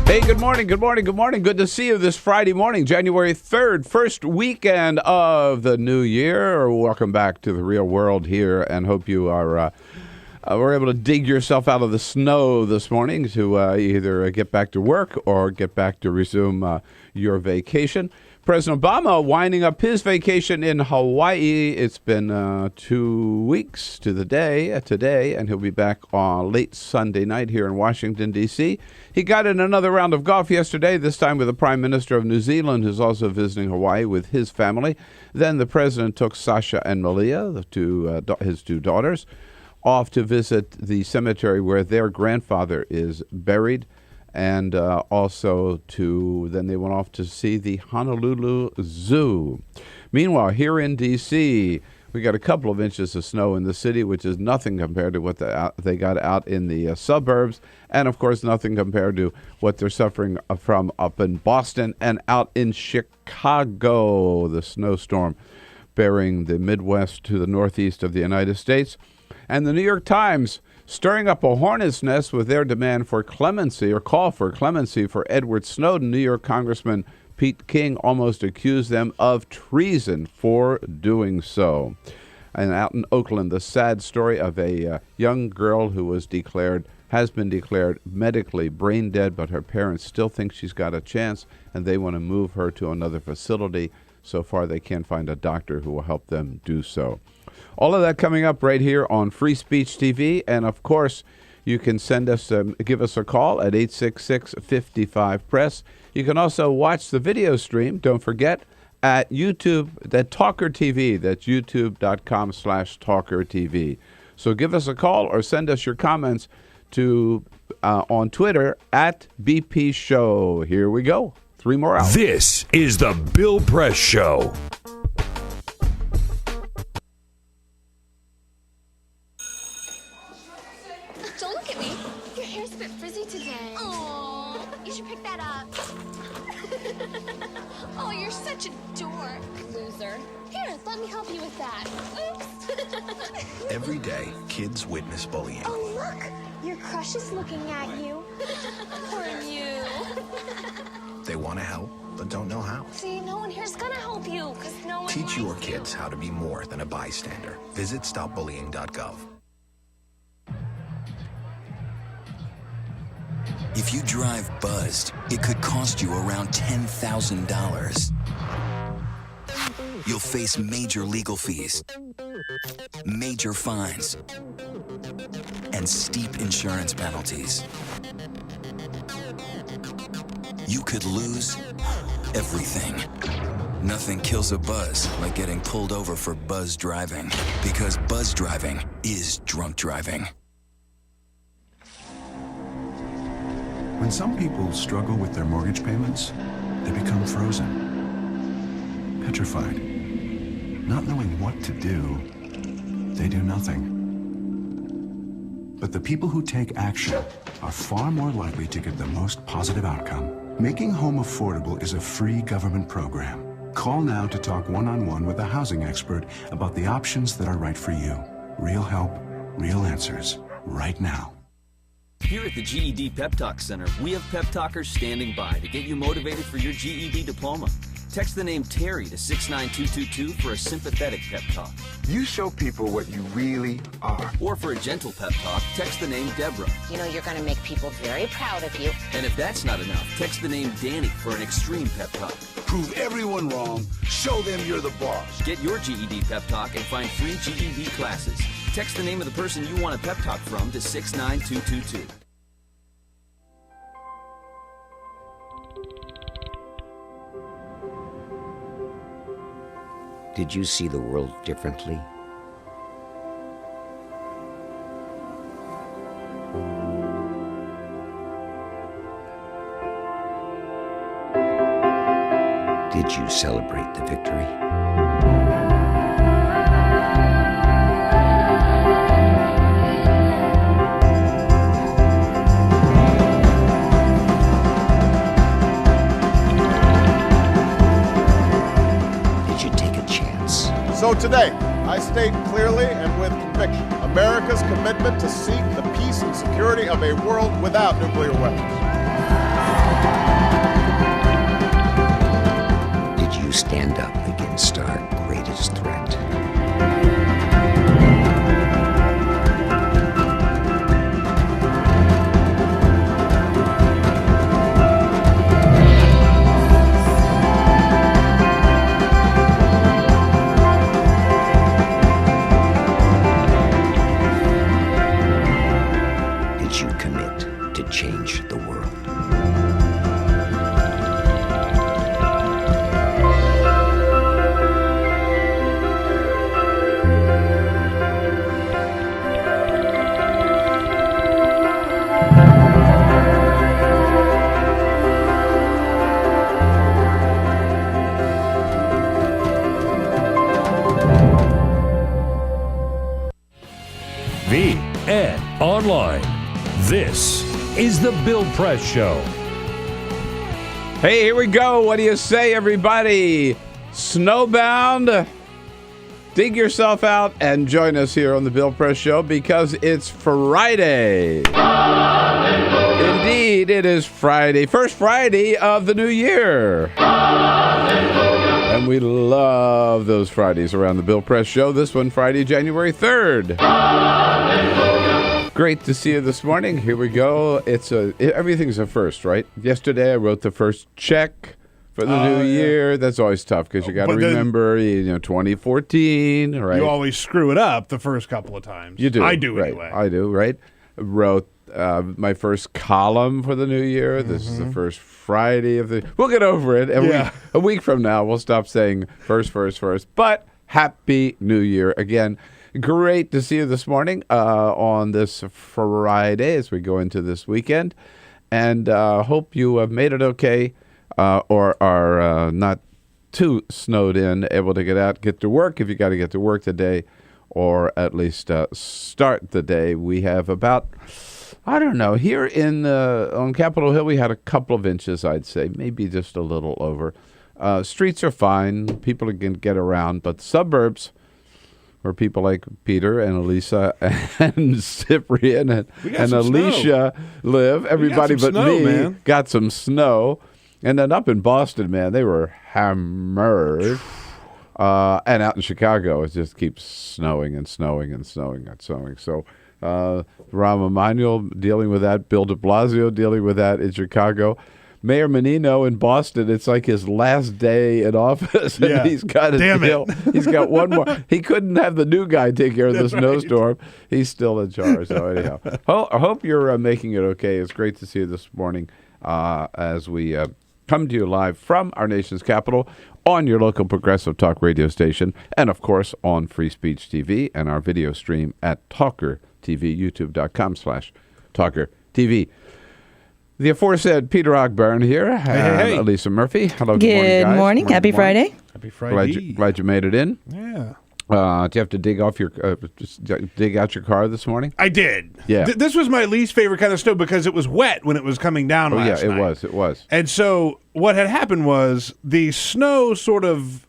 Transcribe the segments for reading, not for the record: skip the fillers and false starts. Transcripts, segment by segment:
Hey, good morning, good morning, good morning. Good to see you this Friday morning, January 3rd, first weekend of the new year. Welcome back to the real world here, and hope you are were able to dig yourself out of the snow this morning to either get back to work or get back to resume your vacation. President Obama winding up his vacation in Hawaii. It's been 2 weeks to the day today, and he'll be back on late Sunday night here in Washington, D.C. He got in another round of golf yesterday, this time with the Prime Minister of New Zealand, who's also visiting Hawaii with his family. Then the president took Sasha and Malia, his two daughters, off to visit the cemetery where their grandfather is buried. And then they went off to see the Honolulu Zoo. Meanwhile, here in D.C., We got a couple of inches of snow in the city, which is nothing compared to what they got out in the suburbs. And, of course, nothing compared to what they're suffering from up in Boston and out in Chicago, the snowstorm bearing the Midwest to the northeast of the United States. And the New York Times stirring up a hornet's nest with their demand for clemency or call for clemency for Edward Snowden. New York Congressman Pete King almost accused them of treason for doing so. And out in Oakland, the sad story of a young girl who has been declared medically brain dead, but her parents still think she's got a chance, and they want to move her to another facility. So far, they can't find a doctor who will help them do so. All of that coming up right here on Free Speech TV. And, of course, you can give us a call at 866-55-PRESS. You can also watch the video stream, don't forget, at YouTube, at TawkrTV. That's youtube.com/TawkrTV. So give us a call or send us your comments on Twitter at BP Show. Here we go. 3 more hours. This is the Bill Press Show. Don't look at me. Your hair's a bit frizzy today. Oh, you should pick that up. Oh, you're such a dork. Loser. Here, let me help you with that. Oops. Every day, kids witness bullying. Oh, look. Your crush is looking at you. Poor you. They want to help, but don't know how. See, no one here's gonna help you, because no one Teach your likes kids how to be more than a bystander. Visit stopbullying.gov. If you drive buzzed, it could cost you around $10,000. You'll face major legal fees, major fines, and steep insurance penalties. You could lose everything. Nothing kills a buzz like getting pulled over for buzz driving, because buzz driving is drunk driving. When some people struggle with their mortgage payments, they become frozen, petrified. Not knowing what to do, they do nothing. But the people who take action are far more likely to get the most positive outcome. Making home affordable is a free government program. Call now to talk one-on-one with a housing expert about the options that are right for you. Real help, real answers, right now. Here at the GED Pep Talk Center, we have pep talkers standing by to get you motivated for your GED diploma. Text the name Terry to 69222 for a sympathetic pep talk. You show people what you really are. Or for a gentle pep talk, text the name Deborah. You know you're going to make people very proud of you. And if that's not enough, text the name Danny for an extreme pep talk. Prove everyone wrong. Show them you're the boss. Get your GED pep talk and find free GED classes. Text the name of the person you want a pep talk from to 69222. Did you see the world differently? Did you celebrate the victory? So today, I state clearly and with conviction America's commitment to seek the peace and security of a world without nuclear weapons. Did you stand up against our greatest threat? Change the world. online. This is The Bill Press Show. Hey, here we go. What do you say, everybody? Snowbound? Dig yourself out and join us here on the Bill Press Show because it's Friday. Indeed, it is Friday. First Friday of the new year. And we love those Fridays around the Bill Press Show. This one, Friday, January 3rd. Great to see you this morning. Here we go. Everything's a first, right? Yesterday, I wrote the first check for the new year. That's always tough because you got to remember, 2014, right? You always screw it up the first couple of times. You do. I do, right. anyway. I do, right? Wrote my first column for the new year. This is the first Friday of the... We'll get over it. A week from now, we'll stop saying first. But Happy New Year again. Great to see you this morning on this Friday as we go into this weekend. And hope you have made it okay. Or are not too snowed in, able to get out, get to work if you got to get to work today, or at least start the day. We have about, I don't know, here on Capitol Hill we had a couple of inches, I'd say, maybe just a little over. Streets are fine, people can get around, but suburbs, where people like Peter and Elisa and Cyprian and Alicia live, everybody but me got some snow. And then up in Boston, man, they were hammered. And out in Chicago, it just keeps snowing and snowing and snowing and snowing. So Rahm Emanuel dealing with that. Bill de Blasio dealing with that in Chicago. Mayor Menino in Boston, it's like his last day in office. And he's got to deal. He's got one more. He couldn't have the new guy take care of the snowstorm. He's still in charge. So anyhow, I hope you're making it okay. It's great to see you this morning as we... come to you live from our nation's capital on your local progressive talk radio station and, of course, on Free Speech TV and our video stream at TawkrTV, youtube.com/TawkrTV. The aforesaid Peter Ogburn here and Elisa Murphy. Hello, good morning, guys. Good morning. Happy Friday. Happy Friday. Glad you made it in. Yeah. Do you have to dig out your car this morning? I did. Yeah. This was my least favorite kind of snow because it was wet when it was coming down last night. It was. And so what had happened was the snow sort of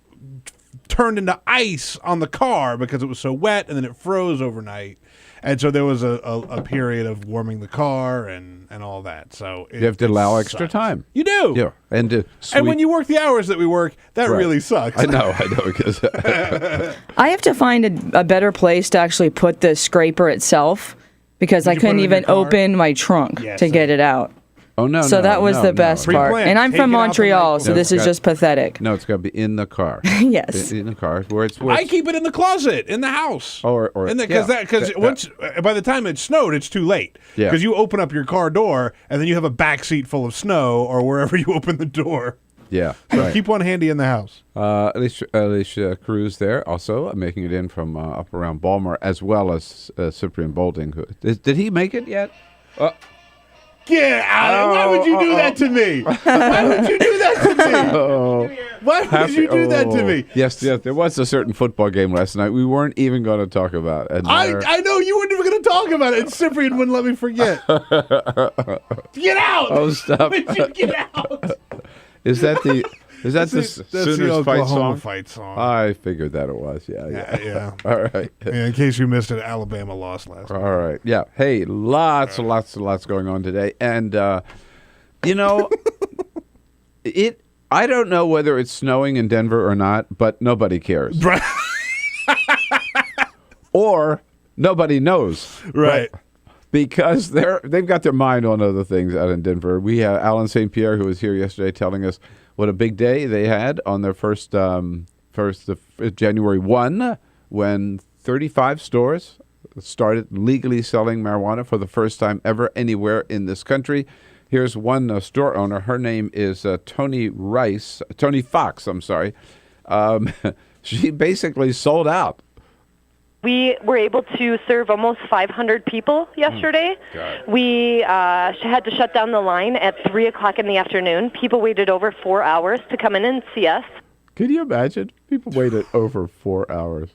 turned into ice on the car because it was so wet, and then it froze overnight. And so there was a period of warming the car and all that. So you have to allow extra time. You do. Yeah. And when you work the hours that we work, that really sucks. I know. Because I have to find a better place to actually put the scraper itself because I couldn't even open my trunk to get it out. Oh, no, so that was the best part. Pre-planned. And I'm from Montreal, so this is just pathetic. No, it's got to be in the car. Yes. In the car. Where it's I keep it in the closet, in the house. Because once by the time it snowed, it's too late. Yeah. Because you open up your car door, and then you have a back seat full of snow, or wherever you open the door. Yeah. So right. keep one handy in the house. Alicia Cruz there, also making it in from up around Balmer, as well as Cyprian Bolding. Did he make it yet? Get out! Why would you do that to me? Why would you do that to me? Why would you do that to me? Yes, there was a certain football game last night we weren't even going to talk about. And I know you weren't even going to talk about it, and Cyprian wouldn't let me forget. Get out! Oh, stop! Get out! Is that the Sooners fight song? I figured that it was. Yeah. All right. Yeah, in case you missed it, Alabama lost last night. All right. Yeah. Hey, lots going on today, and I don't know whether it's snowing in Denver or not, but nobody cares. Right. Or nobody knows. Right. Because they've got their mind on other things out in Denver. We have Alan St. Pierre, who was here yesterday, telling us what a big day they had on their first January 1, when 35 stores started legally selling marijuana for the first time ever anywhere in this country. Here's one store owner. Her name is Tony Fox. She basically sold out. We were able to serve almost 500 people yesterday. We had to shut down the line at 3 o'clock in the afternoon. People waited over 4 hours to come in and see us. Can you imagine? People waited over 4 hours.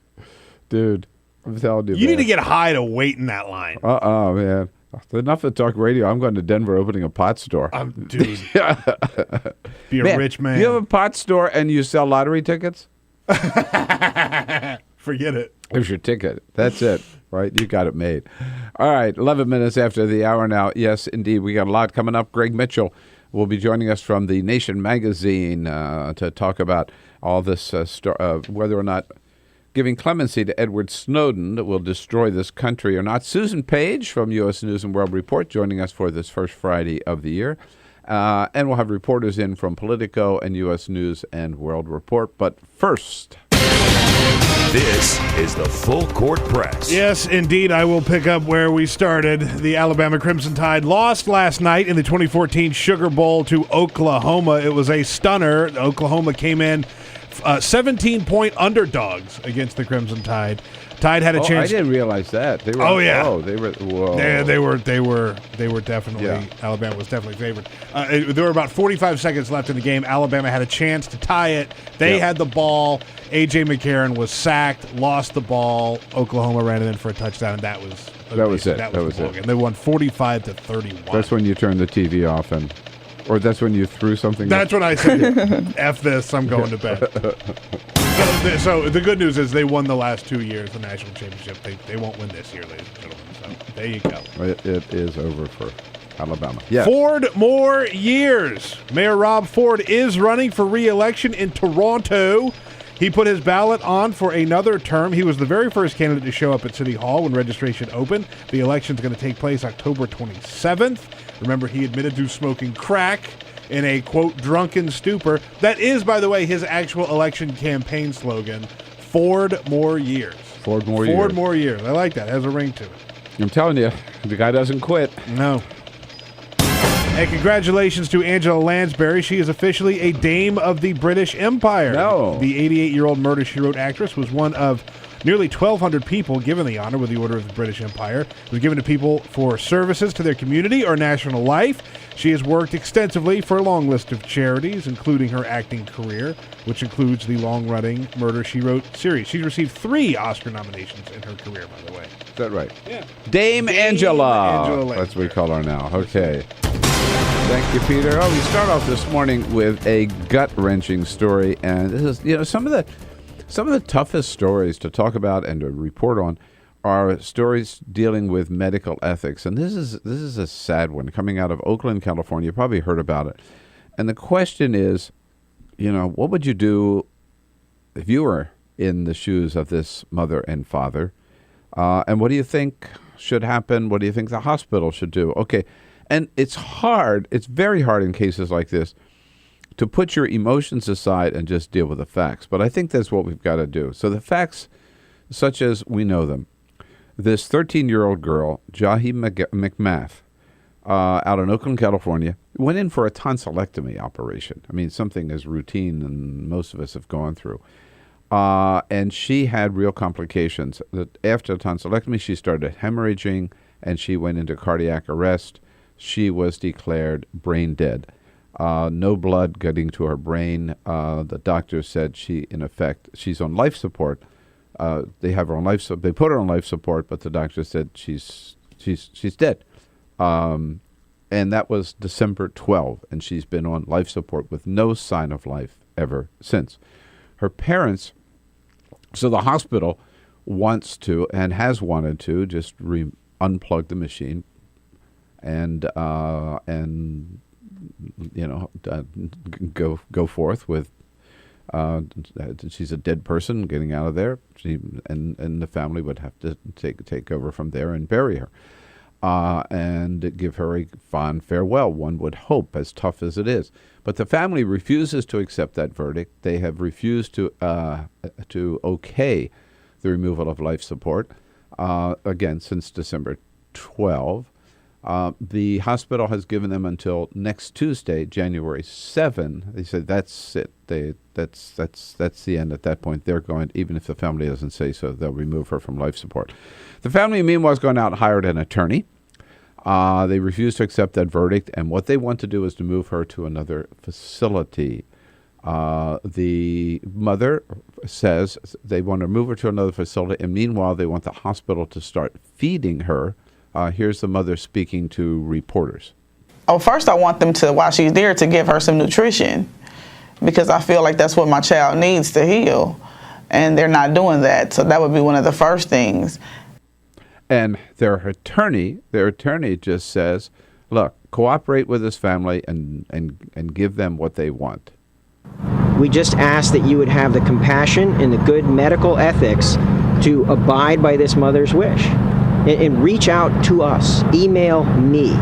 Dude, I'm telling you, You man. need to get high to wait in that line. Man. Enough of talk radio. I'm going to Denver opening a pot store. Dude. Be a rich man. You have a pot store and you sell lottery tickets? Forget it. There's your ticket. That's it, right? You got it made. All right, 11 minutes after the hour now. Yes, indeed, we got a lot coming up. Greg Mitchell will be joining us from the Nation magazine to talk about all this, whether or not giving clemency to Edward Snowden that will destroy this country or not. Susan Page from U.S. News and World Report joining us for this first Friday of the year. And we'll have reporters in from Politico and U.S. News and World Report. But first... This is the Full Court Press. Yes, indeed. I will pick up where we started. The Alabama Crimson Tide lost last night in the 2014 Sugar Bowl to Oklahoma. It was a stunner. Oklahoma came in 17-point underdogs against the Crimson Tide. Tide had a chance. I didn't realize that. They were, they were. Whoa. They were definitely. Yeah. Alabama was definitely favored. There were about 45 seconds left in the game. Alabama had a chance to tie it. They had the ball. A.J. McCarron was sacked, lost the ball. Oklahoma ran it in for a touchdown, and that was it. That was it. And they won 45-31. That's when you turn the TV off, or that's when you threw something. That's when I said, "F this, I'm going to bed." So the good news is they won the last 2 years, the national championship. They won't win this year, ladies and gentlemen. So there you go. It is over for Alabama. Yes. Ford more years. Mayor Rob Ford is running for re-election in Toronto. He put his ballot on for another term. He was the very first candidate to show up at City Hall when registration opened. The election's going to take place October 27th. Remember, he admitted to smoking crack in a, quote, drunken stupor. That is, by the way, his actual election campaign slogan, Ford more years. Ford more years. Ford more years. I like that. It has a ring to it. I'm telling you, the guy doesn't quit. No. And congratulations to Angela Lansbury. She is officially a Dame of the British Empire. No. The 88-year-old Murder, She Wrote actress was one of nearly 1,200 people given the honor with the Order of the British Empire. It was given to people for services to their community or national life. She has worked extensively for a long list of charities, including her acting career, which includes the long-running Murder, She Wrote series. She's received 3 Oscar nominations in her career, by the way. Is that right? Yeah. Dame Angela. Angela That's what we call her now. Okay. Thank you, Peter. We start off this morning with a gut-wrenching story, and this is, some of the toughest stories to talk about and to report on are stories dealing with medical ethics, and this is a sad one coming out of Oakland, California. You probably heard about it, and the question is, what would you do if you were in the shoes of this mother and father, and what do you think should happen? What do you think the hospital should do? Okay. And it's very hard in cases like this to put your emotions aside and just deal with the facts. But I think that's what we've got to do. So the facts, such as we know them, this 13-year-old girl, Jahi McMath, out in Oakland, California, went in for a tonsillectomy operation. I mean, something as routine and most of us have gone through. And she had real complications. After the tonsillectomy, she started hemorrhaging, and she went into cardiac arrest. She was declared brain dead. No blood getting to her brain. The doctor said she's on life support. They have her on life. They put her on life support, but the doctor said she's dead. And that was December 12, and she's been on life support with no sign of life ever since. Her parents. So the hospital wants to and has wanted to just unplug the machine. And go forth with she's a dead person getting out of there. And the family would have to take over from there and bury her, and give her a fond farewell. One would hope, as tough as it is. But the family refuses to accept that verdict. They have refused to okay the removal of life support again since December 12. The hospital has given them until next Tuesday, January 7. They said that's it. That's the end. At that point, they're going. Even if the family doesn't say so, they'll remove her from life support. The family, meanwhile, has gone out and hired an attorney. They refuse to accept that verdict, and what they want to do is to move her to another facility. The mother says they want to move her to another facility, and meanwhile, they want the hospital to start feeding her. Here's the mother speaking to reporters. Oh, first I want them to, while she's there, to give her some nutrition, because I feel like that's what my child needs to heal, and they're not doing that. So that would be one of the first things. And their attorney just says, look, cooperate with this family and give them what they want. We just ask that you would have the compassion and the good medical ethics to abide by this mother's wish and reach out to us. Email me.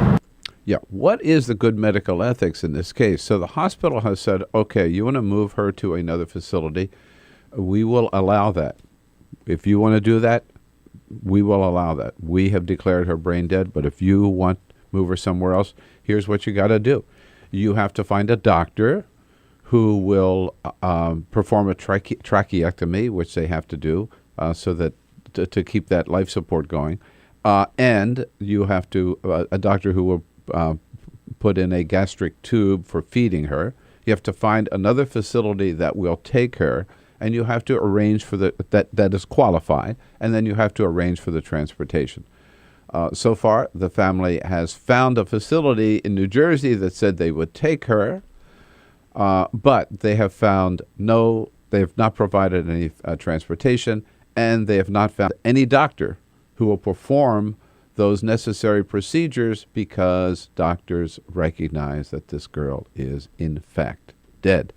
Yeah, what is the good medical ethics in this case? So the hospital has said, okay, you want to move her to another facility, we will allow that. If you want to do that, we will allow that. We have declared her brain dead, but if you want to move her somewhere else, here's what you got to do. You have to find a doctor who will perform a tracheectomy, which they have to do so that to keep that life support going. And you have to, a doctor who will put in a gastric tube for feeding her. You have to find another facility that will take her, and you have to arrange for that is qualified, and then you have to arrange for the transportation. So far, the family has found a facility in New Jersey that said they would take her, but they have found they have not provided any transportation, and they have not found any doctor who will perform those necessary procedures, because doctors recognize that this girl is in fact dead.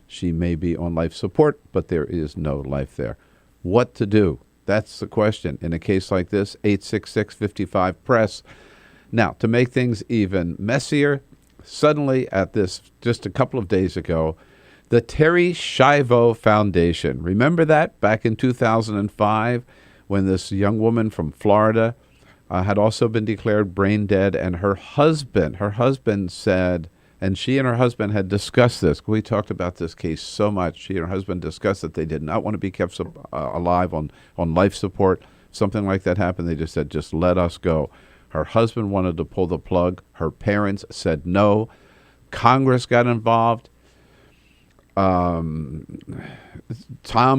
She may be on life support, but there is no life there. What to do? That's the question in a case like this. 866-55-PRESS. Now, to make things even messier, suddenly at this, just a couple of days ago, the Terri Schiavo Foundation. Remember that back in 2005 when this young woman from Florida had also been declared brain dead, and her husband said, and she and her husband had discussed this. We talked about this case so much. She and her husband discussed that they did not want to be kept alive on life support. Something like that happened. They just said, just let us go. Her husband wanted to pull the plug. Her parents said no. Congress got involved. Tom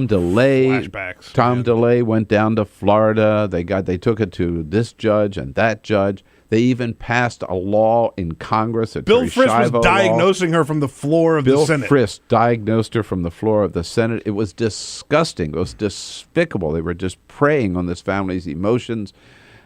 DeLay went down to Florida. They took it to this judge and that judge. They even passed a law in Congress. Bill Frist was diagnosing her from the floor of the Senate. Bill Frist diagnosed her from the floor of the Senate. It was disgusting. It was despicable. They were just preying on this family's emotions.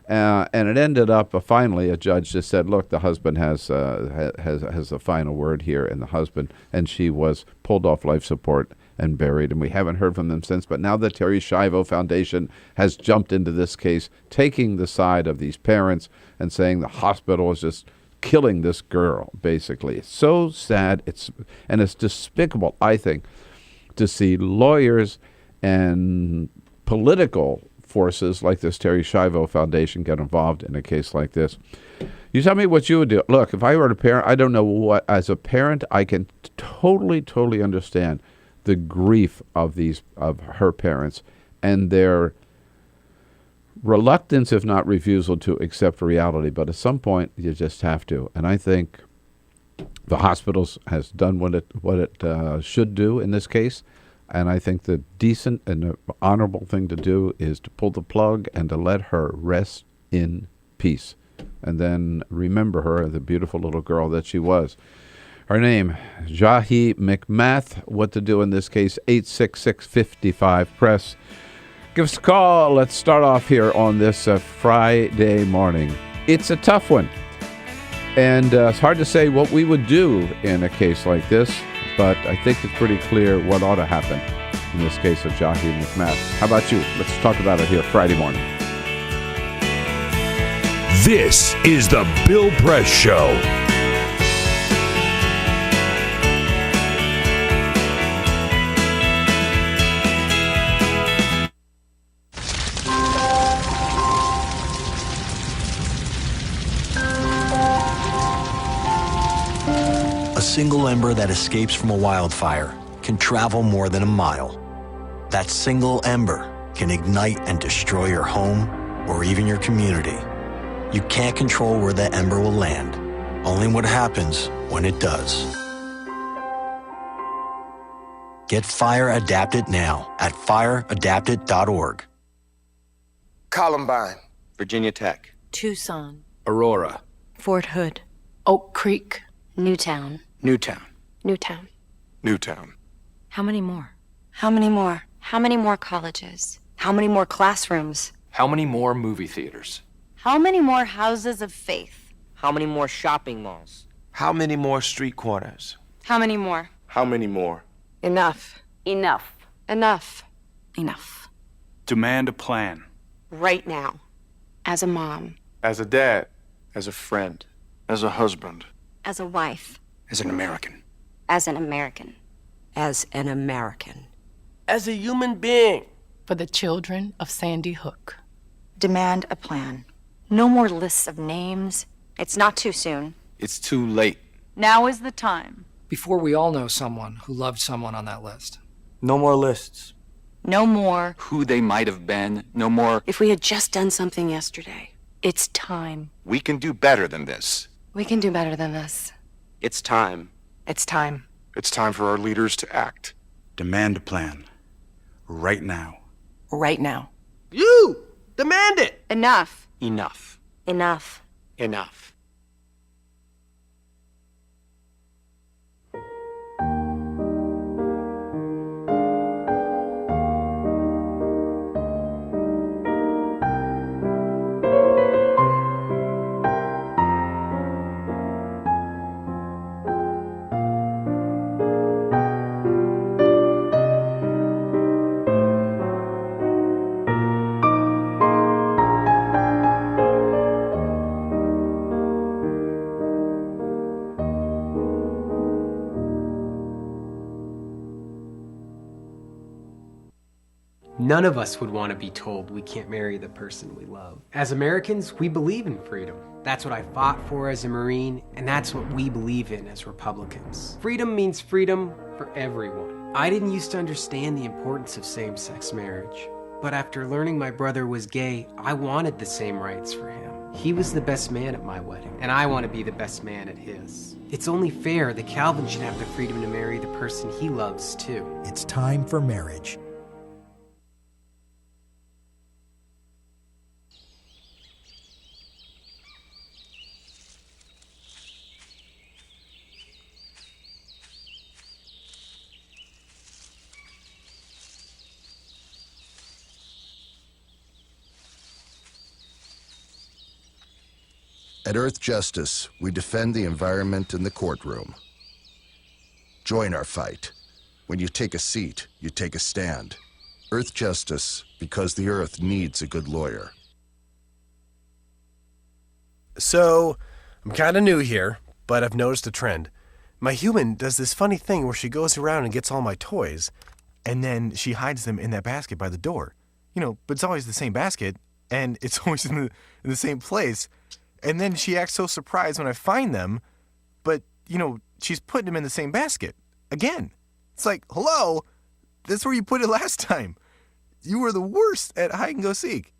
And it ended up, finally, a judge just said, look, the husband has the final word here, and she was pulled off life support and buried, and we haven't heard from them since. But now the Terri Schiavo Foundation has jumped into this case, taking the side of these parents and saying the hospital is just killing this girl, basically. It's so sad, it's despicable, I think, to see lawyers and political forces like this Terri Schiavo Foundation get involved in a case like this. You tell me what you would do. Look, if I were a parent, I don't know what. As a parent, I can totally understand the grief of her parents and their reluctance, if not refusal, to accept reality. But at some point, you just have to. And I think the hospitals has done what it should do in this case. And I think the decent and the honorable thing to do is to pull the plug and to let her rest in peace. And then remember her, the beautiful little girl that she was. Her name, Jahi McMath. What to do in this case, 866-55-PRESS. Give us a call. Let's start off here on this Friday morning. It's a tough one. And it's hard to say what we would do in a case like this. But I think it's pretty clear what ought to happen in this case of Jahi McMath. How about you? Let's talk about it here Friday morning. This is the Bill Press Show. A single ember that escapes from a wildfire can travel more than a mile. That single ember can ignite and destroy your home or even your community. You can't control where that ember will land, only what happens when it does. Get fire adapted now at fireadapted.org. Columbine, Virginia Tech, Tucson, Aurora, Fort Hood, Oak Creek, Newtown. Newtown, Newtown. Newtown. How many more? How many more? How many more colleges? How many more classrooms? How many more movie theaters? How many more houses of faith? How many more shopping malls? How many more street corners? How many more? How many more? Enough. Enough. Enough. Enough. Demand a plan. Right now. As a mom. As a dad. As a friend. As a husband. As a wife. As an American. As an American. As an American. As a human being. For the children of Sandy Hook. Demand a plan. No more lists of names. It's not too soon. It's too late. Now is the time. Before we all know someone who loved someone on that list. No more lists. No more. Who they might have been. No more. If we had just done something yesterday. It's time. We can do better than this. We can do better than this. It's time. It's time. It's time for our leaders to act. Demand a plan. Right now. Right now. You! Demand it! Enough. Enough. Enough. Enough. None of us would want to be told we can't marry the person we love. As Americans, we believe in freedom. That's what I fought for as a Marine, and that's what we believe in as Republicans. Freedom means freedom for everyone. I didn't used to understand the importance of same-sex marriage, but after learning my brother was gay, I wanted the same rights for him. He was the best man at my wedding, and I want to be the best man at his. It's only fair that Calvin should have the freedom to marry the person he loves, too. It's time for marriage. At Earth Justice, we defend the environment in the courtroom. Join our fight. When you take a seat, you take a stand. Earth Justice, because the Earth needs a good lawyer. So, I'm kind of new here, but I've noticed a trend. My human does this funny thing where she goes around and gets all my toys, and then she hides them in that basket by the door. You know, but it's always the same basket, and it's always in the same place. And then she acts so surprised when I find them, but, you know, she's putting them in the same basket. Again. It's like, hello, that's where you put it last time. You were the worst at hide and go seek.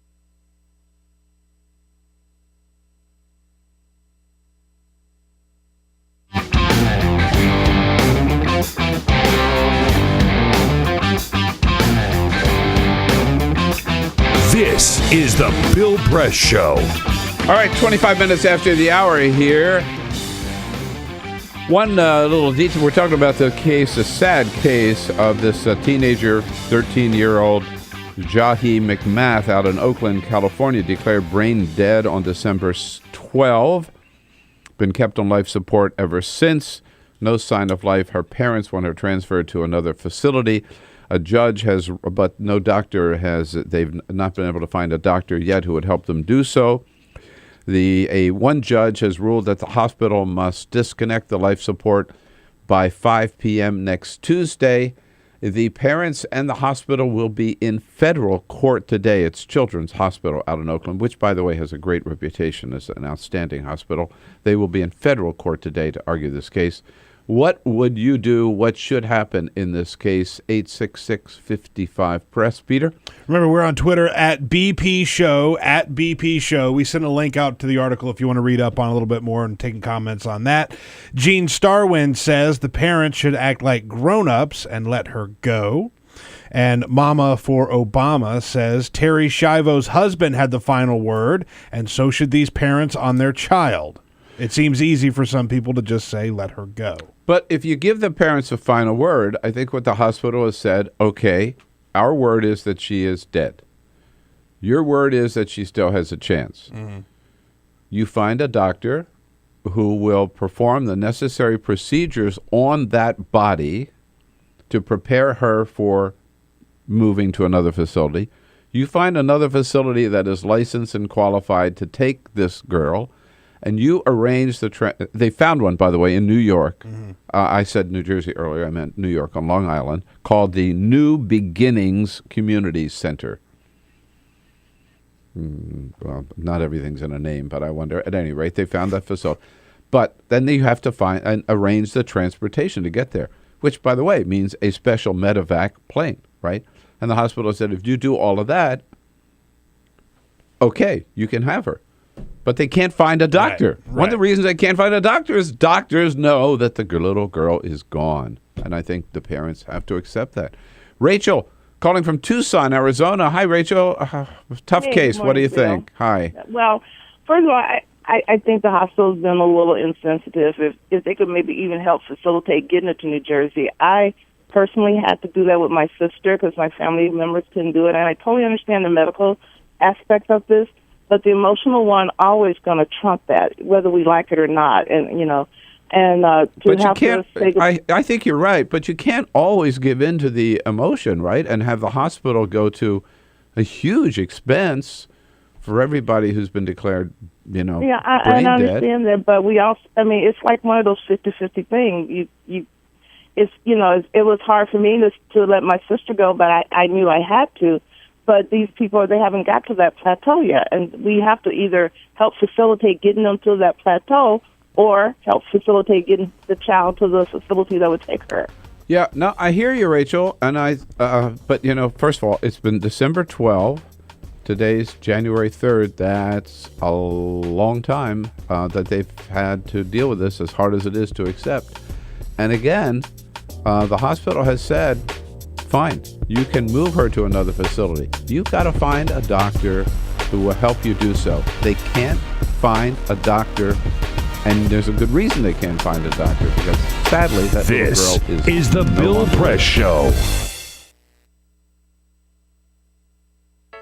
This is the Bill Press Show. All right, 25 minutes after the hour here. One little detail. We're talking about the case, a sad case of this teenager, 13-year-old Jahi McMath out in Oakland, California, declared brain dead on December 12. Been kept on life support ever since. No sign of life. Her parents want her transferred to another facility. A judge has, but no doctor has, they've not been able to find a doctor yet who would help them do so. One judge has ruled that the hospital must disconnect the life support by 5 p.m. next Tuesday. The parents and the hospital will be in federal court today. It's Children's Hospital out in Oakland, which, by the way, has a great reputation as an outstanding hospital. They will be in federal court today to argue this case. What would you do? What should happen in this case? 866-55-PRESS. Peter? Remember, we're on Twitter at BP Show, at BP Show. We sent a link out to the article if you want to read up on a little bit more and taking comments on that. Gene Starwind says the parents should act like grown-ups and let her go. And Mama for Obama says Terry Schiavo's husband had the final word, and so should these parents on their child. It seems easy for some people to just say, let her go. But if you give the parents a final word, I think what the hospital has said, okay, our word is that she is dead. Your word is that she still has a chance. Mm-hmm. You find a doctor who will perform the necessary procedures on that body to prepare her for moving to another facility. You find another facility that is licensed and qualified to take this girl, and you arrange the they found one, by the way, in New York. Mm-hmm. I said New Jersey earlier. I meant New York on Long Island, called the New Beginnings Community Center. Well, not everything's in a name, but I wonder. At any rate, they found that facility. But then you have to find and arrange the transportation to get there, which, by the way, means a special medevac plane, right? And the hospital said, if you do all of that, okay, you can have her. But they can't find a doctor. Right. One of the reasons they can't find a doctor is doctors know that the little girl is gone. And I think the parents have to accept that. Rachel, calling from Tucson, Arizona. Hi, Rachel. Tough Hey, case. good What do you morning, think? Hi. Well, first of all, I think the hospital's been a little insensitive. If they could maybe even help facilitate getting it to New Jersey. I personally had to do that with my sister because my family members couldn't do it. And I totally understand the medical aspect of this, but the emotional one always going to trump that, whether we like it or not. And, you know, and But you can't, I think you're right, but you can't always give in to the emotion, right? And have the hospital go to a huge expense for everybody who's been declared, you know, yeah, brain I dead. understand that, but we also, I mean, it's like one of those 50-50 things. It's, you know, it was hard for me to let my sister go, but I knew I had to. But these people, they haven't got to that plateau yet, and we have to either help facilitate getting them to that plateau or help facilitate getting the child to the facility that would take her. Yeah, no, I hear you, Rachel, and but you know, first of all, it's been December 12th. Today's January 3rd. That's a long time that they've had to deal with this, as hard as it is to accept. And again, the hospital has said, fine, you can move her to another facility. You've got to find a doctor who will help you do so. They can't find a doctor, and there's a good reason they can't find a doctor, because sadly, that This little girl is the no Bill longer Press there. Show.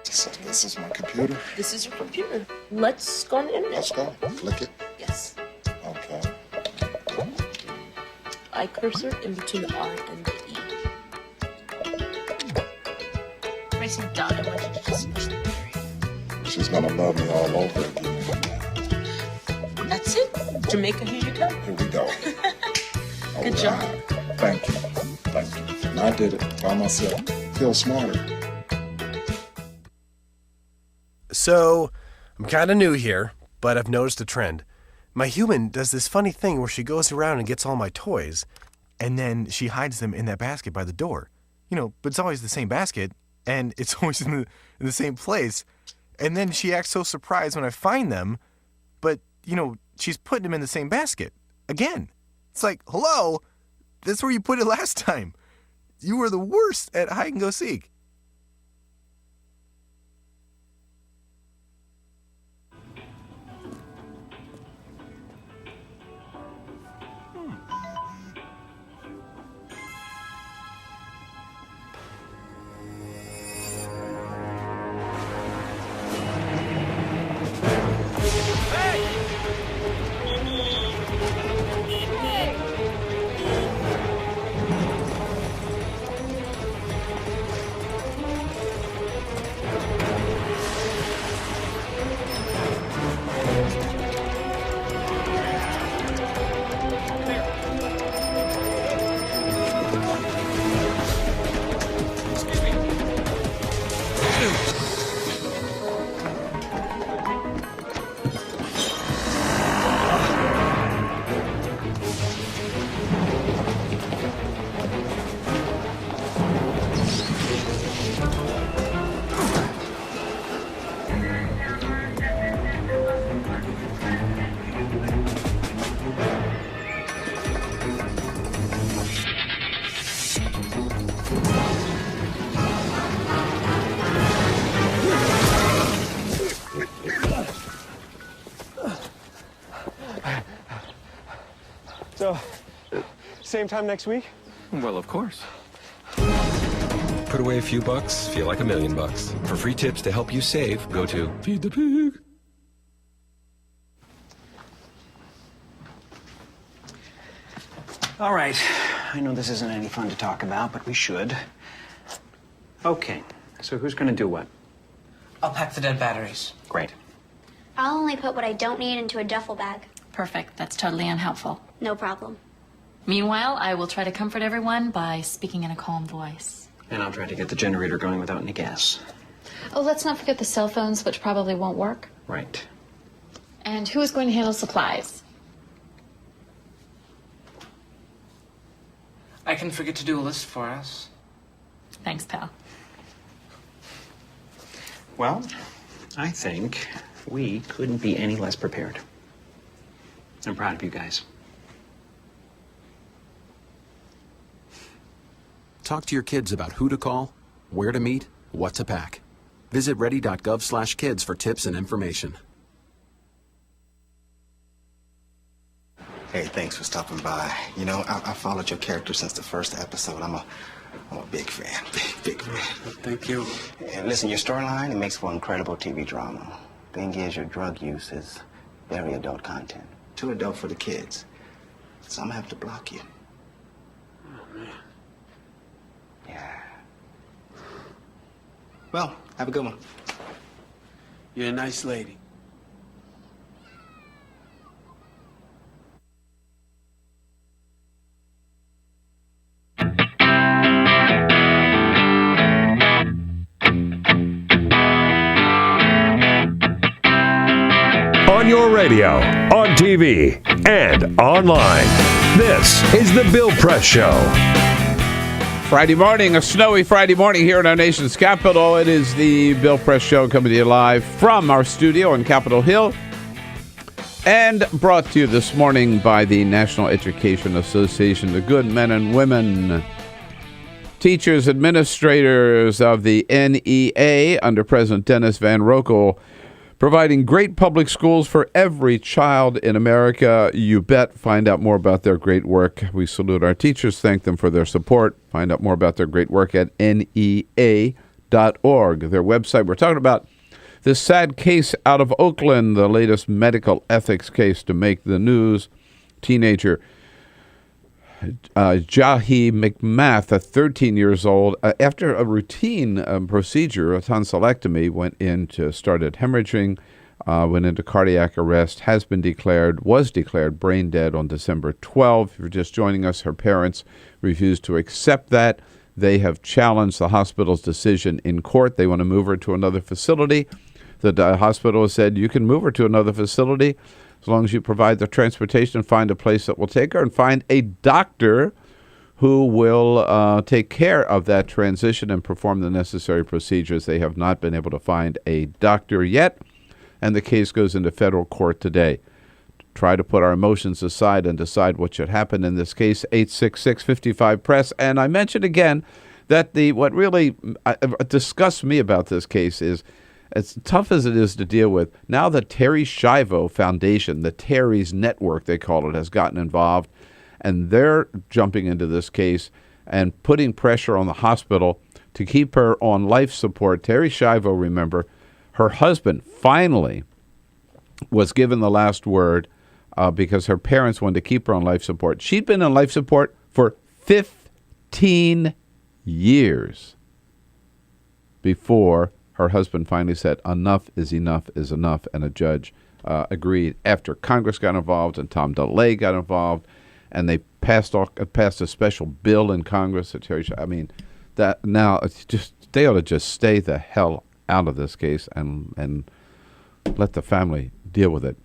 So this is my computer. This is your computer. Let's go on the internet. Let's go. Click it. Yes. Okay. I cursor in between the R and the E. Pressing down, I want you to just push the period. She's gonna love me all over again. That's it. Jamaica, here you come. Here we go. Good job. Thank you. Thank you. And I did it by myself. Feel smarter. So, I'm kind of new here, but I've noticed a trend. My human does this funny thing where she goes around and gets all my toys, and then she hides them in that basket by the door. You know, but it's always the same basket, and it's always in the same place. And then she acts so surprised when I find them, but, you know, she's putting them in the same basket. Again. It's like, hello? That's where you put it last time. You were the worst at hide and go seek. Same time next week? Well, of course. Put away a few bucks, feel like $1 million. For free tips to help you save, go to Feed the Pig. All right. I know this isn't any fun to talk about, but we should. Okay. So who's going to do what? I'll pack the dead batteries. Great. I'll only put what I don't need into a duffel bag. Perfect. That's totally unhelpful. No problem. Meanwhile, I will try to comfort everyone by speaking in a calm voice. And I'll try to get the generator going without any gas. Oh, let's not forget the cell phones, which probably won't work. Right. And who is going to handle supplies? I can forget to do a list for us. Thanks, pal. Well, I think we couldn't be any less prepared. I'm proud of you guys. Talk to your kids about who to call, where to meet, what to pack. Visit ready.gov/kids for tips and information. Hey, thanks for stopping by. You know, I followed your character since the first episode. I'm a big fan. Big fan. Thank you. And listen, your storyline, it makes for incredible TV drama. Thing is, your drug use is very adult content. Too adult for the kids. So I'm gonna have to block you. Oh, man. Yeah. Well, have a good one. You're a nice lady. On your radio, on TV, and online. This is The Bill Press Show. Friday morning, a snowy Friday morning here in our nation's capital. It is the Bill Press Show coming to you live from our studio on Capitol Hill and brought to you this morning by the National Education Association, the good men and women, teachers, administrators of the NEA under President Dennis Van Rokel, providing great public schools for every child in America. You bet. Find out more about their great work. We salute our teachers, thank them for their support. Find out more about their great work at NEA.org, their website. We're talking about this sad case out of Oakland, the latest medical ethics case to make the news. Teenager Jahi McMath, 13 years old, after a routine procedure, a tonsillectomy, started hemorrhaging, went into cardiac arrest, was declared brain dead on December 12th. If you're just joining us, her parents refused to accept that. They have challenged the hospital's decision in court. They want to move her to another facility. The hospital has said, you can move her to another facility as long as you provide the transportation, find a place that will take her, and find a doctor who will take care of that transition and perform the necessary procedures. They have not been able to find a doctor yet, and the case goes into federal court today. Try to put our emotions aside and decide what should happen in this case. 866-55-PRESS. And I mentioned again that what really disgusts me about this case is, as tough as it is to deal with, now the Terry Schiavo Foundation, the Terry's Network, they call it, has gotten involved, and they're jumping into this case and putting pressure on the hospital to keep her on life support. Terry Schiavo, remember, her husband finally was given the last word because her parents wanted to keep her on life support. She'd been on life support for 15 years before her husband finally said, enough is enough is enough, and a judge agreed after Congress got involved and Tom DeLay got involved, and they passed a special bill in Congress. That now it's just, they ought to just stay the hell out of this case and let the family deal with it.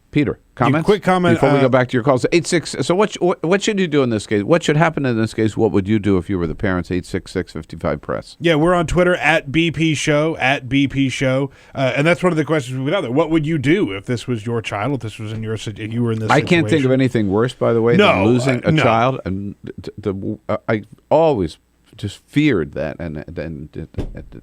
Peter, comments? Quick comment before we go back to your calls. 86. So what should you do in this case? What should happen in this case? What would you do if you were the parents? 866-55-PRESS. Yeah, we're on Twitter at BP Show, and that's one of the questions we've got there. What would you do if this was your child? If this was in if you were in this? I can't think of anything worse, by the way, than losing a child. And I always just feared that and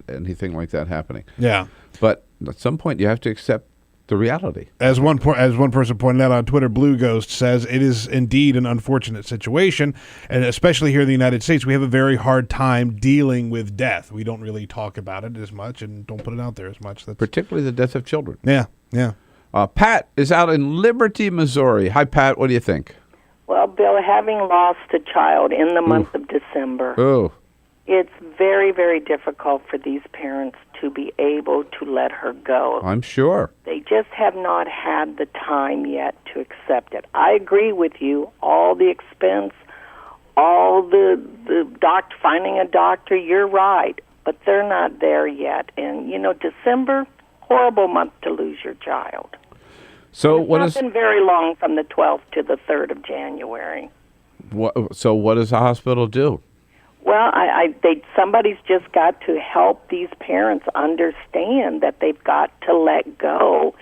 anything like that happening. Yeah, but at some point you have to accept the reality. As one person pointed out on Twitter, Blue Ghost says it is indeed an unfortunate situation, and especially here in the United States, we have a very hard time dealing with death. We don't really talk about it as much and don't put it out there as much. Particularly the death of children. Yeah, yeah. Pat is out in Liberty, Missouri. Hi, Pat. What do you think? Well, Bill, having lost a child in the month of December, it's very, very difficult for these parents to be able to let her go. I'm sure. They just have not had the time yet to accept it. I agree with you. All the expense, all the finding a doctor, you're right, but they're not there yet. And, December, horrible month to lose your child. So it's not been very long from the 12th to the 3rd of January. So what does the hospital do? Well, somebody's just got to help these parents understand that they've got to let go,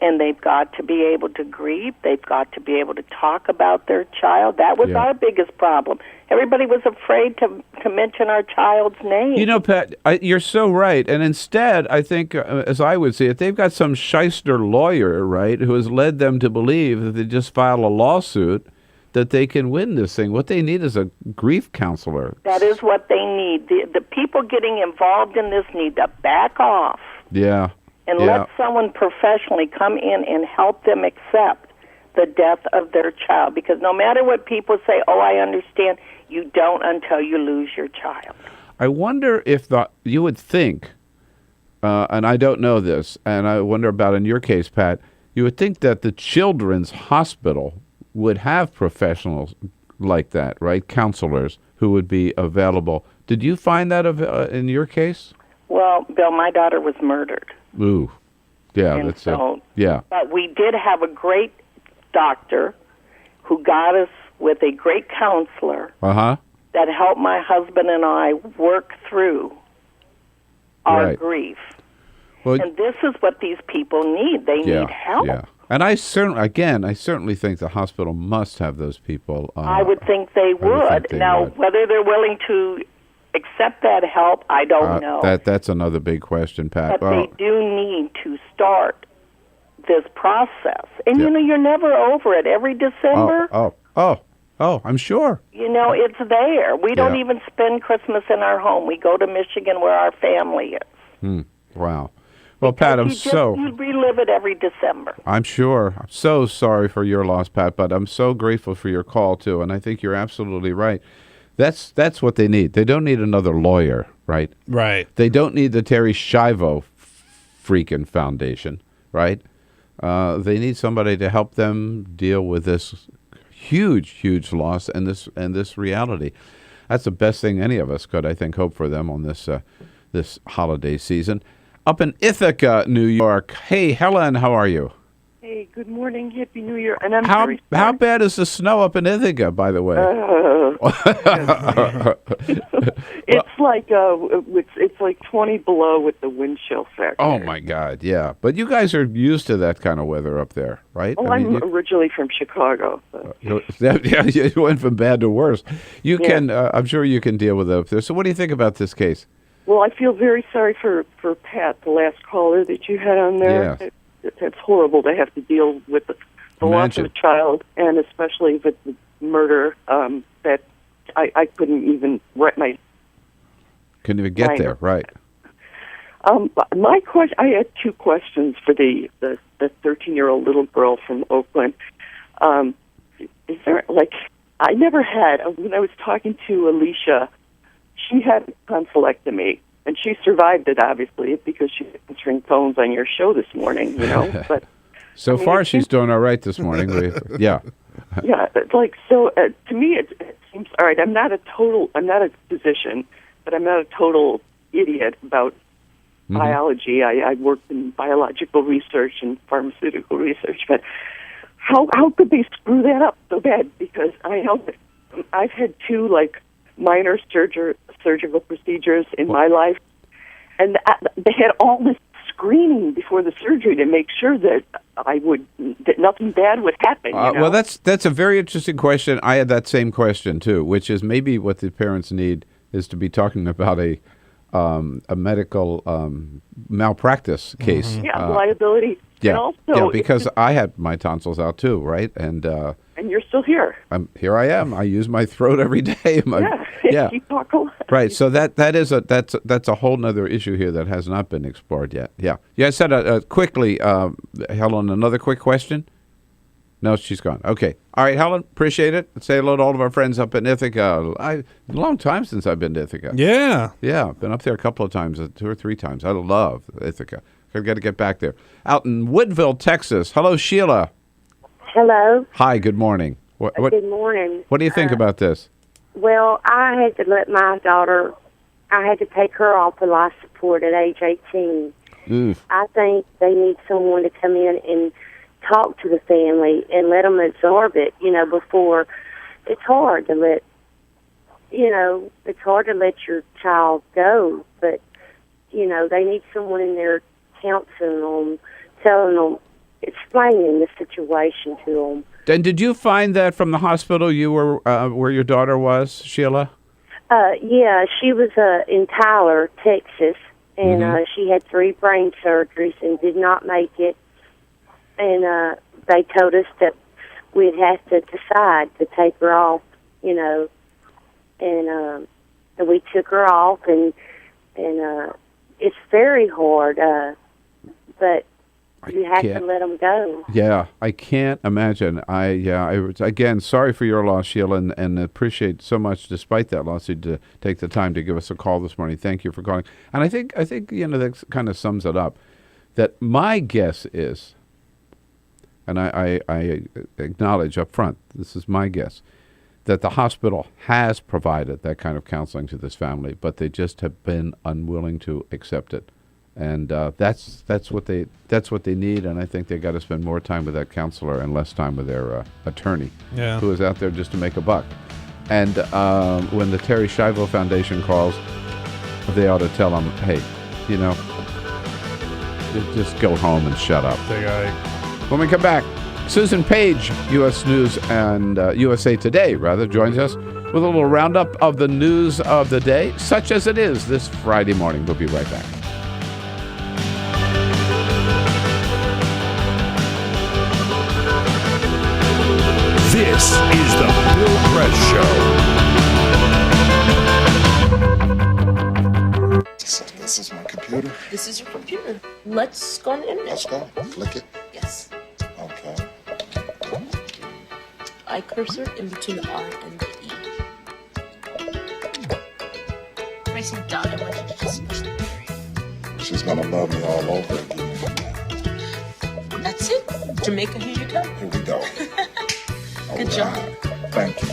and they've got to be able to grieve. They've got to be able to talk about their child. That was our biggest problem. Everybody was afraid to mention our child's name. Pat, you're so right. And instead, I think, as I would see it, they've got some shyster lawyer, right, who has led them to believe that they just file a lawsuit that they can win this thing. What they need is a grief counselor. That is what they need. The people getting involved in this need to back off. Yeah. And let someone professionally come in and help them accept the death of their child. Because no matter what people say, I understand, you don't until you lose your child. I wonder if you would think, and I don't know this, and I wonder about in your case, Pat, you would think that the Children's Hospital would have professionals like that, right? Counselors who would be available. Did you find that in your case? Well, Bill, my daughter was murdered. Ooh. Yeah, and that's yeah. But we did have a great doctor who got us with a great counselor that helped my husband and I work through our grief. Well, and this is what these people need. They need help. Yeah. And I certainly think the hospital must have those people. I would think they would. Now, whether they're willing to accept that help, I don't know. That's another big question, Pat. But they do need to start this process. And, you're never over it. Every December. I'm sure. It's there. We don't even spend Christmas in our home. We go to Michigan where our family is. Wow. Well, Pat, you relive it every December. I'm sure. I'm so sorry for your loss, Pat, but I'm so grateful for your call, too, and I think you're absolutely right. That's what they need. They don't need another lawyer, right? Right. They don't need the Terry Schiavo freaking foundation, right? They need somebody to help them deal with this huge loss and this reality. That's the best thing any of us could, I think, hope for them on this holiday season. Up in Ithaca, New York. Hey, Helen, how are you? Hey, good morning. Happy New Year. And I'm how bad is the snow up in Ithaca, by the way? It's like 20 below with the wind chill factor. Oh my God, yeah. But you guys are used to that kind of weather up there, right? I'm originally from Chicago. You went from bad to worse. You can. I'm sure you can deal with it up there. So, what do you think about this case? Well, I feel very sorry for Pat, the last caller that you had on there. Yeah. It's horrible to have to deal with the loss of a child, and especially with the murder that I couldn't even write my... Couldn't even get there, right. My question, I had two questions for the 13-year-old little girl from Oakland. Is there, I never had, when I was talking to Alicia, she had a tonsillectomy, and she survived it, obviously, because she's answering phones on your show this morning, But so far, she's doing all right this morning. Yeah. Yeah, to me, it seems all right. I'm not a physician, but I'm not a total idiot about biology. I worked in biological research and pharmaceutical research, but how could they screw that up so bad? Because I know that I've had two minor surgical procedures in my life, and they had all this screening before the surgery to make sure that that nothing bad would happen. Well, that's a very interesting question. I had that same question too, which is maybe what the parents need is to be talking about a medical malpractice case. Yeah, liability. Yeah, And also, yeah, because I had my tonsils out too, right? And you're still here. Here I am. I use my throat every day. Yeah. You talk a lot. Right. So that's a whole nother issue here that has not been explored yet. Yeah. Yeah. I said quickly, Helen. Another quick question. No, she's gone. Okay. All right, Helen. Appreciate it. Say hello to all of our friends up in Ithaca. A long time since I've been to Ithaca. Yeah. Yeah. I've been up there a couple of times, 2 or 3 times. I love Ithaca. I've got to get back there. Out in Woodville, Texas. Hello, Sheila. Hello. Hi. Good morning. Good morning. What do you think about this? Well, I had to let my daughter, I had to take her off of life support at age 18. I think they need someone to come in and talk to the family and let them absorb it, before. It's hard to let, it's hard to let your child go, but, they need someone in there counseling them, telling them, explaining the situation to them. And did you find that from the hospital you were where your daughter was, Sheila? Yeah, she was in Tyler, Texas, and she had 3 brain surgeries and did not make it. And they told us that we'd have to decide to take her off, and we took her off, and it's very hard, but you have to let them go. Yeah, I can't imagine. Again, sorry for your loss, Sheila, and appreciate so much, despite that loss, you to take the time to give us a call this morning. Thank you for calling. And I think that kind of sums it up. That my guess is, and I acknowledge up front, this is my guess, that the hospital has provided that kind of counseling to this family, but they just have been unwilling to accept it. And that's what they need, and I think they got to spend more time with that counselor and less time with their attorney, who is out there just to make a buck. And when the Terry Schiavo Foundation calls, they ought to tell them, hey, just go home and shut up. When we come back, Susan Page, U.S. News and USA Today, joins us with a little roundup of the news of the day, such as it is this Friday morning. We'll be right back. This is the Bill Press Show. So this is my computer. This is your computer. Let's go on the internet. Let's go. Click it. Yes. Okay. I cursor in between the R and the E. Racing done. I want you to just push the period. She's gonna love me all over again. That's it. Jamaica, here you go. Here we go. Good job. Thank you.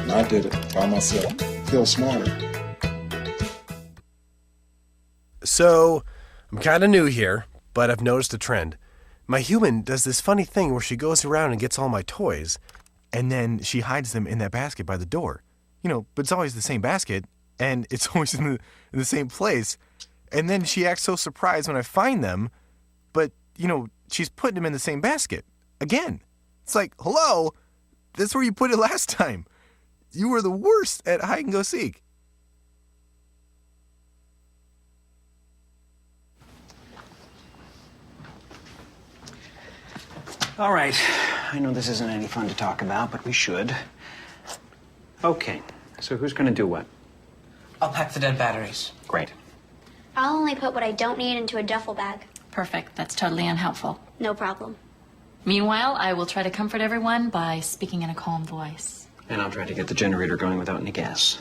And I did it by myself. Feel smarter. So, I'm kind of new here, but I've noticed a trend. My human does this funny thing where she goes around and gets all my toys, and then she hides them in that basket by the door. But it's always the same basket, and it's always in the same place. And then she acts so surprised when I find them, but, she's putting them in the same basket. Again. It's like, hello, that's where you put it last time. You were the worst at hide and go seek. All right. I know this isn't any fun to talk about, but we should. Okay. So who's going to do what? I'll pack the dead batteries. Great. I'll only put what I don't need into a duffel bag. Perfect. That's totally unhelpful. No problem. Meanwhile, I will try to comfort everyone by speaking in a calm voice. And I'll try to get the generator going without any gas.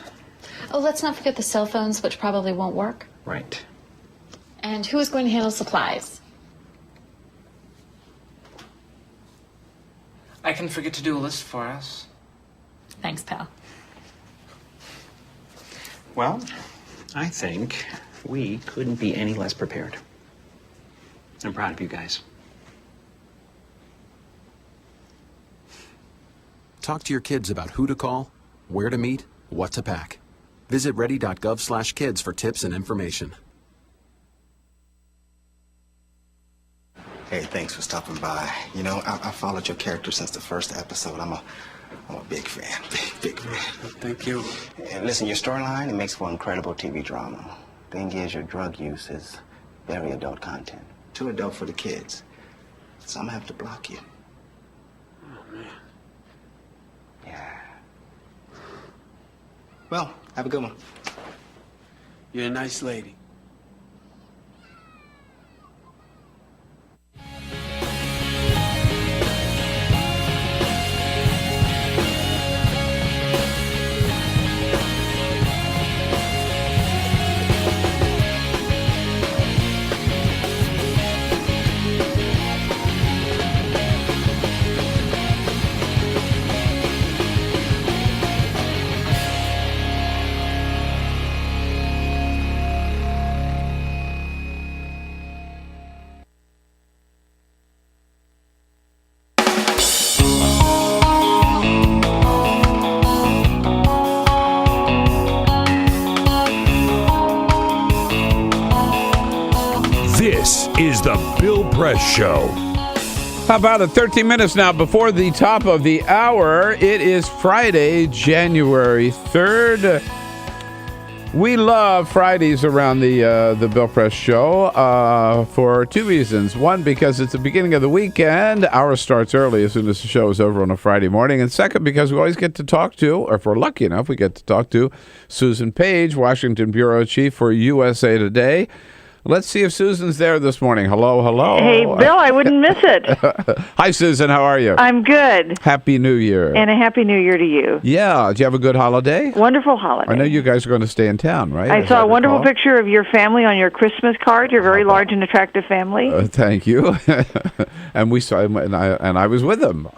Oh, let's not forget the cell phones, which probably won't work. Right. And who is going to handle supplies? I can forget to do a list for us. Thanks, pal. Well, I think we couldn't be any less prepared. I'm proud of you guys. Talk to your kids about who to call, where to meet, what to pack. Visit ready.gov/kids for tips and information. Hey, thanks for stopping by. I followed your character since the first episode. I'm a big fan. Big fan. Thank you. And listen, your storyline, it makes for incredible TV drama. Thing is, your drug use is very adult content. Too adult for the kids. So I'm gonna have to block you. Oh, man. Yeah. Well, have a good one. You're a nice lady. This is the Bill Press Show. How about it? 13 minutes now before the top of the hour. It is Friday, January 3rd. We love Fridays around the Bill Press Show for two reasons. One, because it's the beginning of the weekend. Ours starts early as soon as the show is over on a Friday morning. And second, because we always get to talk to, or if we're lucky enough, we get to talk to Susan Page, Washington Bureau Chief for USA Today. Let's see if Susan's there this morning. Hello, hello. Hey, Bill, I wouldn't miss it. Hi, Susan. How are you? I'm good. Happy New Year. And a Happy New Year to you. Yeah. Did you have a good holiday? Wonderful holiday. I know you guys are going to stay in town, right? I saw a wonderful picture of your family on your Christmas card. Your very large and attractive family. Thank you. And we saw, and I was with them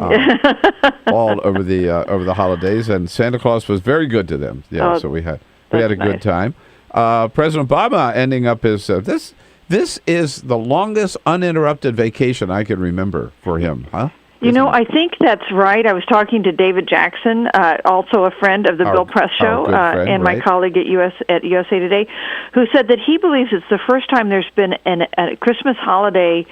all over the holidays, and Santa Claus was very good to them. Yeah. So we had a good time. President Obama ending up his this is the longest uninterrupted vacation I can remember for him, huh? You know, I think that's right. I was talking to David Jackson, also a friend of the Bill Press Show, and my colleague at USA Today, who said that he believes it's the first time there's been a Christmas holiday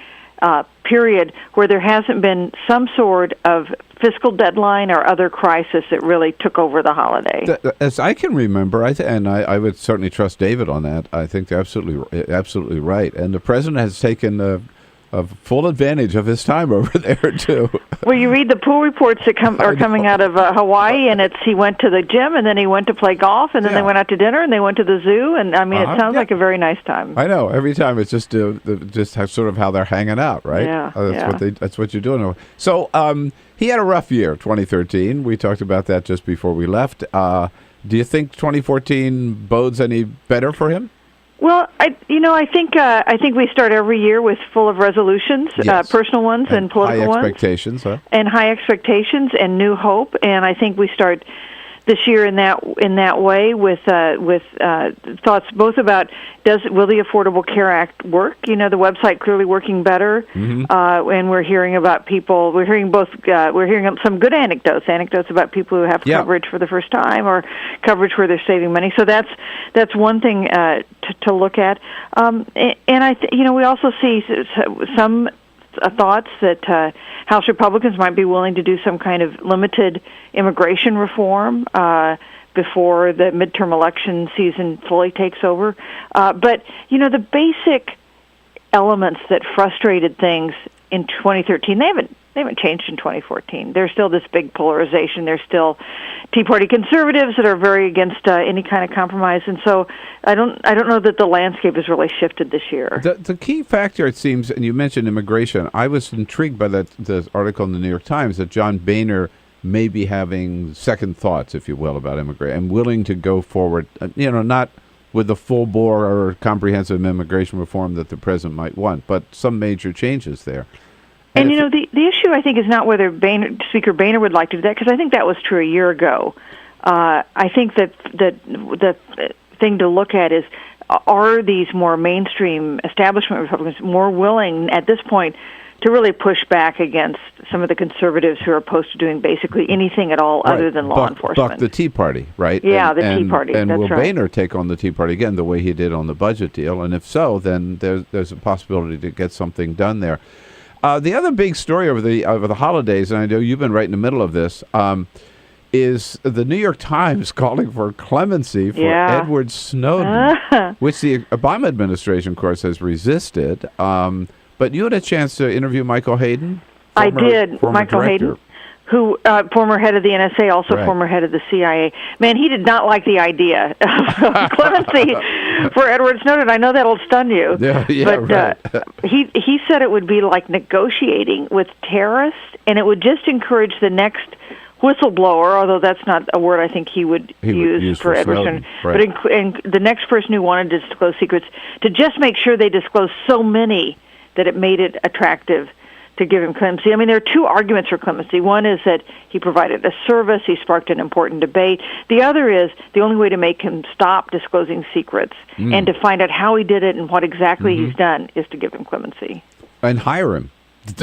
period where there hasn't been some sort of fiscal deadline or other crisis that really took over the holiday. As I can remember, I would certainly trust David on that. I think they're absolutely right. And the president has taken full advantage of his time over there too. Well, you read the pool reports that are coming out of Hawaii, and he went to the gym, and then he went to play golf, and then they went out to dinner, and they went to the zoo, and I mean, it sounds like a very nice time. I know. Every time it's just sort of how they're hanging out, right? Yeah. That's what you're doing. So he had a rough year, 2013. We talked about that just before we left. Do you think 2014 bodes any better for him? Well, I think we start every year with full of resolutions, personal ones and political ones. High expectations, huh? And high expectations and new hope. And I think we start this year in that way with thoughts both about will the Affordable Care Act work? You know, the website clearly working better, and we're hearing about people. We're hearing some good anecdotes about people who have coverage for the first time or coverage where they're saving money. So that's one thing to look at. And we also see some thoughts that House Republicans might be willing to do some kind of limited immigration reform before the midterm election season fully takes over. But, the basic elements that frustrated things in 2013, they haven't changed in 2014. There's still this big polarization. There's still Tea Party conservatives that are very against any kind of compromise, and so I don't know that the landscape has really shifted this year. The key factor, it seems, and you mentioned immigration. I was intrigued by the article in the New York Times that John Boehner may be having second thoughts, if you will, about immigration and willing to go forward. Not with the full bore or comprehensive immigration reform that the president might want, but some major changes there. And the issue, I think, is not whether Speaker Boehner would like to do that, because I think that was true a year ago. I think that the thing to look at is, are these more mainstream establishment Republicans more willing at this point to really push back against some of the conservatives who are opposed to doing basically anything at all other than law enforcement? Buck the Tea Party, right? Yeah, the Tea Party. And that's will right. Boehner take on the Tea Party again the way he did on the budget deal? And if so, then there's a possibility to get something done there. The other big story over the holidays, and I know you've been right in the middle of this, is the New York Times calling for clemency for Edward Snowden, which the Obama administration, of course, has resisted. But you had a chance to interview Michael Hayden? I did. Michael Hayden, who former head of the NSA, also former head of the CIA. Man, he did not like the idea of clemency for Edward Snowden. I know that'll stun you. But he said it would be like negotiating with terrorists, and it would just encourage the next whistleblower, although that's not a word I think he would use for Edward Snowden. Right. But in the next person who wanted to disclose secrets, to just make sure they disclose so many that it made it attractive to give him clemency. I mean, there are two arguments for clemency. One is that he provided a service, he sparked an important debate. The other is the only way to make him stop disclosing secrets and to find out how he did it and what exactly he's done is to give him clemency. And hire him.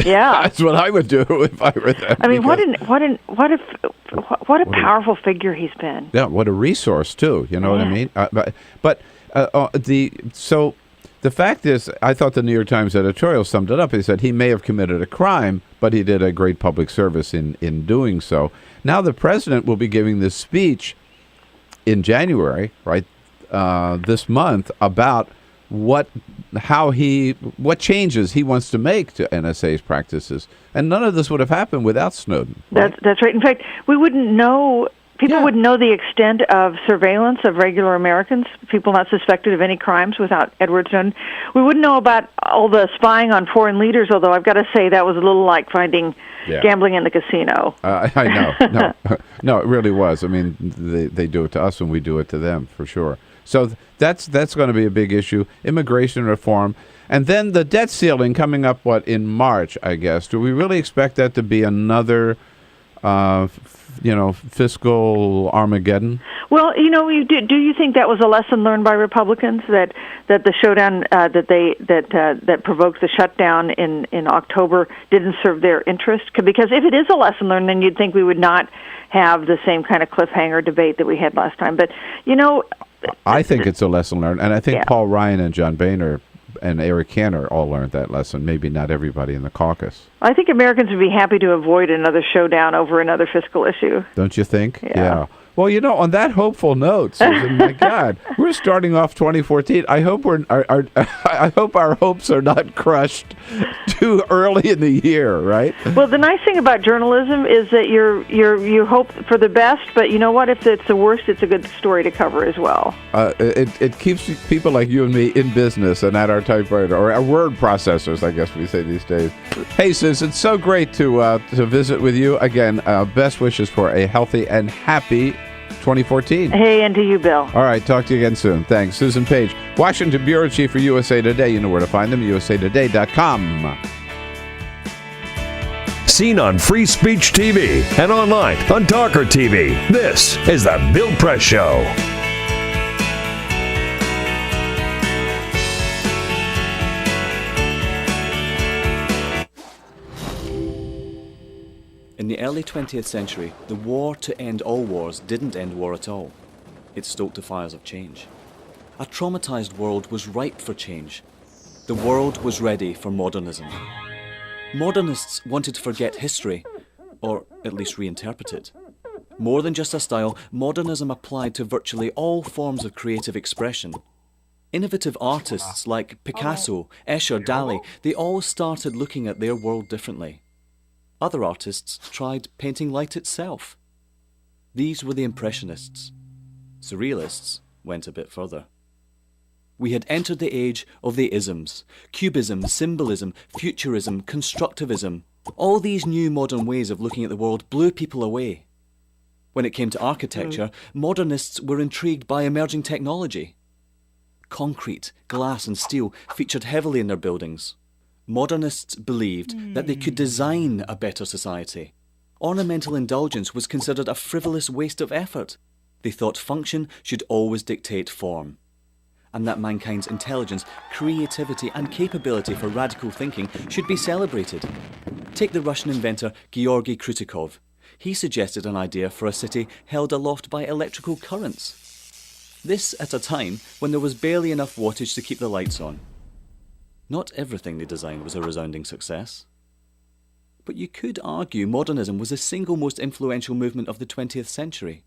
Yeah, that's what I would do if I were them. I mean, what a powerful figure he's been. Yeah, what a resource too. You know what I mean? The fact is, I thought the New York Times editorial summed it up. He said he may have committed a crime, but he did a great public service in doing so. Now the president will be giving this speech in January, right, this month, about what changes he wants to make to NSA's practices. And none of this would have happened without Snowden. Right? That's right. In fact, we wouldn't know... People wouldn't know the extent of surveillance of regular Americans, people not suspected of any crimes without Edward Snowden. We wouldn't know about all the spying on foreign leaders, although I've got to say that was a little like finding gambling in the casino. I know. No, it really was. I mean, they do it to us and we do it to them, for sure. So that's going to be a big issue. Immigration reform. And then the debt ceiling coming up, in March, I guess. Do we really expect that to be another... fiscal Armageddon? Well, do you think that was a lesson learned by Republicans that the showdown that provoked the shutdown in October didn't serve their interest? Because if it is a lesson learned, then you'd think we would not have the same kind of cliffhanger debate that we had last time. But I think it's a lesson learned, and I think Paul Ryan and John Boehner and Erik Cantor all learned that lesson. Maybe not everybody in the caucus. I think Americans would be happy to avoid another showdown over another fiscal issue. Don't you think? Yeah. Well, on that hopeful note, Susan, my God, we're starting off 2014. I hope I hope our hopes are not crushed too early in the year, right? Well, the nice thing about journalism is that you hope for the best, but you know what? If it's the worst, it's a good story to cover as well. It keeps people like you and me in business and at our typewriter, or our word processors, I guess we say these days. Hey, Susan, it's so great to visit with you again. Best wishes for a healthy and happy 2014. Hey, and to you, Bill. All right, talk to you again soon. Thanks. Susan Page, Washington Bureau Chief for USA Today. You know where to find them, usatoday.com. Seen on Free Speech TV and online on TawkrTV. This is the Bill Press Show. In the early 20th century, the war to end all wars didn't end war at all. It stoked the fires of change. A traumatized world was ripe for change. The world was ready for modernism. Modernists wanted to forget history, or at least reinterpret it. More than just a style, modernism applied to virtually all forms of creative expression. Innovative artists like Picasso, Escher, Dali, they all started looking at their world differently. Other artists tried painting light itself. These were the Impressionists. Surrealists went a bit further. We had entered the age of the isms. Cubism, symbolism, futurism, constructivism. All these new modern ways of looking at the world blew people away. When it came to architecture, modernists were intrigued by emerging technology. Concrete, glass and steel featured heavily in their buildings. Modernists believed that they could design a better society. Ornamental indulgence was considered a frivolous waste of effort. They thought function should always dictate form, and that mankind's intelligence, creativity and capability for radical thinking should be celebrated. Take the Russian inventor Georgy Krutikov. He suggested an idea for a city held aloft by electrical currents. This at a time when there was barely enough wattage to keep the lights on. Not everything they designed was a resounding success. But you could argue modernism was the single most influential movement of the 20th century.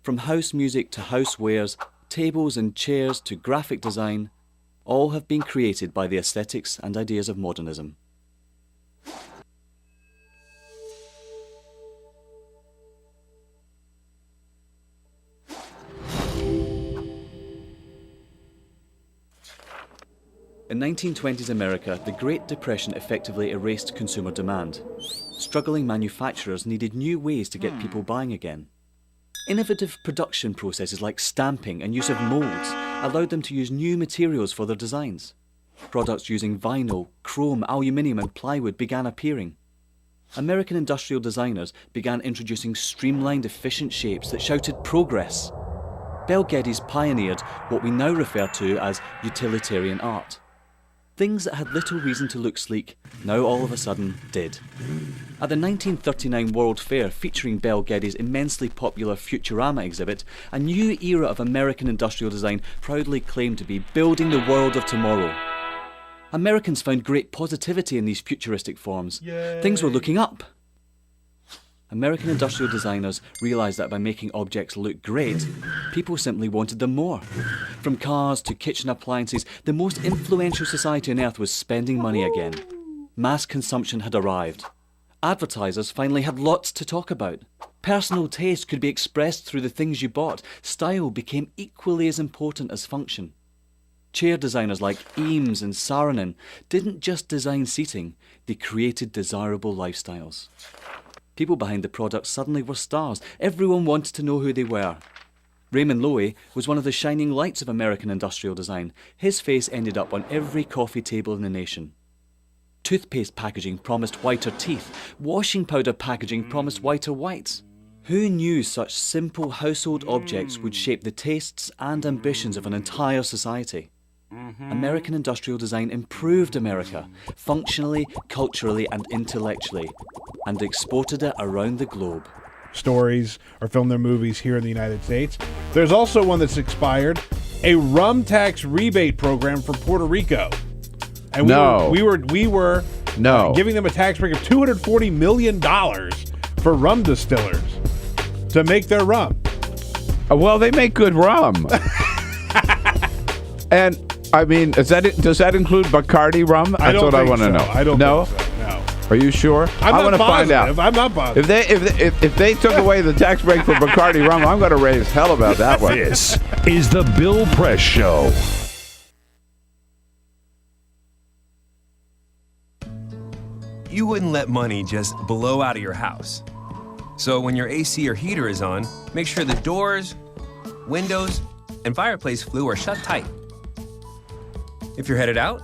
From house music to housewares, tables and chairs to graphic design, All have been created by the aesthetics and ideas of modernism. In 1920s America, the Great Depression effectively erased consumer demand. Struggling manufacturers needed new ways to get people buying again. Innovative production processes like stamping and use of molds allowed them to use new materials for their designs. Products using vinyl, chrome, aluminium and plywood began appearing. American industrial designers began introducing streamlined, efficient shapes that shouted progress. Bel Geddes pioneered what we now refer to as utilitarian art. Things that had little reason to look sleek now all of a sudden did. At the 1939 World Fair featuring Bel Geddes' immensely popular Futurama exhibit, a new era of American industrial design proudly claimed to be building the world of tomorrow. Americans found great positivity in these futuristic forms. Yay. Things were looking up. American industrial designers realised that by making objects look great, people simply wanted them more. From cars to kitchen appliances, the most influential society on earth was spending money again. Mass consumption had arrived. Advertisers finally had lots to talk about. Personal taste could be expressed through the things you bought. Style became equally as important as function. Chair designers like Eames and Saarinen didn't just design seating, they created desirable lifestyles. People behind the products suddenly were stars. Everyone wanted to know who they were. Raymond Loewy was one of the shining lights of American industrial design. His face ended up on every coffee table in the nation. Toothpaste packaging promised whiter teeth. Washing powder packaging promised whiter whites. Who knew such simple household objects would shape the tastes and ambitions of an entire society? American industrial design improved America, functionally, culturally and intellectually, and exported it around the globe. Stories or film their movies here in the United States. There's also one that's expired, a rum tax rebate program for Puerto Rico. And we were giving them a tax break of $240 million for rum distillers to make their rum. Well, they make good rum. And I mean, does that include Bacardi rum? That's what I want to know. I don't think so. No. Are you sure? I want to find out. I'm not positive. If they took away the tax break for Bacardi rum, I'm going to raise hell about that one. This is the Bill Press Show. You wouldn't let money just blow out of your house. So when your AC or heater is on, make sure the doors, windows, and fireplace flue are shut tight. If you're headed out,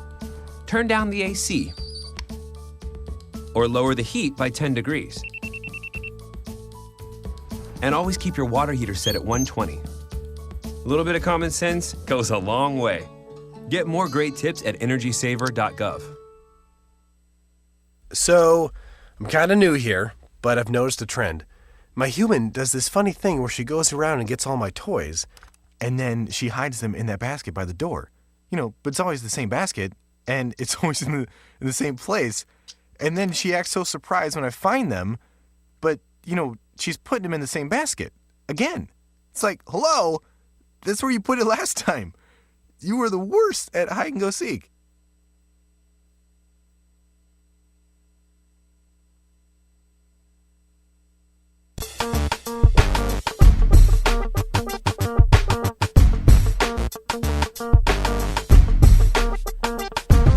turn down the AC or lower the heat by 10 degrees. And always keep your water heater set at 120. A little bit of common sense goes a long way. Get more great tips at energysaver.gov. So, I'm kind of new here, but I've noticed a trend. My human does this funny thing where she goes around and gets all my toys, and then she hides them in that basket by the door. But it's always the same basket, and it's always in the same place. And then she acts so surprised when I find them, but, she's putting them in the same basket. Again. It's like, hello, that's where you put it last time. You were the worst at hide and go seek.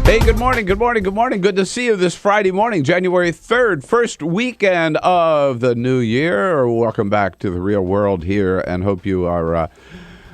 Hey, good morning. Good to see you this Friday morning, January 3rd, first weekend of the new year. Welcome back to the real world here, and hope you are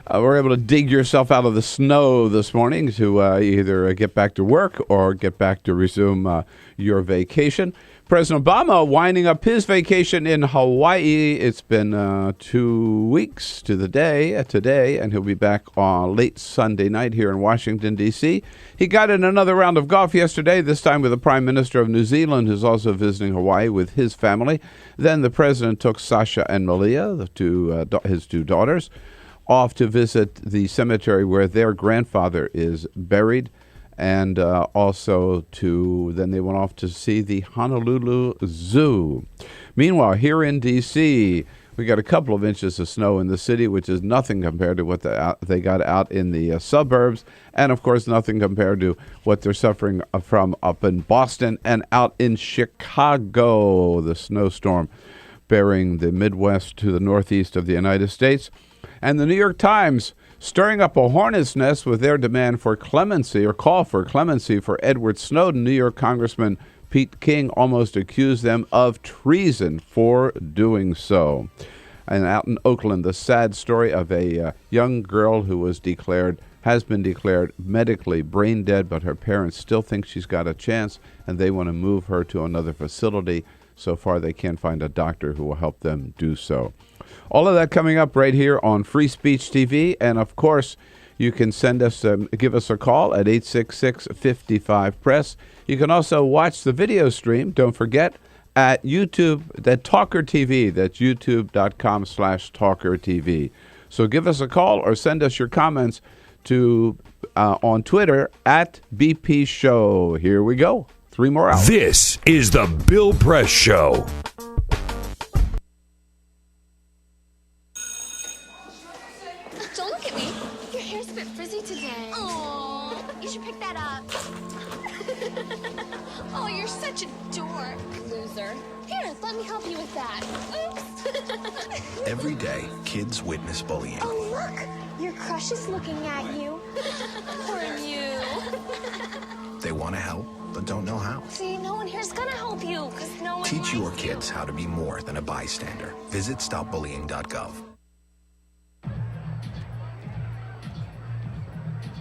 were able to dig yourself out of the snow this morning to either get back to work or get back to resume your vacation. President Obama winding up his vacation in Hawaii. It's been 2 weeks to the day today, and he'll be back on late Sunday night here in Washington, D.C. He got in another round of golf yesterday, this time with the Prime Minister of New Zealand, who's also visiting Hawaii with his family. Then the president took Sasha and Malia, his two daughters, off to visit the cemetery where their grandfather is buried. And also then they went off to see the Honolulu Zoo. Meanwhile, here in D.C., We got a couple of inches of snow in the city, which is nothing compared to what they got out in the suburbs. And, of course, nothing compared to what they're suffering from up in Boston and out in Chicago, the snowstorm bearing the Midwest to the northeast of the United States. And the New York Times stirring up a hornet's nest with their demand for clemency or call for clemency for Edward Snowden. New York Congressman Pete King almost accused them of treason for doing so. And out in Oakland, the sad story of a young girl who has been declared medically brain dead, but her parents still think she's got a chance, and they want to move her to another facility. So far, they can't find a doctor who will help them do so. All of that coming up right here on Free Speech TV. And, of course, you can give us a call at 866-55-PRESS. You can also watch the video stream, don't forget, at YouTube, at TawkrTV. That's youtube.com/TawkrTV. So give us a call or send us your comments to on Twitter at BP Show. Here we go. 3 more hours. This is the Bill Press Show. Don't look at me. Your hair's a bit frizzy today. Oh, you should pick that up. Oh, you're such a dork, loser. Here, let me help you with that. Oops. Every day, kids witness bullying. Oh, look. Your crush is looking at you. Poor you. They want to help, but don't know how. See, no one here's gonna help you, because no one Teach your likes kids how to be more than a bystander. Visit stopbullying.gov.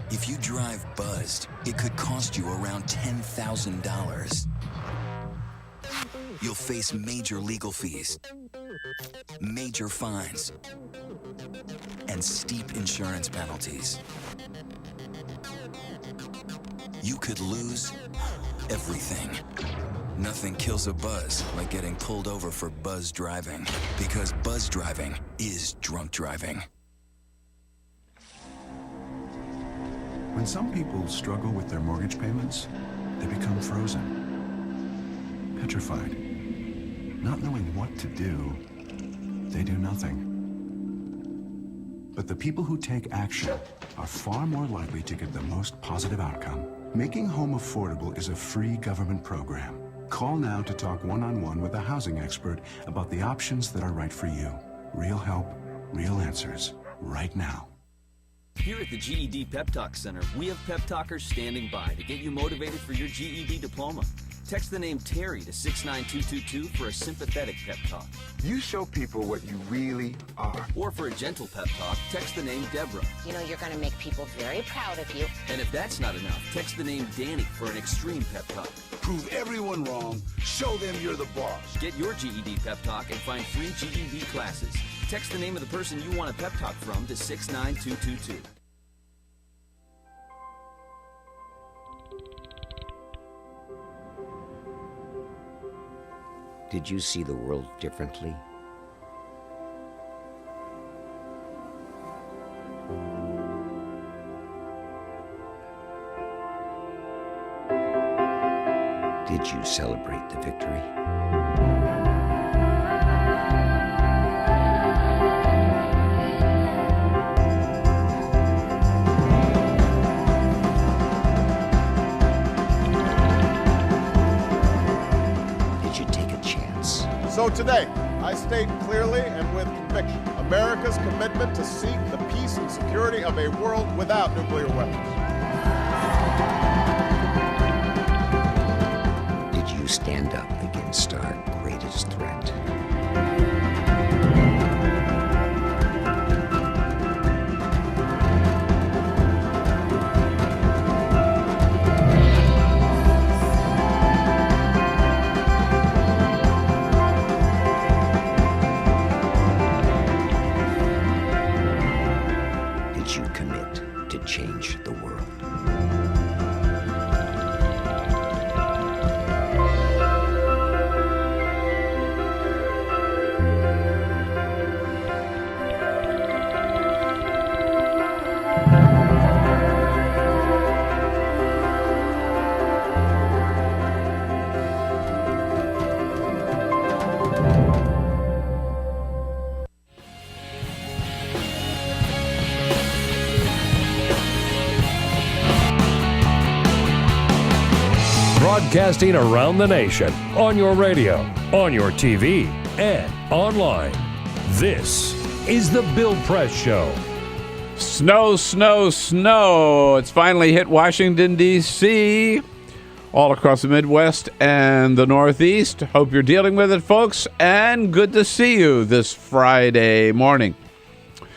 If you drive buzzed, it could cost you around $10,000. You'll face major legal fees, major fines, and steep insurance penalties. You could lose everything. Nothing kills a buzz like getting pulled over for buzz driving, because buzz driving is drunk driving. When some people struggle with their mortgage payments, they become frozen, petrified. Not knowing what to do, they do nothing. But the people who take action are far more likely to get the most positive outcome. Making home affordable is a free government program. Call now to talk one-on-one with a housing expert about the options that are right for you. Real help, real answers, right now. Here at the GED Pep Talk Center, we have pep talkers standing by to get you motivated for your GED diploma. Text the name Terry to 69222 for a sympathetic pep talk. You show people what you really are. Or for a gentle pep talk, text the name Deborah. You know you're going to make people very proud of you. And if that's not enough, text the name Danny for an extreme pep talk. Prove everyone wrong. Show them you're the boss. Get your GED pep talk and find free GED classes. Text the name of the person you want a pep talk from to 69222. Did you see the world differently? Did you celebrate the victory? So today, I state clearly and with conviction America's commitment to seek the peace and security of a world without nuclear weapons. Did you stand up against our greatest threat? Change the world. Broadcasting around the nation, on your radio, on your TV, and online. This is the Bill Press Show. Snow, snow, snow. It's finally hit Washington, D.C., all across the Midwest and the Northeast. Hope you're dealing with it, folks, and good to see you this Friday morning.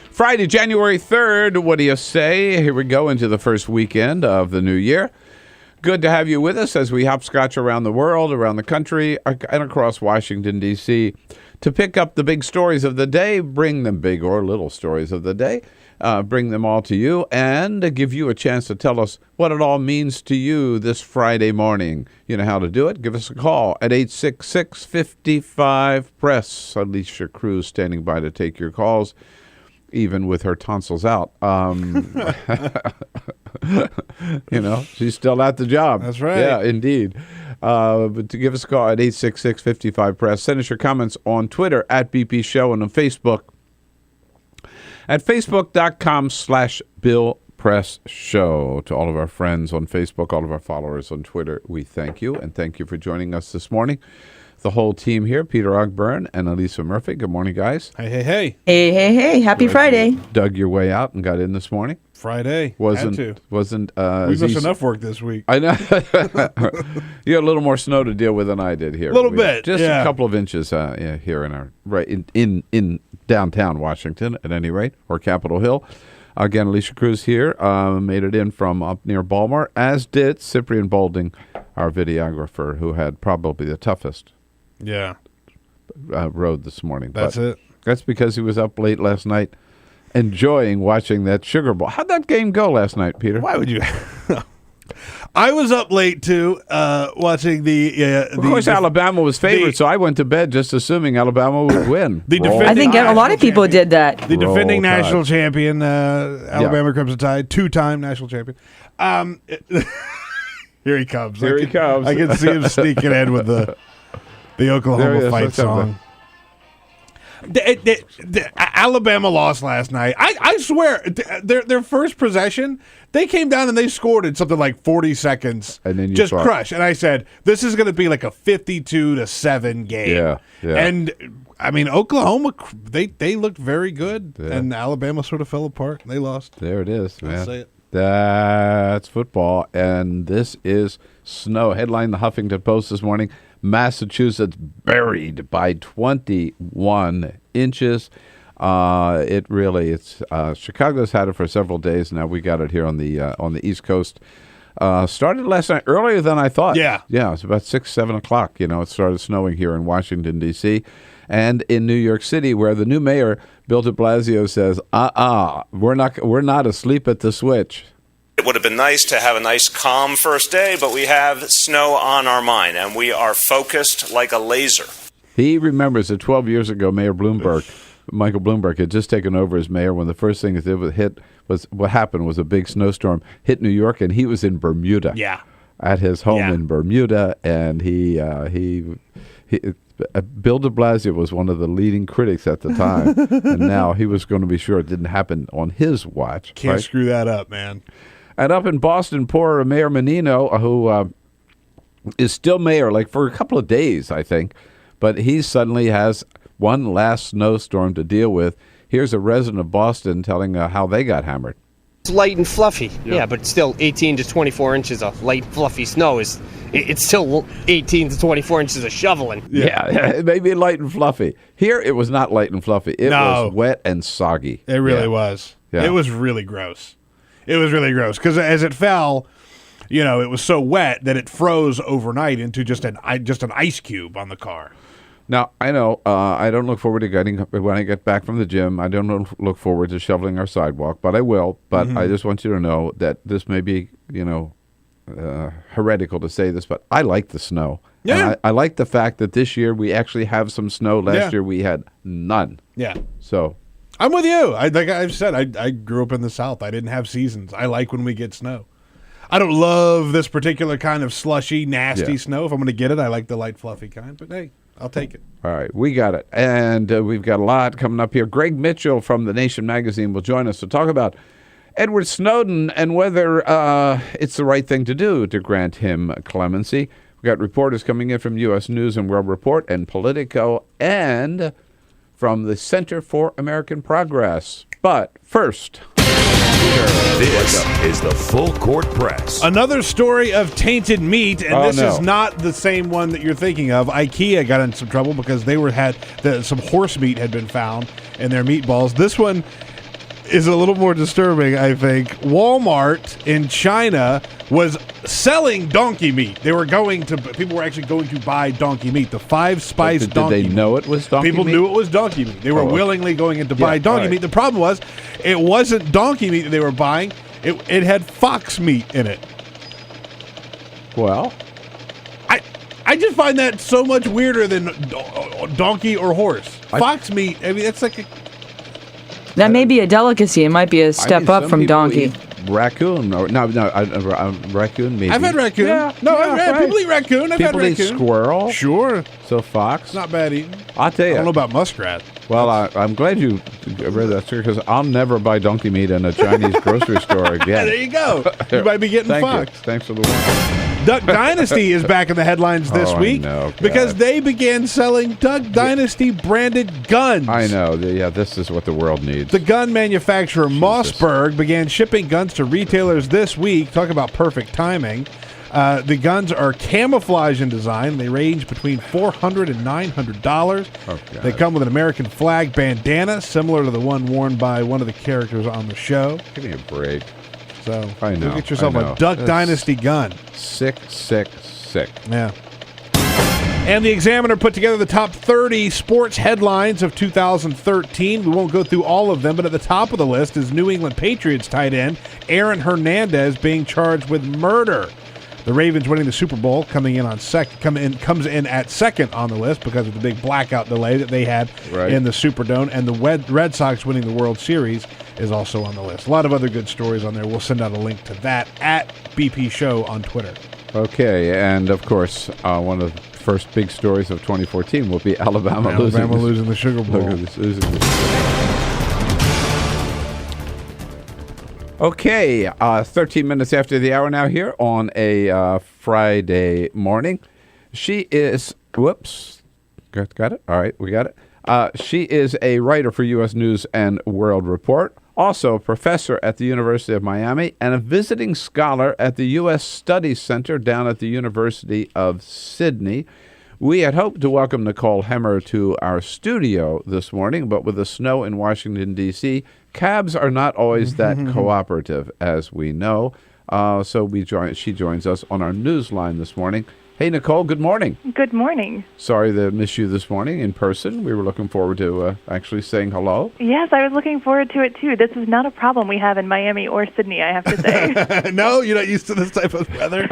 Friday, January 3rd, what do you say? Here we go into the first weekend of the new year. Good to have you with us as we hopscotch around the world, around the country, and across Washington, D.C. to pick up the big stories of the day, bring them big or little stories of the day, bring them all to you, and give you a chance to tell us what it all means to you this Friday morning. You know how to do it. Give us a call at 866-55-PRESS. Alicia Cruz standing by to take your calls, even with her tonsils out. You know, she's still at the job. That's right. Yeah, indeed. But to give us a call at 866-55-PRESS. Send us your comments on Twitter at BP Show and on Facebook at facebook.com/BillPressShow. To all of our friends on Facebook, all of our followers on Twitter, we thank you. And thank you for joining us this morning. The whole team here, Peter Ogburn and Elisa Murphy. Good morning, guys. Hey, hey, hey. Hey, hey, hey. Happy Friday. Dug your way out and got in this morning. Friday. Wasn't We've done enough work this week. I know. You had a little more snow to deal with than I did here. A little bit. Just a couple of inches here in our in downtown Washington, at any rate, or Capitol Hill. Again, Alicia Cruz here made it in from up near Baltimore, as did Cyprian Bolding, our videographer, who had probably the toughest road this morning. That's it. That's because he was up late last night enjoying watching that Sugar Bowl. How'd that game go last night, Peter? Why would you? I was up late, too, watching Of course, Alabama was favored, so I went to bed just assuming Alabama would win. I think a lot of people did that. The defending national champion, Alabama Crimson Tide, two-time national champion. Here he comes. Here he comes. I can see him sneaking in with the Oklahoma fight song. Alabama lost last night. I swear, their first possession, they came down and they scored in something like 40 seconds. And then you just crushed. And I said, this is going to be like a 52-7 game. Yeah. And I mean, Oklahoma, they looked very good, and Alabama sort of fell apart. They lost. There it is, man. I'll say it. That's football, and this is snow. Headline the Huffington Post this morning: Massachusetts buried by 21 inches. It's Chicago's had it for several days now. We got it here on the East Coast. Started last night earlier than I thought. Yeah, it was about 6-7 o'clock. You know, it started snowing here in Washington D.C. and in New York City, where the new mayor, Bill de Blasio, says, we're not asleep at the switch. It would have been nice to have a nice, calm first day, but we have snow on our mind, and we are focused like a laser. He remembers that 12 years ago, Michael Bloomberg, had just taken over as mayor when the first thing that what happened was a big snowstorm hit New York, and he was in Bermuda. Yeah. At his home in Bermuda, and Bill de Blasio was one of the leading critics at the time, and now he was going to be sure it didn't happen on his watch. Can't screw that up, man. And up in Boston, poor Mayor Menino, who is still mayor, like for a couple of days, I think, but he suddenly has one last snowstorm to deal with. Here's a resident of Boston telling how they got hammered. It's light and fluffy, but still 18 to 24 inches of light, fluffy snow it's still 18 to 24 inches of shoveling. Yeah, maybe light and fluffy. Here, it was not light and fluffy. It was wet and soggy. It really was. Yeah. It was really gross. Because as it fell, it was so wet that it froze overnight into just an ice cube on the car. Now, I know I don't look forward to when I get back from the gym, I don't look forward to shoveling our sidewalk, but I will. But I just want you to know that this may be, heretical to say this, but I like the snow. Yeah. And I like the fact that this year we actually have some snow. Last year we had none. Yeah. So I'm with you. Like I've said, I grew up in the South. I didn't have seasons. I like when we get snow. I don't love this particular kind of slushy, nasty snow. If I'm going to get it, I like the light, fluffy kind. But hey, I'll take it. All right, we got it. And we've got a lot coming up here. Greg Mitchell from The Nation magazine will join us to talk about Edward Snowden and whether it's the right thing to do to grant him clemency. We got reporters coming in from U.S. News and World Report and Politico and from the Center for American Progress. But first, this is the Full Court Press. Another story of tainted meat, and this is not the same one that you're thinking of. IKEA got in some trouble because they had some horse meat had been found in their meatballs. This one is a little more disturbing, I think. Walmart in China was selling donkey meat. People were actually going to buy donkey meat. The 5-spice donkey meat. Did they know it was donkey meat? People knew it was donkey meat. They were willingly going in to buy donkey meat. The problem was, it wasn't donkey meat that they were buying. It had fox meat in it. Well, I just find that so much weirder than donkey or horse. Fox meat, I mean, that's like that may be a delicacy. It might be a step up from donkey. Raccoon. Raccoon maybe. I've had raccoon. People eat raccoon. I've had raccoon. People eat squirrel. Sure. So fox. It's not bad eating. I'll tell you. I don't know about muskrat. Well, I'm glad you read that story because I'll never buy donkey meat in a Chinese grocery store again. There you go. You might be getting fox. Thanks for the warning. Duck Dynasty is back in the headlines this week because they began selling Duck Dynasty branded guns. I know. Yeah, this is what the world needs. The gun manufacturer Mossberg began shipping guns to retailers this week. Talk about perfect timing. The guns are camouflage in design. They range between $400 and $900. They come with an American flag bandana, similar to the one worn by one of the characters on the show. Give me a break. So I know. Go get yourself a Duck Dynasty gun. Sick. Yeah. And the Examiner put together the top 30 sports headlines of 2013. We won't go through all of them, but at the top of the list is New England Patriots tight end Aaron Hernandez being charged with murder. The Ravens winning the Super Bowl comes in at second on the list because of the big blackout delay that they had in the Superdome, and the Red Sox winning the World Series is also on the list. A lot of other good stories on there. We'll send out a link to that at BP Show on Twitter. Okay, and of course, one of the first big stories of 2014 will be Alabama losing the Sugar Bowl. Okay, 13 minutes after the hour now here on a Friday morning. She is, got it? All right, we got it. She is a writer for U.S. News and World Report, also a professor at the University of Miami, and a visiting scholar at the U.S. Studies Center down at the University of Sydney. We had hoped to welcome Nicole Hemmer to our studio this morning, but with the snow in Washington, D.C., cabs are not always that cooperative, as we know. So she joins us on our news line this morning. Hey, Nicole, good morning. Good morning. Sorry to miss you this morning in person. We were looking forward to actually saying hello. Yes, I was looking forward to it, too. This is not a problem we have in Miami or Sydney, I have to say. No, you're not used to this type of weather?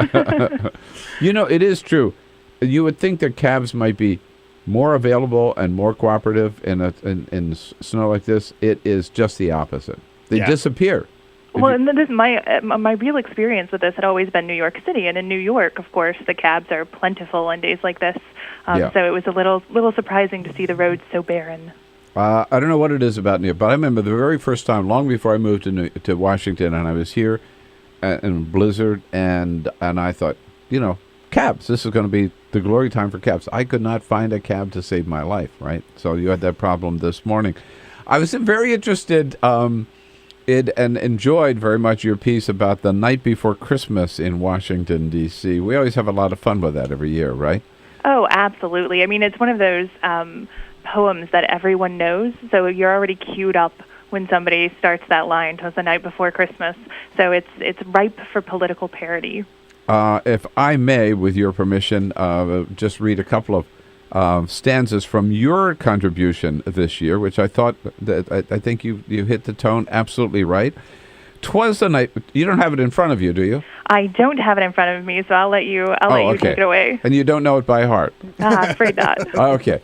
It is true. You would think that cabs might be more available and more cooperative in snow like this. It is just the opposite. They disappear. Well, and this, my real experience with this had always been New York City, and in New York, of course, the cabs are plentiful on days like this. So it was a little surprising to see the roads so barren. I don't know what it is about New York, but I remember the very first time, long before I moved to Washington, and I was here in blizzard, and I thought, cabs. This is going to be the glory time for cabs. I could not find a cab to save my life, right? So you had that problem this morning. I was very interested and enjoyed very much your piece about the night before Christmas in Washington, D.C. We always have a lot of fun with that every year, right? Oh, absolutely. I mean, it's one of those poems that everyone knows, so you're already queued up when somebody starts that line to the night before Christmas. So it's ripe for political parody. If I may, with your permission, just read a couple of stanzas from your contribution this year, which I thought that I think you hit the tone absolutely right. 'Twas the night. You don't have it in front of you, do you? I don't have it in front of me, so I'll let you take it away. And you don't know it by heart? Afraid not. Okay.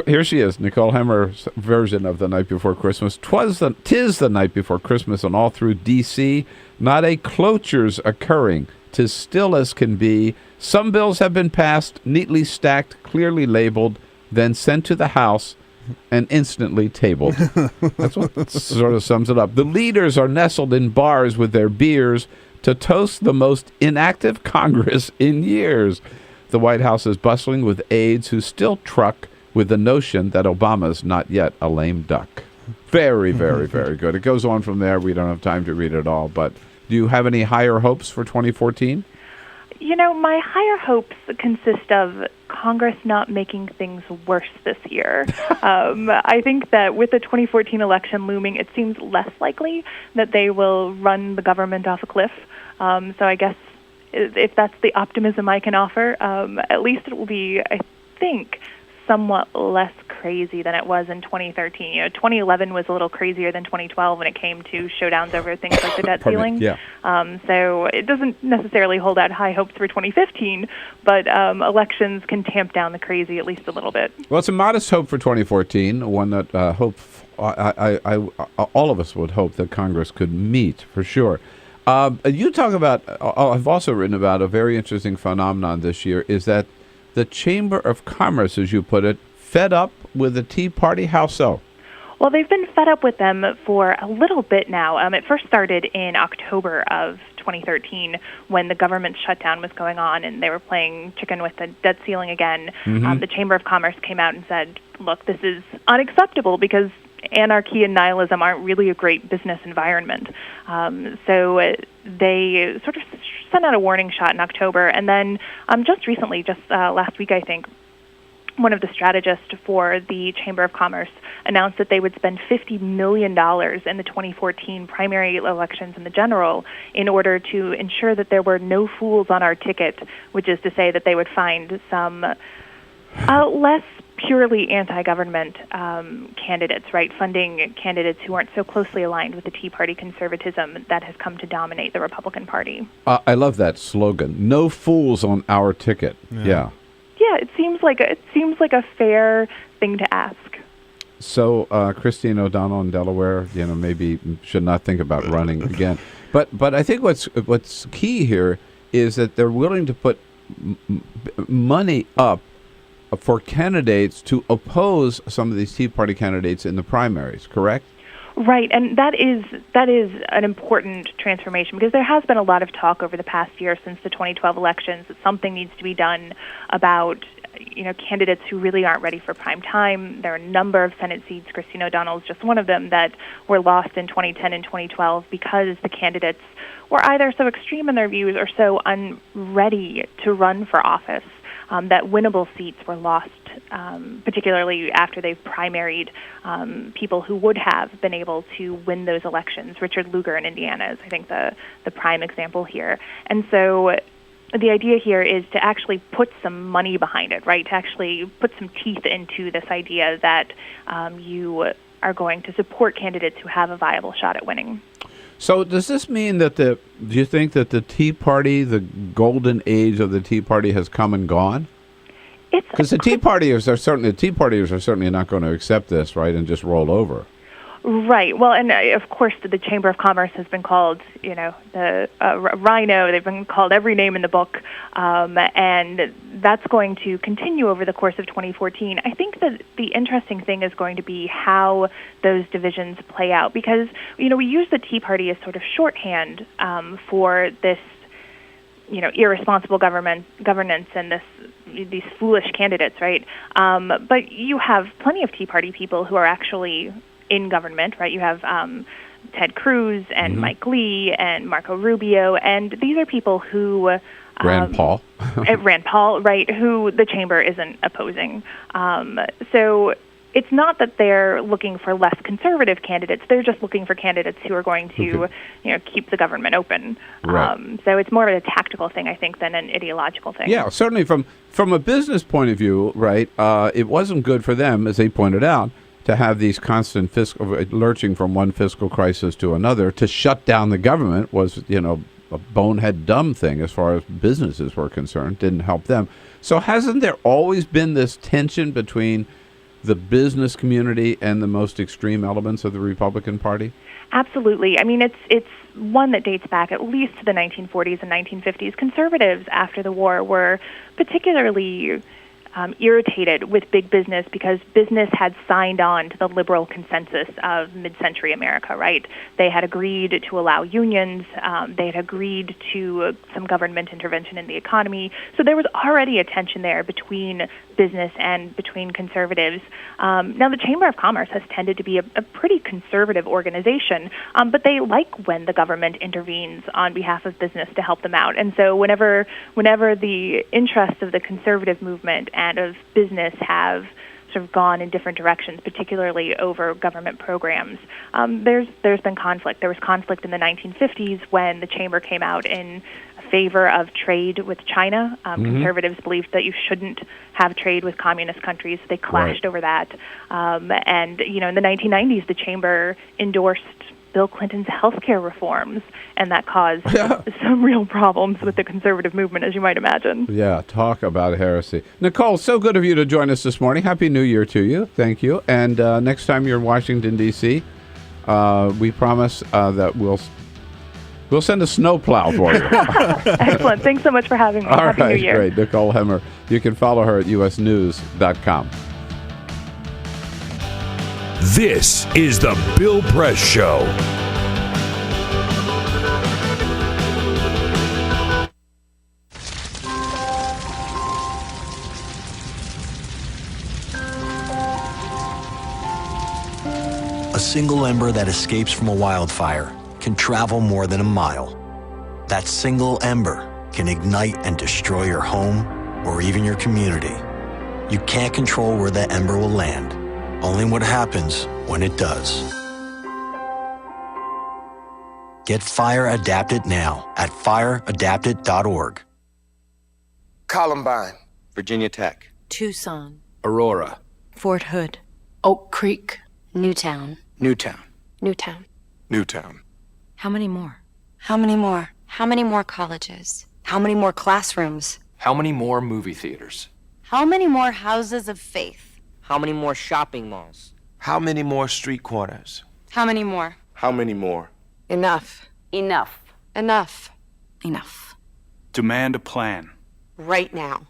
Here she is, Nicole Hemmer's version of The Night Before Christmas. 'Tis the night before Christmas, and all through D.C., not a cloture's occurring. 'Tis still as can be. Some bills have been passed, neatly stacked, clearly labeled, then sent to the House and instantly tabled. That's what sort of sums it up. The leaders are nestled in bars with their beers to toast the most inactive Congress in years. The White House is bustling with aides who still truck with the notion that Obama's not yet a lame duck. Very, very, very good. It goes on from there. We don't have time to read it all, but do you have any higher hopes for 2014? You know, my higher hopes consist of Congress not making things worse this year. I think that with the 2014 election looming, it seems less likely that they will run the government off a cliff. So I guess if that's the optimism I can offer, at least it will be, I think, somewhat less crazy than it was in 2013. You know, 2011 was a little crazier than 2012 when it came to showdowns over things like the debt ceiling. Yeah. So it doesn't necessarily hold out high hopes for 2015, but elections can tamp down the crazy at least a little bit. Well, it's a modest hope for 2014, one that all of us would hope that Congress could meet, for sure. You talk about, I've also written about a very interesting phenomenon this year, is that the Chamber of Commerce, as you put it, fed up with the Tea Party. How so? Well, they've been fed up with them for a little bit now. It first started in October of 2013 when the government shutdown was going on and they were playing chicken with the debt ceiling again. The Chamber of Commerce came out and said, look, this is unacceptable because anarchy and nihilism aren't really a great business environment. So they sort of sent out a warning shot in October. And then just recently, last week, I think, one of the strategists for the Chamber of Commerce announced that they would spend $50 million in the 2014 primary elections and the general in order to ensure that there were no fools on our ticket, which is to say that they would find some less purely anti-government candidates, right? Funding candidates who aren't so closely aligned with the Tea Party conservatism that has come to dominate the Republican Party. I love that slogan. No fools on our ticket. Yeah. Yeah, it seems like a fair thing to ask. So Christine O'Donnell in Delaware, maybe should not think about running again. But I think what's key here is that they're willing to put money up for candidates to oppose some of these Tea Party candidates in the primaries, correct? Right, and that is an important transformation because there has been a lot of talk over the past year since the 2012 elections that something needs to be done about candidates who really aren't ready for prime time. There are a number of Senate seats, Christine O'Donnell is just one of them, that were lost in 2010 and 2012 because the candidates were either so extreme in their views or so unready to run for office that winnable seats were lost, particularly after they've primaried people who would have been able to win those elections. Richard Lugar in Indiana is, I think, the prime example here. And so the idea here is to actually put some money behind it, right? To actually put some teeth into this idea that you are going to support candidates who have a viable shot at winning. So does this mean that do you think that the Tea Party, the golden age of the Tea Party, has come and gone? Because the Tea Partiers are certainly not going to accept this, right, and just roll over. Right. Well, and of course, the Chamber of Commerce has been called, the Rhino. They've been called every name in the book, and that's going to continue over the course of 2014. I think that the interesting thing is going to be how those divisions play out, because we use the Tea Party as sort of shorthand for this, irresponsible governance and these foolish candidates, right? But you have plenty of Tea Party people who are actually in government, right? You have Ted Cruz and Mike Leigh and Marco Rubio, and these are people who Rand Paul, right? Who the chamber isn't opposing. So it's not that they're looking for less conservative candidates; they're just looking for candidates who are going to, keep the government open. Right. So it's more of a tactical thing, I think, than an ideological thing. Yeah, certainly from a business point of view, right? It wasn't good for them, as they pointed out, to have these constant lurching from one fiscal crisis to another. To shut down the government was, a bonehead dumb thing as far as businesses were concerned. Didn't help them. So hasn't there always been this tension between the business community and the most extreme elements of the Republican Party? Absolutely. I mean, it's one that dates back at least to the 1940s and 1950s. Conservatives after the war were particularly irritated with big business because business had signed on to the liberal consensus of mid-century America, right? They had agreed to allow unions. They had agreed to some government intervention in the economy. So there was already a tension there between business and between conservatives. Now, the Chamber of Commerce has tended to be a pretty conservative organization, but they like when the government intervenes on behalf of business to help them out. And so whenever the interests of the conservative movement and of business have sort of gone in different directions, particularly over government programs, there's been conflict. There was conflict in the 1950s when the Chamber came out in favor of trade with China. Conservatives believed that you shouldn't have trade with communist countries. They clashed over that. And, in the 1990s, the Chamber endorsed Bill Clinton's health care reforms, and that caused some real problems with the conservative movement, as you might imagine. Yeah, talk about heresy. Nicole, so good of you to join us this morning. Happy New Year to you. Thank you. And next time you're in Washington, D.C., we promise that we'll send a snowplow for you. Excellent. Thanks so much for having me. All Happy right, New Year. great. Nicole Hemmer. You can follow her at usnews.com. This is the Bill Press Show. A single ember that escapes from a wildfire can travel more than a mile. That single ember can ignite and destroy your home or even your community. You can't control where that ember will land, only what happens when it does. Get Fire Adapted now at fireadapted.org. Columbine, Virginia Tech, Tucson, Aurora, Fort Hood, Oak Creek, Newtown. Newtown, Newtown. Newtown. How many more? How many more? How many more colleges? How many more classrooms? How many more movie theaters? How many more houses of faith? How many more shopping malls? How many more street corners? How many more? How many more? Enough. Enough. Enough. Enough. Demand a plan. Right now.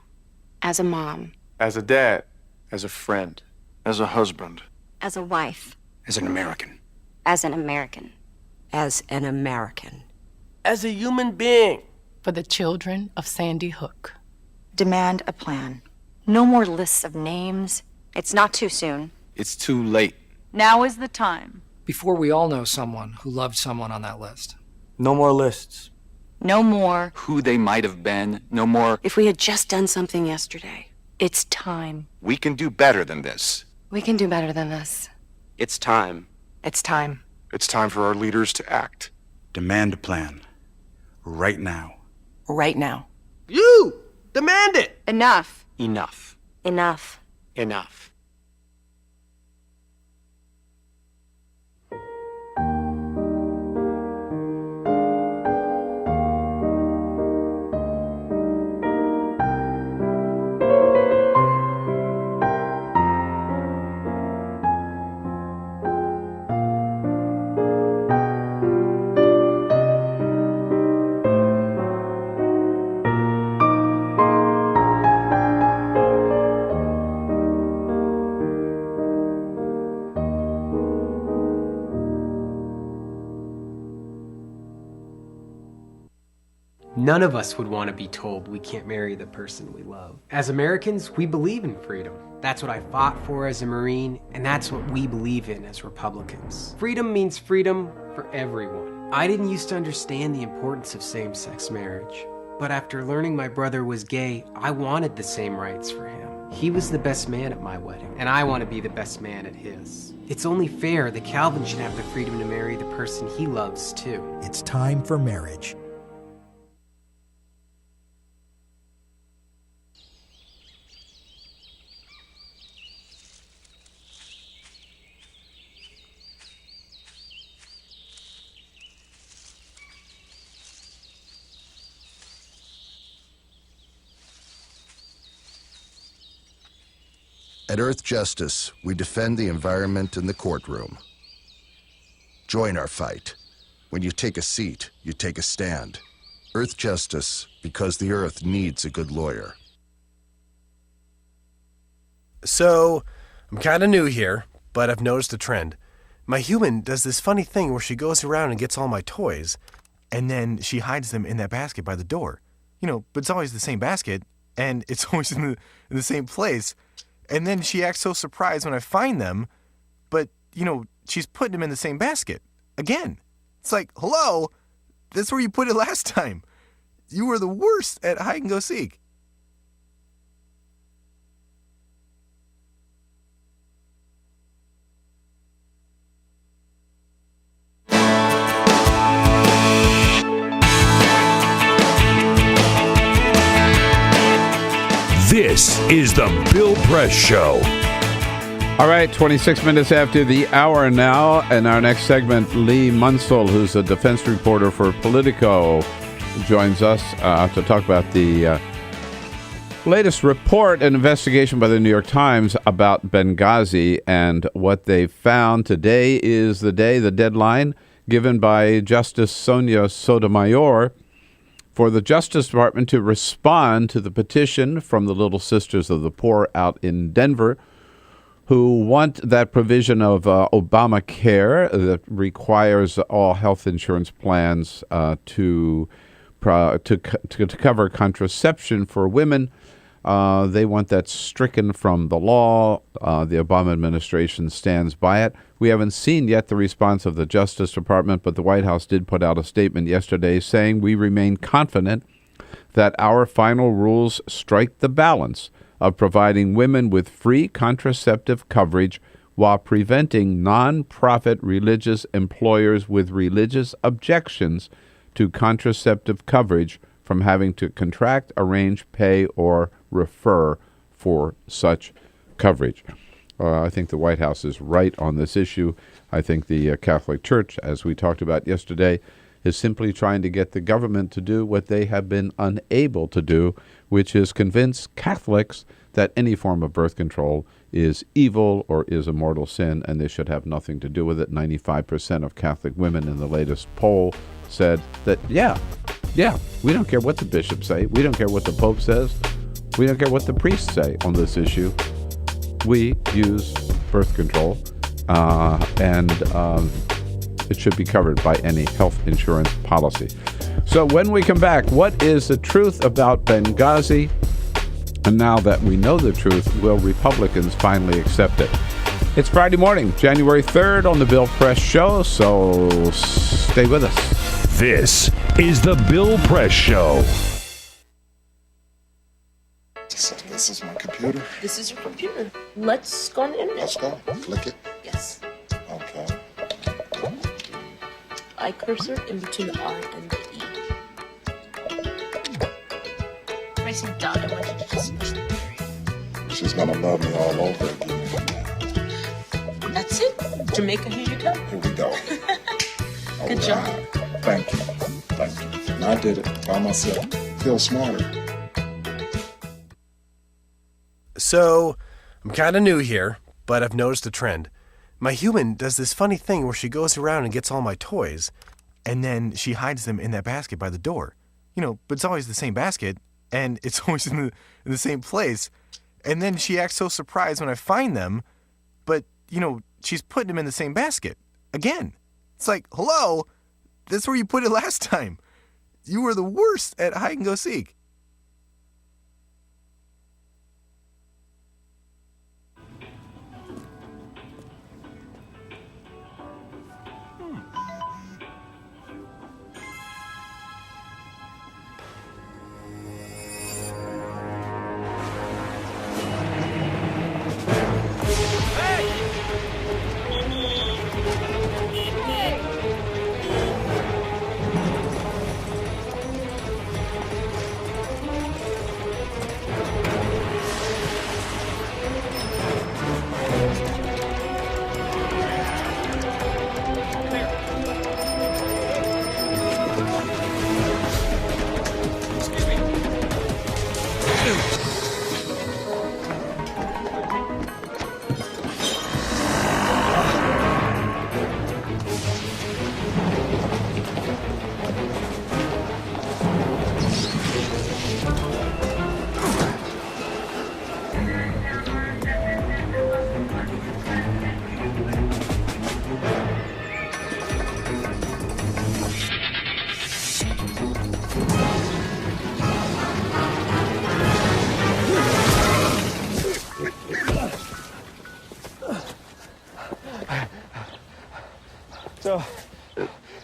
As a mom. As a dad. As a friend. As a husband. As a wife. As an American. As an American. As an American. As a human being. For the children of Sandy Hook. Demand a plan. No more lists of names. It's not too soon. It's too late. Now is the time. Before we all know someone who loved someone on that list. No more lists. No more. Who they might have been. No more. If we had just done something yesterday. It's time. We can do better than this. We can do better than this. It's time. It's time. It's time for our leaders to act. Demand a plan. Right now. Right now. You! Demand it! Enough. Enough. Enough. Enough. None of us would want to be told we can't marry the person we love. As Americans, we believe in freedom. That's what I fought for as a Marine, and that's what we believe in as Republicans. Freedom means freedom for everyone. I didn't used to understand the importance of same-sex marriage, but after learning my brother was gay, I wanted the same rights for him. He was the best man at my wedding, and I want to be the best man at his. It's only fair that Calvin should have the freedom to marry the person he loves, too. It's time for marriage. At Earth Justice, we defend the environment in the courtroom. Join our fight. When you take a seat, you take a stand. Earth Justice, because the Earth needs a good lawyer. So, I'm kind of new here, but I've noticed a trend. My human does this funny thing where she goes around and gets all my toys, and then she hides them in that basket by the door. But it's always the same basket, and it's always in the same place. And then she acts so surprised when I find them, but, she's putting them in the same basket. Again. It's like, hello, that's where you put it last time. You were the worst at hide and go seek. This is the Bill Press Show. All right, 26 minutes after the hour now. And our next segment, Leigh Munsil, who's a defense reporter for Politico, joins us to talk about the latest report and investigation by the New York Times about Benghazi and what they found. Today is the deadline given by Justice Sonia Sotomayor for the Justice Department to respond to the petition from the Little Sisters of the Poor out in Denver, who want that provision of Obamacare that requires all health insurance plans to cover contraception for women. They want that stricken from the law. The Obama administration stands by it. We haven't seen yet the response of the Justice Department, but the White House did put out a statement yesterday saying we remain confident that our final rules strike the balance of providing women with free contraceptive coverage while preventing non-profit religious employers with religious objections to contraceptive coverage from having to contract, arrange, pay, or refer for such coverage. I think the White House is right on this issue. I think the Catholic Church, as we talked about yesterday, is simply trying to get the government to do what they have been unable to do, which is convince Catholics that any form of birth control is evil or is a mortal sin, and they should have nothing to do with it. 95% of Catholic women in the latest poll said that, yeah, we don't care what the bishops say. We don't care what the Pope says. We don't care what the priests say on this issue. We use birth control, and it should be covered by any health insurance policy. So when we come back, what is the truth about Benghazi? And now that we know the truth, will Republicans finally accept it? It's Friday morning, January 3rd on the Bill Press Show, so stay with us. This is the Bill Press Show. So this is my computer. This is your computer. Let's go on the internet. Let's go. Click it. Yes. Okay. I cursor in between the R and the E. Pressing dot, I want you to just push the period. She's gonna love me all over again. That's it. Jamaica, here you go. Here we go. Good job. Thank you. Thank you. And I did it by myself. Feel smarter. So, I'm kind of new here, but I've noticed a trend. My human does this funny thing where she goes around and gets all my toys, and then she hides them in that basket by the door. But it's always the same basket, and it's always in the same place. And then she acts so surprised when I find them, but, she's putting them in the same basket. Again. It's like, hello, that's where you put it last time. You were the worst at hide and go seek.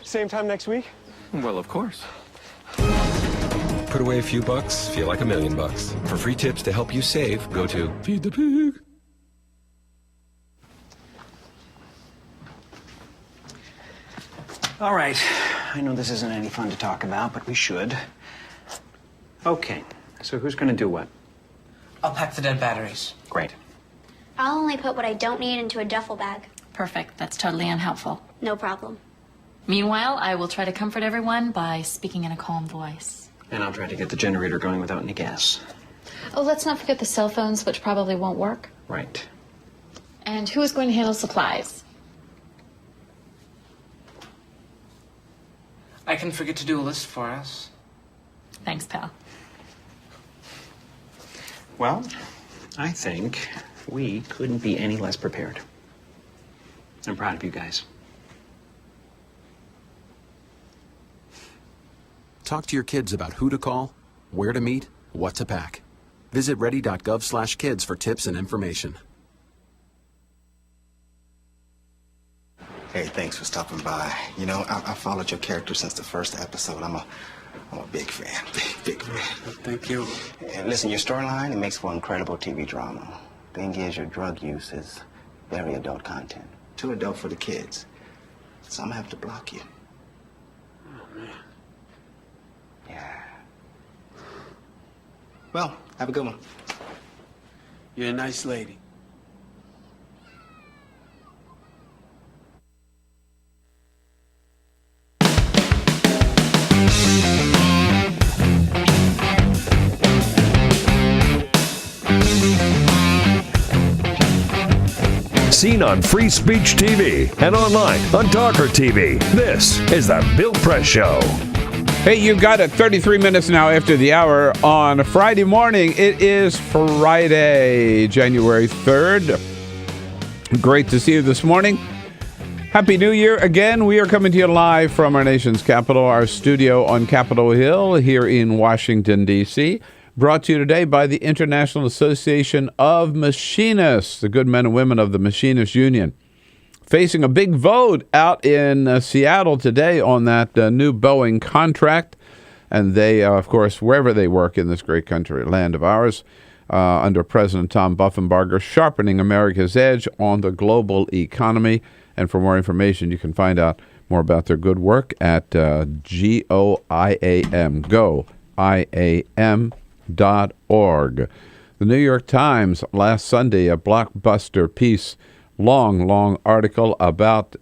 Same time next week? Well, of course. Put away a few bucks, feel like $1 million. For free tips to help you save, go to Feed the Pig. All right. I know this isn't any fun to talk about, but we should. Okay. So who's going to do what? I'll pack the dead batteries. Great. I'll only put what I don't need into a duffel bag. Perfect. That's totally unhelpful. No problem. Meanwhile, I will try to comfort everyone by speaking in a calm voice. And I'll try to get the generator going without any gas. Oh, let's not forget the cell phones, which probably won't work. Right. And who is going to handle supplies? I can forget to do a list for us. Thanks, pal. Well, I think we couldn't be any less prepared. I'm proud of you guys. Talk to your kids about who to call, where to meet, what to pack. Visit ready.gov/kids for tips and information. Hey, thanks for stopping by. You know, I followed your character since the first episode. I'm a big fan. Big fan. Thank you. And listen, your storyline, it makes for incredible TV drama. Thing is, your drug use is very adult content. Too adult for the kids. So I'm gonna have to block you. Oh, man. Yeah. Well, have a good one. You're a nice lady. Seen on Free Speech TV and online on TawkrTV. This is the Bill Press Show. Hey, you got it. 33 minutes now after the hour on Friday morning. It is Friday, January 3rd. Great to see you this morning. Happy New Year again. We are coming to you live from our nation's capital, our studio on Capitol Hill here in Washington, D.C., brought to you today by the International Association of Machinists, the good men and women of the Machinists Union. Facing a big vote out in Seattle today on that new Boeing contract. And they, of course, wherever they work in this great country, land of ours, under President Tom Buffenbarger, sharpening America's edge on the global economy. And for more information, you can find out more about their good work at GOIAM.org. The New York Times last Sunday, a blockbuster piece, long article about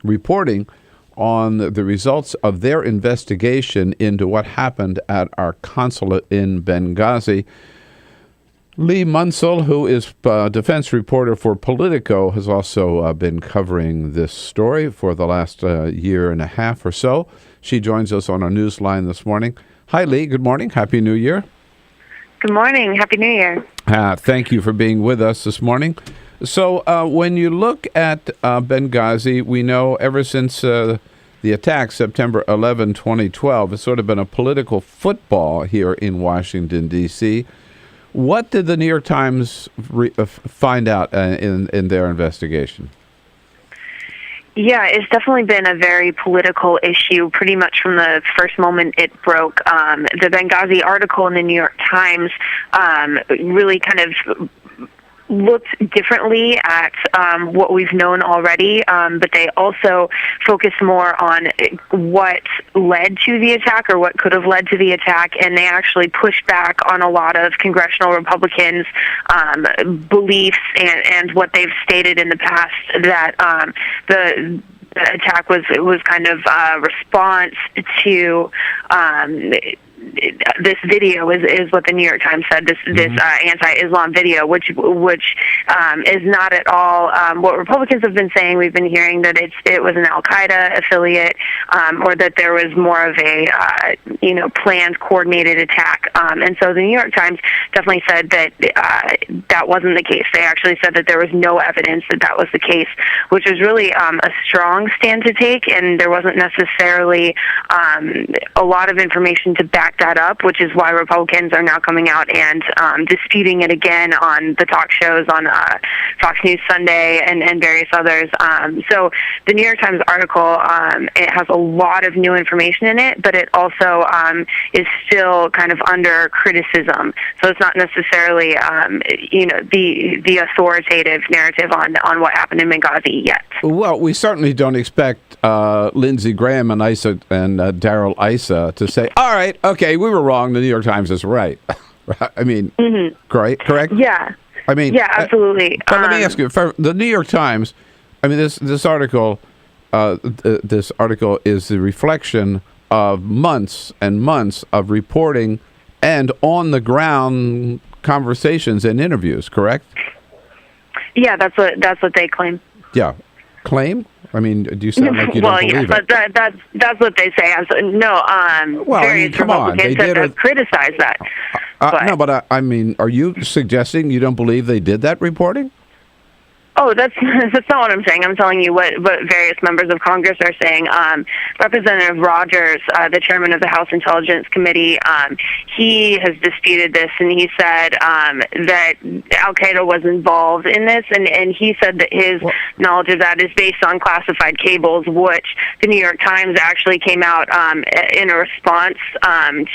reporting on the results of their investigation into what happened at our consulate in Benghazi. Leigh Munsil, who is defense reporter for Politico, has also been covering this story for the last year and a half or so. She joins us on our news line this morning. Hi, Leigh. Good morning. Happy New Year. Good morning. Happy New Year. Thank you for being with us this morning. So when you look at Benghazi, we know ever since the attack, September 11, 2012, it's sort of been a political football here in Washington, D.C. What did the New York Times find out in their investigation? Yeah, it's definitely been a very political issue pretty much from the first moment it broke. The Benghazi article in the New York Times really kind of looked differently at what we've known already, but they also focused more on what led to the attack or what could have led to the attack, and they actually pushed back on a lot of congressional Republicans' beliefs and what they've stated in the past, that the attack was kind of a response to this video is what the New York Times said. This anti-Islam video, which is not at all what Republicans have been saying. We've been hearing that it was an Al Qaeda affiliate, or that there was more of a planned, coordinated attack. And so the New York Times definitely said that that wasn't the case. They actually said that there was no evidence that was the case, which was really a strong stand to take, and there wasn't necessarily a lot of information to back set up, which is why Republicans are now coming out and disputing it again on the talk shows on Fox News Sunday and various others. So the New York Times article, it has a lot of new information in it, but it also is still kind of under criticism. So it's not necessarily, the authoritative narrative on what happened in Benghazi yet. Well, we certainly don't expect Lindsey Graham and Darrell Issa to say, all right, okay, we were wrong, the New York Times is right. I mean, correct? Yeah. I mean, yeah, absolutely. But let me ask you, for the New York Times, I mean, this article is the reflection of months and months of reporting and on-the-ground conversations and interviews, correct? Yeah, that's what they claim. Yeah. Claim? I mean, do you sound like you don't believe it? Well, but that's what they say. Various Republicans have criticized that. No, but I mean, are you suggesting you don't believe they did that reporting? Oh, that's not what I'm saying. I'm telling you what various members of Congress are saying. Representative Rogers, the chairman of the House Intelligence Committee, he has disputed this, and he said that Al-Qaeda was involved in this, and he said that his knowledge of that is based on classified cables, which the New York Times actually came out in a response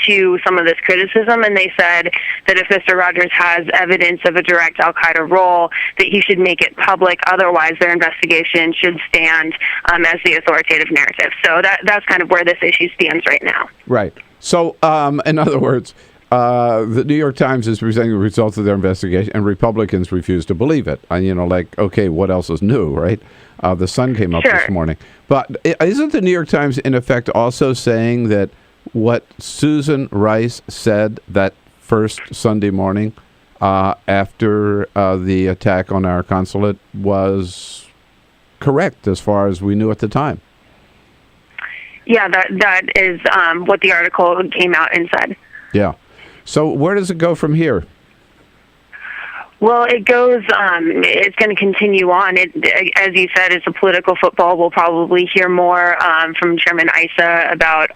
to some of this criticism, and they said that if Mr. Rogers has evidence of a direct Al-Qaeda role, that he should make it public. Otherwise, their investigation should stand as the authoritative narrative. So that's kind of where this issue stands right now. Right. So, in other words, the New York Times is presenting the results of their investigation, and Republicans refuse to believe it. Okay, what else is new, right? The Sun came up this morning. But isn't the New York Times, in effect, also saying that what Susan Rice said that first Sunday morning after the attack on our consulate was correct as far as we knew at the time? Yeah, that is what the article came out and said. Yeah. So where does it go from here? Well, it goes, it's going to continue on. As you said, it's a political football. We'll probably hear more from Chairman Issa about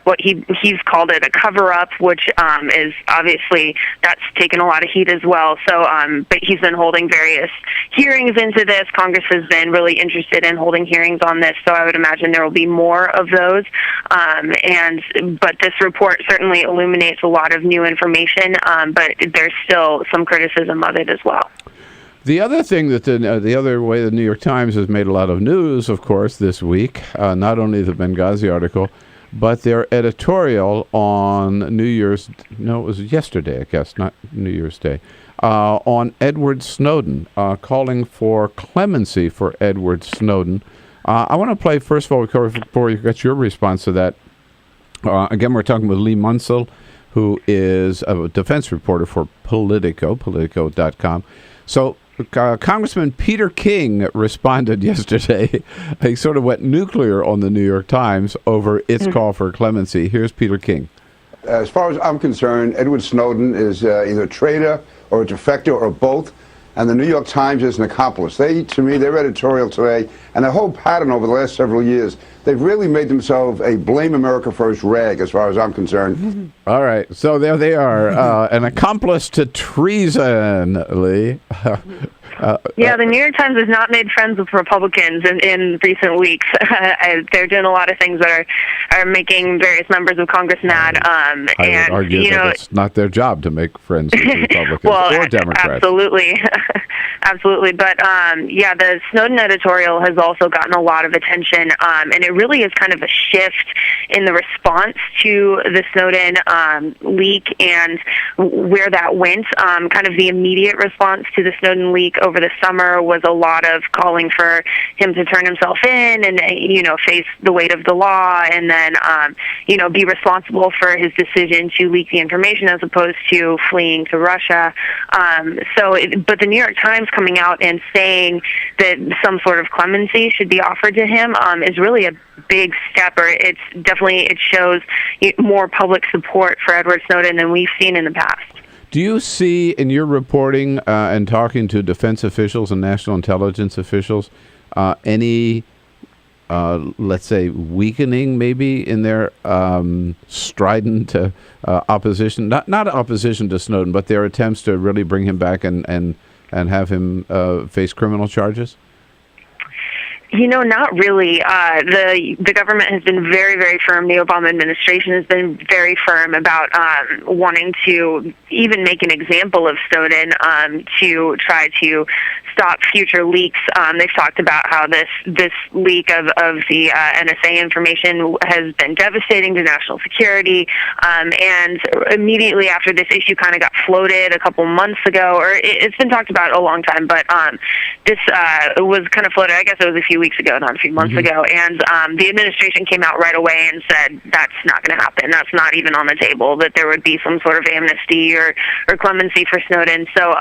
what he's called it a cover-up, which is obviously, that's taken a lot of heat as well. So, but he's been holding various hearings into this. Congress has been really interested in holding hearings on this, so I would imagine there will be more of those. But this report certainly illuminates a lot of new information, but there's still some criticism of it as well. The other thing that the other way the New York Times has made a lot of news, of course, this week, not only the Benghazi article, but their editorial on it was yesterday, I guess, not New Year's Day, on Edward Snowden, calling for clemency for Edward Snowden. I want to play, first of all, before you get your response to that, again, we're talking with Leigh Munsil, who is a defense reporter for Politico, Politico.com. So Congressman Peter King responded yesterday. He sort of went nuclear on the New York Times over its call for clemency. Here's Peter King. As far as I'm concerned, Edward Snowden is either a traitor or a defector or both, and the New York Times is an accomplice. To me, their editorial today, and the whole pattern over the last several years, they've really made themselves a blame America first rag, as far as I'm concerned. All right, so there they are, an accomplice to treason, Leigh. The New York Times has not made friends with Republicans in recent weeks. They're doing a lot of things that are making various members of Congress mad. I would argue that it's not their job to make friends with Republicans or Democrats. Absolutely. Absolutely. But, the Snowden editorial has also gotten a lot of attention, and it really is kind of a shift in the response to the Snowden leak and where that went. Kind of the immediate response to the Snowden leak over the summer was a lot of calling for him to turn himself in and, face the weight of the law and then, be responsible for his decision to leak the information as opposed to fleeing to Russia. But the New York Times coming out and saying that some sort of clemency should be offered to him is really a big step, or it shows more public support for Edward Snowden than we've seen in the past. Do you see in your reporting and talking to defense officials and national intelligence officials any let's say, weakening maybe in their strident opposition, not opposition to Snowden, but their attempts to really bring him back and have him face criminal charges? Not really. The government has been very, very firm. The Obama administration has been very firm about wanting to even make an example of Snowden to try to stop future leaks. They've talked about how this leak of the NSA information has been devastating to national security. And immediately after this issue kind of got floated a couple months ago, or it's been talked about a long time, but this was kind of floated, I guess it was a few weeks ago, not a few months ago, and the administration came out right away and said that's not going to happen. That's not even on the table, that there would be some sort of amnesty or clemency for Snowden. So,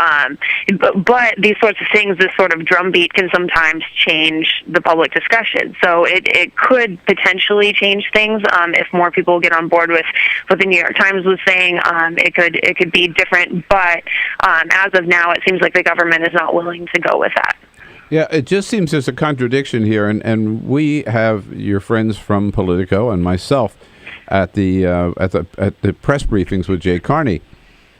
but these sorts of things, this sort of drumbeat can sometimes change the public discussion. So it could potentially change things if more people get on board with what the New York Times was saying. It could be different, but as of now, it seems like the government is not willing to go with that. Yeah, it just seems there's a contradiction here, and we have your friends from Politico and myself at the press briefings with Jay Carney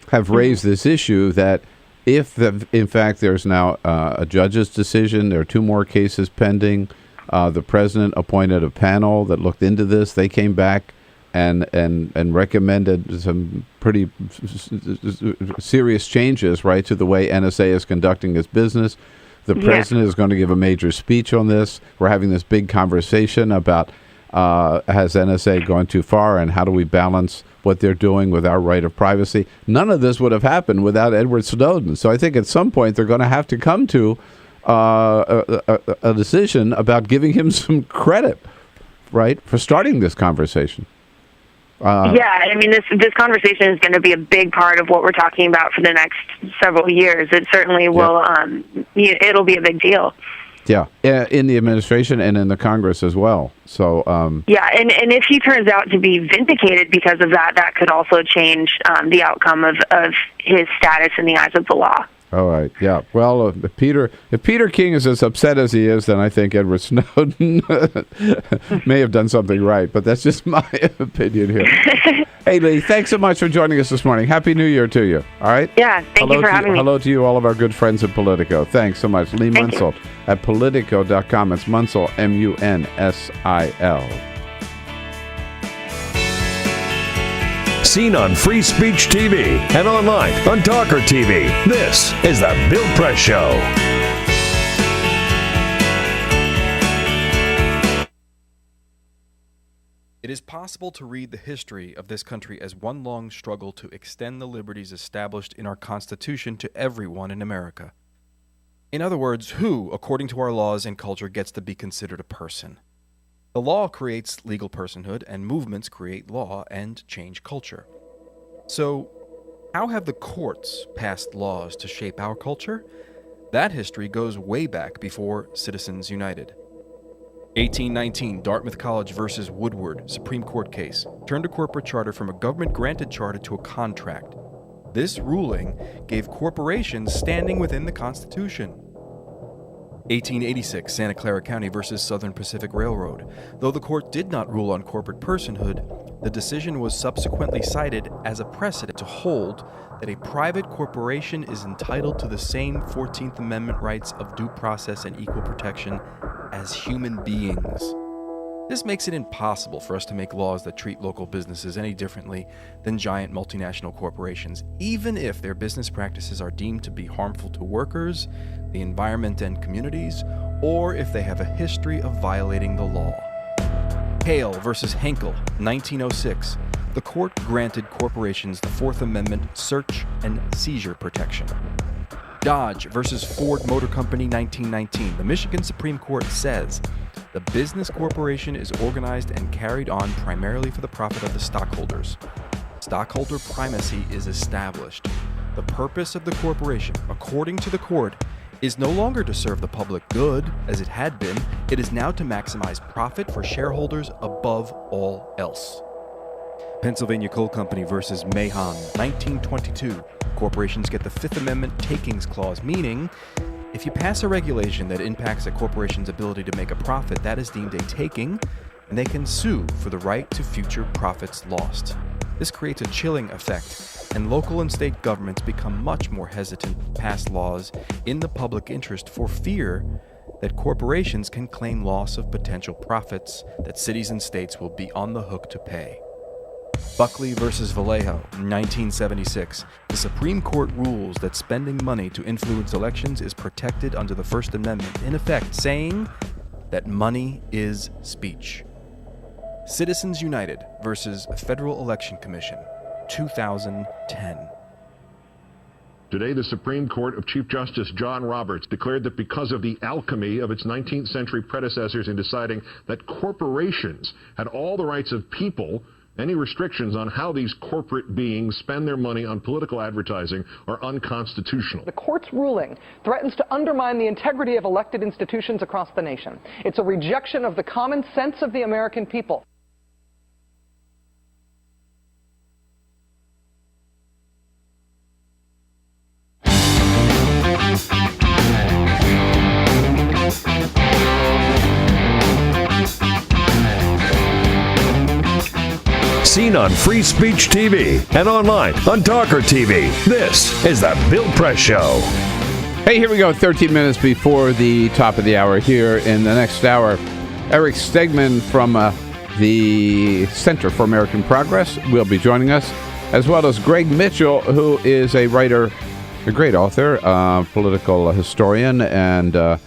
have raised this issue that if in fact there's now a judge's decision, there are 2 more cases pending. The president appointed a panel that looked into this. They came back and recommended some pretty serious changes, right, to the way NSA is conducting its business. The president is going to give a major speech on this. We're having this big conversation about has NSA gone too far and how do we balance what they're doing with our right of privacy. None of this would have happened without Edward Snowden. So I think at some point they're going to have to come to a decision about giving him some credit, right, for starting this conversation. I mean, this conversation is going to be a big part of what we're talking about for the next several years. It certainly will. It'll be a big deal. Yeah, in the administration and in the Congress as well. So. And if he turns out to be vindicated because of that, that could also change the outcome of his status in the eyes of the law. All right. Yeah. Well, if Peter King is as upset as he is, then I think Edward Snowden may have done something right. But that's just my opinion here. Hey, Leigh, thanks so much for joining us this morning. Happy New Year to you. All right. Yeah. Thank you for having me. Hello to you, all of our good friends at Politico. Thanks so much, Leigh Munsil at Politico.com. It's Munsil, Munsil. Seen on Free Speech TV and online on TawkrTV. This is the Bill Press Show. It is possible to read the history of this country as one long struggle to extend the liberties established in our Constitution to everyone in America. In other words, who, according to our laws and culture, gets to be considered a person? The law creates legal personhood, and movements create law and change culture. So, how have the courts passed laws to shape our culture? That history goes way back before Citizens United. 1819, Dartmouth College versus Woodward, Supreme Court case, turned a corporate charter from a government-granted charter to a contract. This ruling gave corporations standing within the Constitution. 1886, Santa Clara County versus Southern Pacific Railroad. Though the court did not rule on corporate personhood, the decision was subsequently cited as a precedent to hold that a private corporation is entitled to the same 14th Amendment rights of due process and equal protection as human beings. This makes it impossible for us to make laws that treat local businesses any differently than giant multinational corporations, even if their business practices are deemed to be harmful to workers, the environment and communities, or if they have a history of violating the law. Hale versus Henkel, 1906. The court granted corporations the Fourth Amendment search and seizure protection. Dodge versus Ford Motor Company, 1919. The Michigan Supreme Court says the business corporation is organized and carried on primarily for the profit of the stockholders. Stockholder primacy is established. The purpose of the corporation, according to the court, is no longer to serve the public good, as it had been. It is now to maximize profit for shareholders above all else. Pennsylvania Coal Company versus Mahon, 1922. Corporations get the Fifth Amendment takings clause, meaning if you pass a regulation that impacts a corporation's ability to make a profit, that is deemed a taking, and they can sue for the right to future profits lost. This creates a chilling effect, and local and state governments become much more hesitant to pass laws in the public interest for fear that corporations can claim loss of potential profits that cities and states will be on the hook to pay. Buckley versus Vallejo, 1976. The Supreme Court rules that spending money to influence elections is protected under the First Amendment, in effect saying that money is speech. Citizens United versus Federal Election Commission, 2010. Today, the Supreme Court of Chief Justice John Roberts declared that because of the alchemy of its 19th century predecessors in deciding that corporations had all the rights of people, any restrictions on how these corporate beings spend their money on political advertising are unconstitutional. The court's ruling threatens to undermine the integrity of elected institutions across the nation. It's a rejection of the common sense of the American people. Seen on Free Speech TV and online on TawkrTV. This is the Bill Press Show. Hey, here we go. 13 minutes before the top of the hour here. In the next hour, Erik Stegman from the Center for American Progress will be joining us, as well as Greg Mitchell, who is a writer, a great author, political historian, and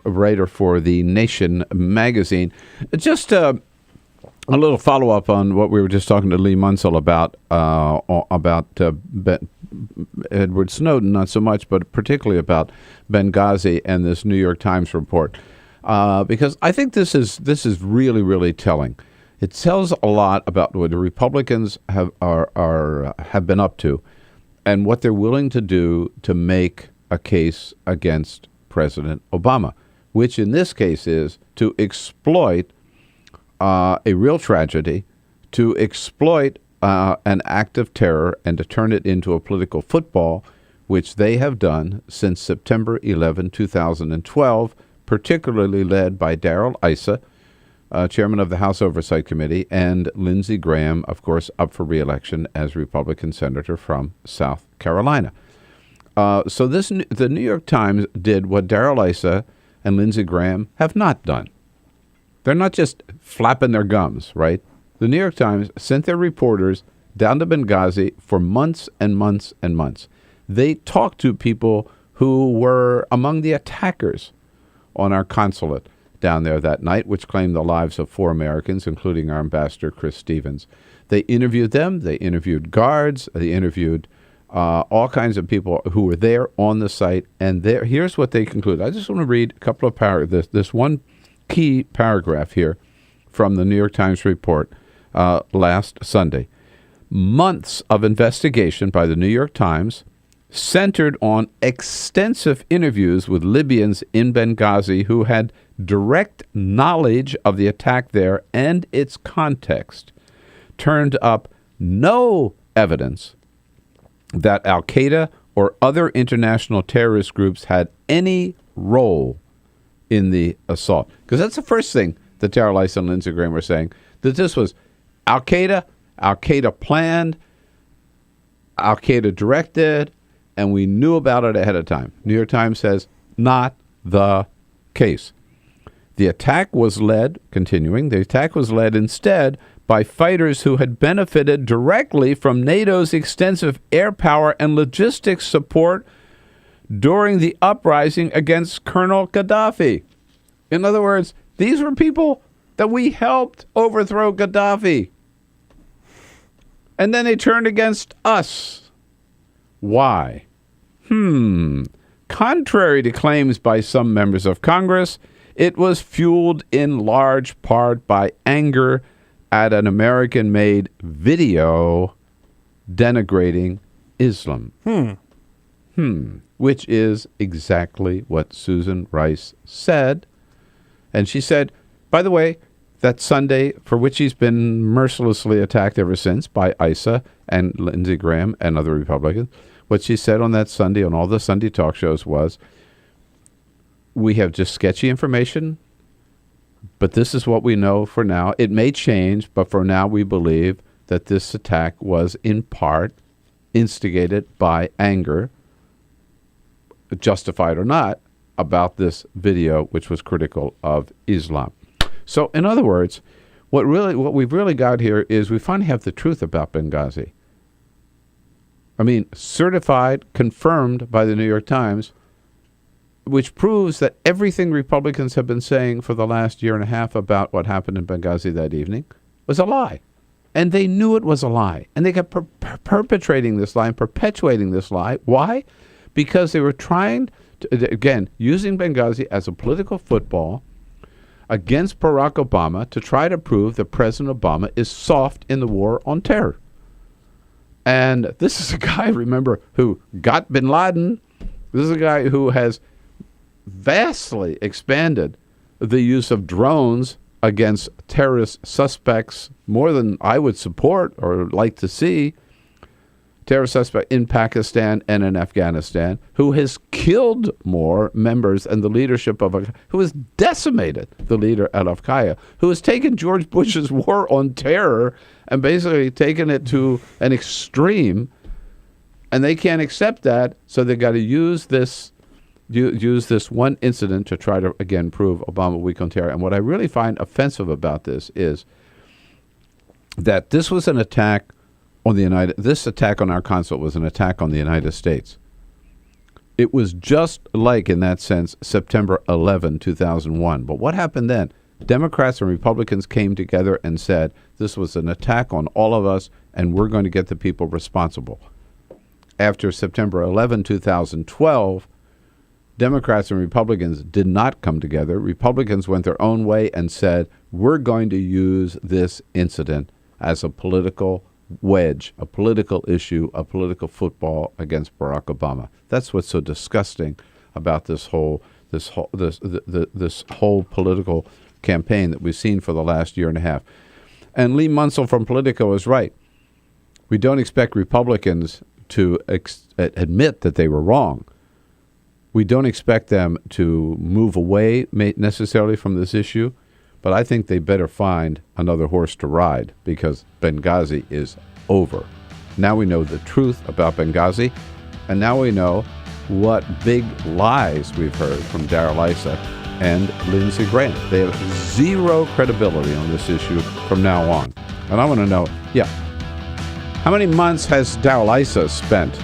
writer for The Nation magazine. Just a little follow-up on what we were just talking to Leigh Munsil about Edward Snowden, not so much, but particularly about Benghazi and this New York Times report, because I think this is really, really telling. It tells a lot about what the Republicans have been up to, and what they're willing to do to make a case against President Obama, which in this case is to exploit a real tragedy, to exploit an act of terror and to turn it into a political football, which they have done since September 11, 2012, particularly led by Darrell Issa, chairman of the House Oversight Committee, and Lindsey Graham, of course, up for re-election as Republican senator from South Carolina. So the New York Times did what Darrell Issa and Lindsey Graham have not done. They're not just flapping their gums, right? The New York Times sent their reporters down to Benghazi for months and months and months. They talked to people who were among the attackers on our consulate down there that night, which claimed the lives of 4 Americans, including our ambassador, Chris Stevens. They interviewed them. They interviewed guards. They interviewed all kinds of people who were there on the site. And here's what they concluded. I just want to read a couple of paragraphs. This one key paragraph here from the New York Times report last Sunday. Months of investigation by the New York Times centered on extensive interviews with Libyans in Benghazi who had direct knowledge of the attack there and its context, turned up no evidence that Al-Qaeda or other international terrorist groups had any role in the assault. Because that's the first thing that Darrell Issa and Lindsey Graham were saying, that this was Al-Qaeda planned, Al-Qaeda directed, and we knew about it ahead of time. New York Times says, not the case. The attack was led instead by fighters who had benefited directly from NATO's extensive air power and logistics support during the uprising against Colonel Gaddafi. In other words, these were people that we helped overthrow Gaddafi. And then they turned against us. Why? Contrary to claims by some members of Congress, it was fueled in large part by anger at an American-made video denigrating Islam. Which is exactly what Susan Rice said. And she said, by the way, that Sunday, for which he's been mercilessly attacked ever since by Issa and Lindsey Graham and other Republicans, what she said on that Sunday on all the Sunday talk shows was, we have just sketchy information, but this is what we know for now. It may change, but for now we believe that this attack was in part instigated by anger, justified or not, about this video, which was critical of Islam. So, in other words, what we've really got here is we finally have the truth about Benghazi. I mean, certified, confirmed by the New York Times, which proves that everything Republicans have been saying for the last year and a half about what happened in Benghazi that evening was a lie. And they knew it was a lie. And they kept perpetrating this lie and perpetuating this lie. Why? Because they were trying to, again, using Benghazi as a political football against Barack Obama to try to prove that President Obama is soft in the war on terror. And this is a guy, remember, who got bin Laden. This is a guy who has vastly expanded the use of drones against terrorist suspects more than I would support or like to see. Terrorist suspect in Pakistan and in Afghanistan, who has killed more members and the leadership of who has decimated the leader at Al-Qaeda, who has taken George Bush's war on terror and basically taken it to an extreme, and they can't accept that, so they've got to use this one incident to try to, again, prove Obama weak on terror. And what I really find offensive about this is that this was an attack on this attack on our consulate was an attack on the United States. It was just like, in that sense, September 11, 2001. But what happened then? Democrats and Republicans came together and said, this was an attack on all of us, and we're going to get the people responsible. After September 11, 2012, Democrats and Republicans did not come together. Republicans went their own way and said, we're going to use this incident as a political wedge, a political issue, a political football against Barack Obama. That's what's so disgusting about this whole political campaign that we've seen for the last year and a half. And Leigh Munsil from Politico is right. We don't expect Republicans to admit that they were wrong. We don't expect them to move away necessarily from this issue, but I think they better find another horse to ride, because Benghazi is over. Now we know the truth about Benghazi, and now we know what big lies we've heard from Darrell Issa and Lindsey Graham. They have zero credibility on this issue from now on. And I want to know, how many months has Darrell Issa spent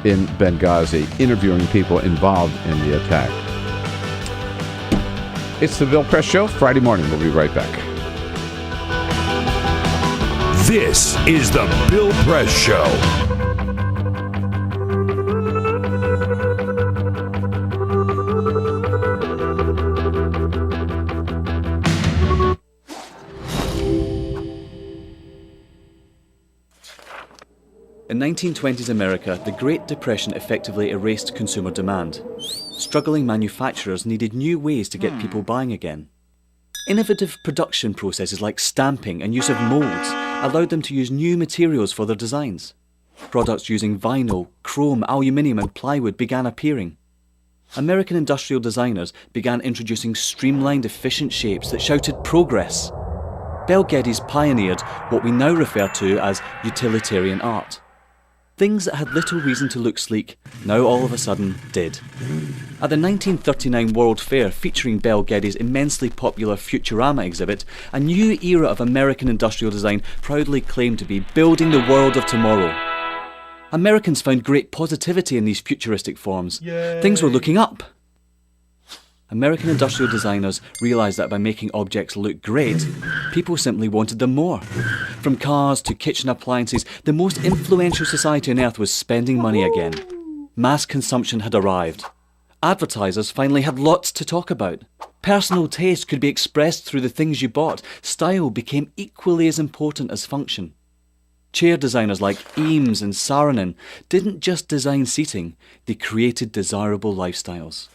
in Benghazi interviewing people involved in the attack? It's the Bill Press Show, Friday morning. We'll be right back. This is the Bill Press Show. In 1920s America, the Great Depression effectively erased consumer demand. Struggling manufacturers needed new ways to get people buying again. Innovative production processes like stamping and use of molds allowed them to use new materials for their designs. Products using vinyl, chrome, aluminium and plywood began appearing. American industrial designers began introducing streamlined, efficient shapes that shouted progress. Bel Geddes pioneered what we now refer to as utilitarian art. Things that had little reason to look sleek now all of a sudden did. At the 1939 World Fair featuring Bel Geddes' immensely popular Futurama exhibit, a new era of American industrial design proudly claimed to be building the world of tomorrow. Americans found great positivity in these futuristic forms. Yay. Things were looking up. American industrial designers realised that by making objects look great, people simply wanted them more. From cars to kitchen appliances, the most influential society on earth was spending money again. Mass consumption had arrived. Advertisers finally had lots to talk about. Personal taste could be expressed through the things you bought. Style became equally as important as function. Chair designers like Eames and Saarinen didn't just design seating, they created desirable lifestyles.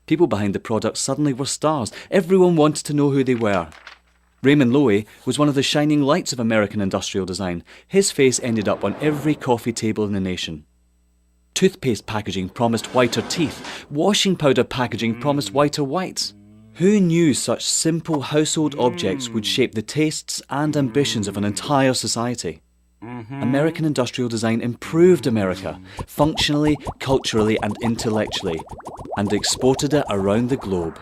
People behind the products suddenly were stars. Everyone wanted to know who they were. Raymond Loewy was one of the shining lights of American industrial design. His face ended up on every coffee table in the nation. Toothpaste packaging promised whiter teeth. Washing powder packaging promised whiter whites. Who knew such simple household objects would shape the tastes and ambitions of an entire society? American industrial design improved America, functionally, culturally and intellectually, and exported it around the globe.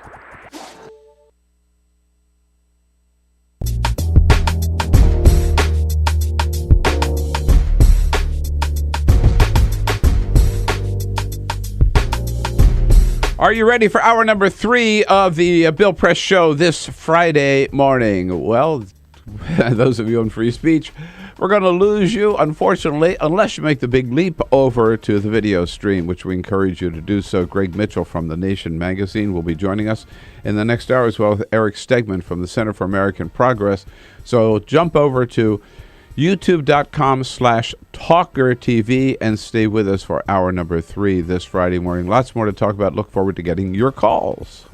Are you ready for hour number 3 of the Bill Press Show this Friday morning? Well, those of you on free speech, we're going to lose you, unfortunately, unless you make the big leap over to the video stream, which we encourage you to do so. Greg Mitchell from The Nation magazine will be joining us in the next hour, as well as Erik Stegman from the Center for American Progress. So jump over to youtube.com/TawkrTV and stay with us for hour number 3 this Friday morning. Lots more to talk about. Look forward to getting your calls.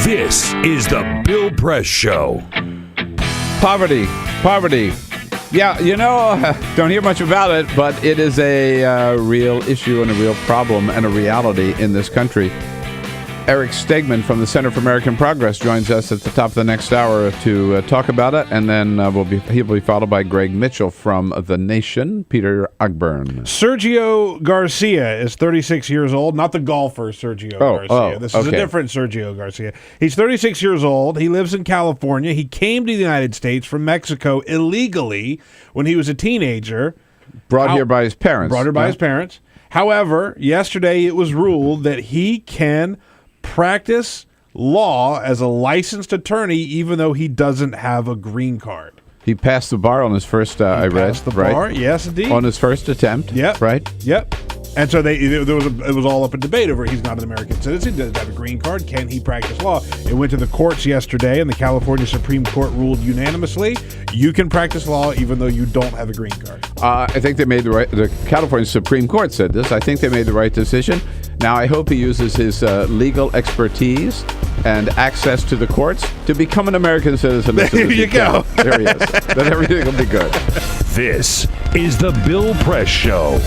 This is the Bill Press Show. Poverty. Yeah, don't hear much about it, but it is a real issue and a real problem and a reality in this country. Erik Stegman from the Center for American Progress joins us at the top of the next hour to talk about it, and then he'll be followed by Greg Mitchell from The Nation, Peter Ogburn. Sergio Garcia is 36 years old, not the golfer Sergio Garcia. This is a different Sergio Garcia. He's 36 years old. He lives in California. He came to the United States from Mexico illegally when he was a teenager. Brought here by his parents. His parents. However, yesterday it was ruled that he can practice law as a licensed attorney even though he doesn't have a green card. He passed the bar on his first, I read. Passed the bar, yes, indeed. On his first attempt. Yep. Right? Yep. And so it was all up in debate over he's not an American citizen, doesn't have a green card, can he practice law? It went to the courts yesterday, and the California Supreme Court ruled unanimously, you can practice law even though you don't have a green card. I think they made the California Supreme Court said this. I think they made the right decision. Now, I hope he uses his legal expertise and access to the courts to become an American citizen. There you go. There he is. Then everything will be good. This is the Bill Press Show.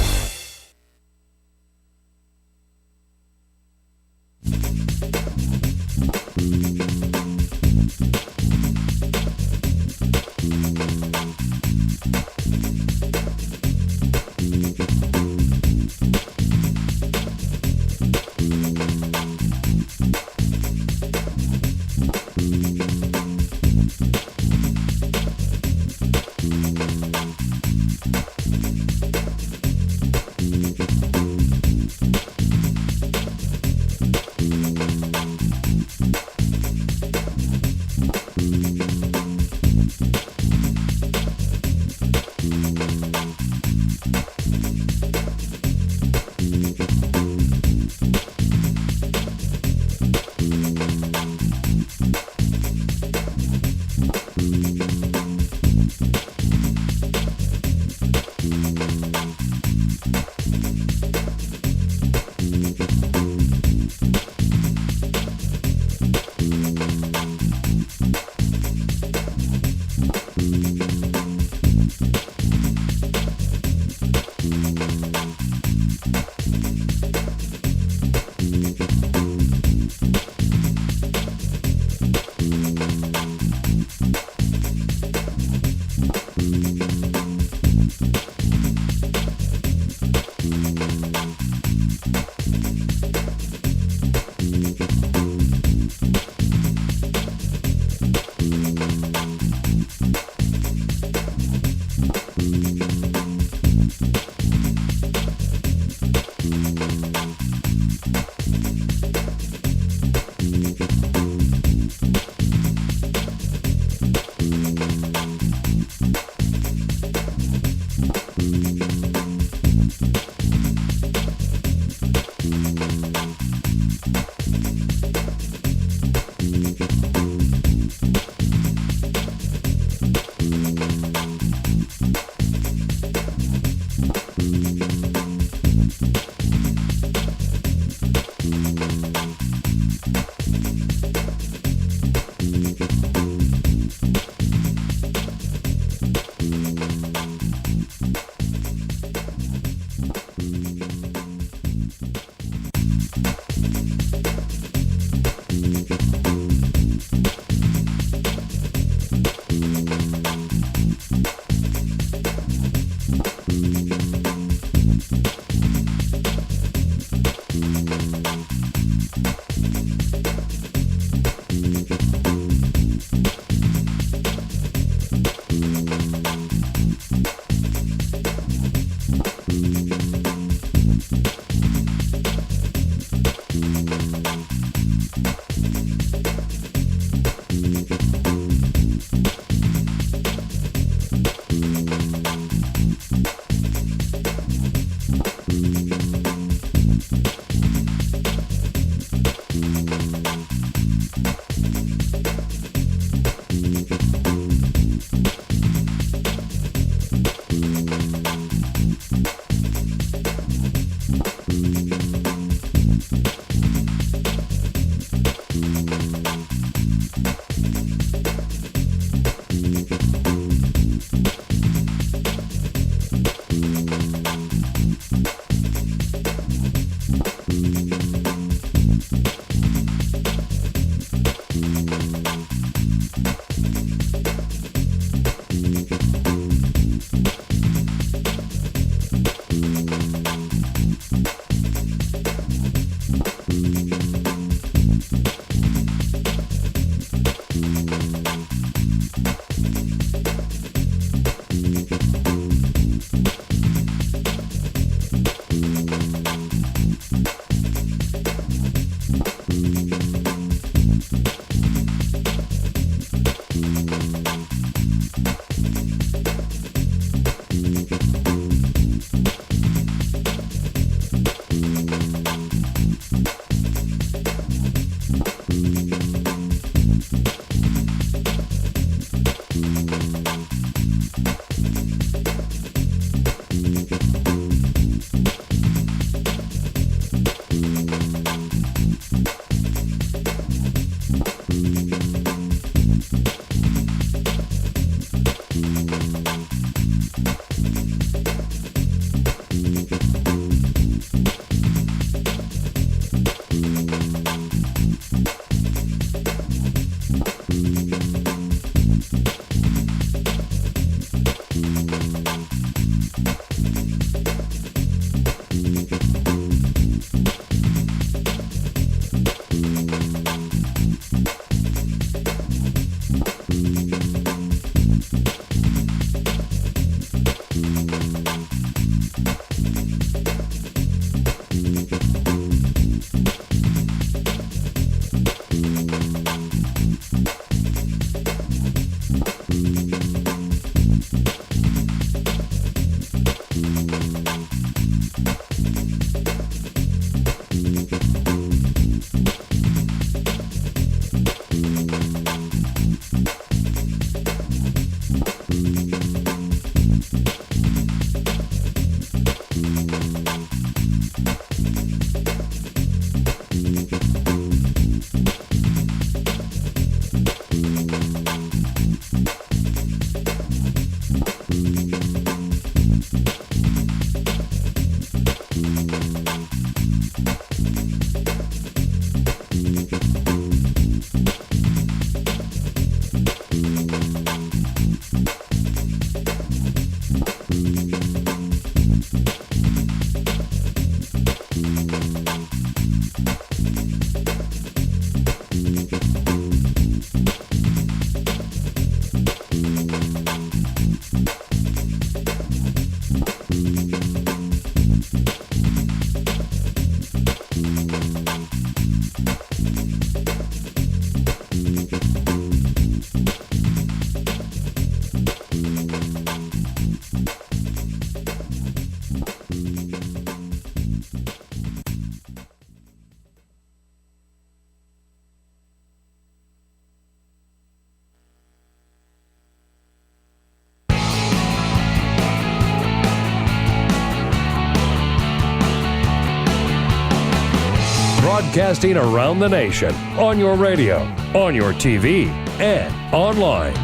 Broadcasting around the nation, on your radio, on your TV, and online.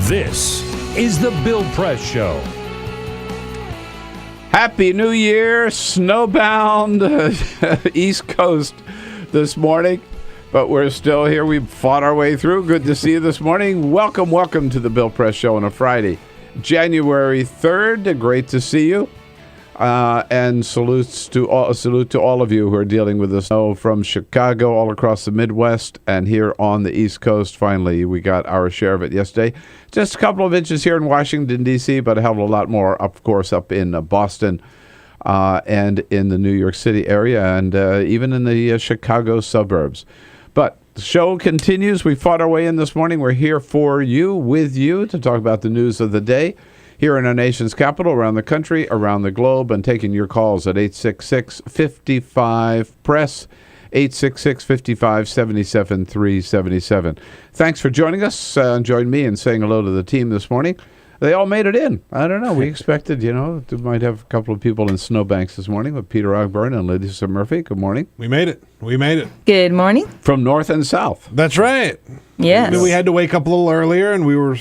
This is the Bill Press Show. Happy New Year, snowbound East Coast this morning, but we're still here. We fought our way through. Good to see you this morning. Welcome to the Bill Press Show on a Friday, January 3rd. Great to see you. And salute to all of you who are dealing with the snow from Chicago all across the Midwest and here on the East Coast. Finally, we got our share of it yesterday. Just a couple of inches here in Washington, D.C., but a hell of a lot more, of course, up in Boston and in the New York City area and even in the Chicago suburbs. But the show continues. We fought our way in this morning. We're here for you, with you, to talk about the news of the day here in our nation's capital, around the country, around the globe, and taking your calls at 866-55-PRESS, 866-55-77-377. Thanks for joining us. Join me in saying hello to the team this morning. They all made it in. I don't know. We expected, we might have a couple of people in snowbanks this morning with Peter Ogburn and Lisa Murphy. Good morning. We made it. Good morning. From north and south. That's right. Yes. We had to wake up a little earlier, and we were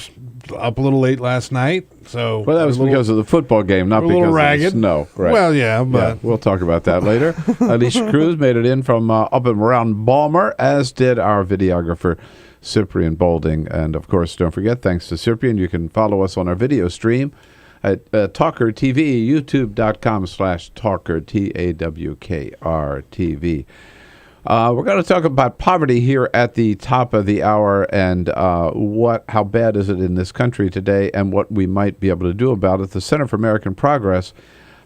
up a little late last night. So well, that was because of the football game, not because of the snow. Right. Well, yeah, but we'll talk about that later. Alicia Cruz made it in from up and around Balmer, as did our videographer, Cyprian Bolding. And, of course, don't forget, thanks to Cyprian, you can follow us on our video stream at TawkrTV, youtube.com/Tawker, TAWKR-TV. We're going to talk about poverty here at the top of the hour and how bad is it in this country today and what we might be able to do about it. The Center for American Progress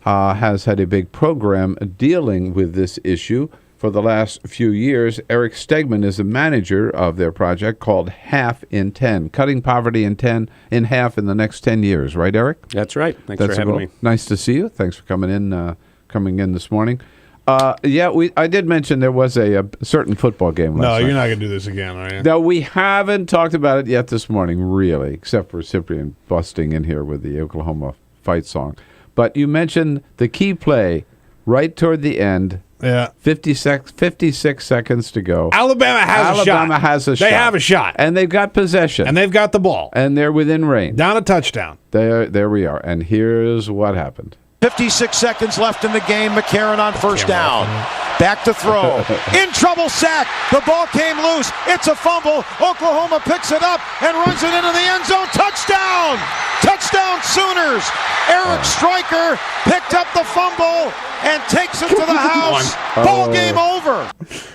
has had a big program dealing with this issue for the last few years. Erik Stegman is the manager of their project called Half in 10, cutting poverty in half in the next 10 years. Right, Erik? That's right. Thanks for having me. Nice to see you. Thanks for coming in this morning. I did mention there was a certain football game last night. No, you're not going to do this again, are you? No, we haven't talked about it yet this morning, really, except for Cyprian busting in here with the Oklahoma fight song. But you mentioned the key play right toward the end. Yeah. 56 seconds to go. Alabama has a shot. They have a shot. And they've got possession. And they've got the ball. And they're within range. Down a touchdown. There we are. And here's what happened. 56 seconds left in the game. McCarron on first down. Back to throw. In trouble, sack. The ball came loose. It's a fumble. Oklahoma picks it up and runs it into the end zone. Touchdown! Touchdown Sooners. Erik Stryker picked up the fumble and takes it to the house. Ball game over.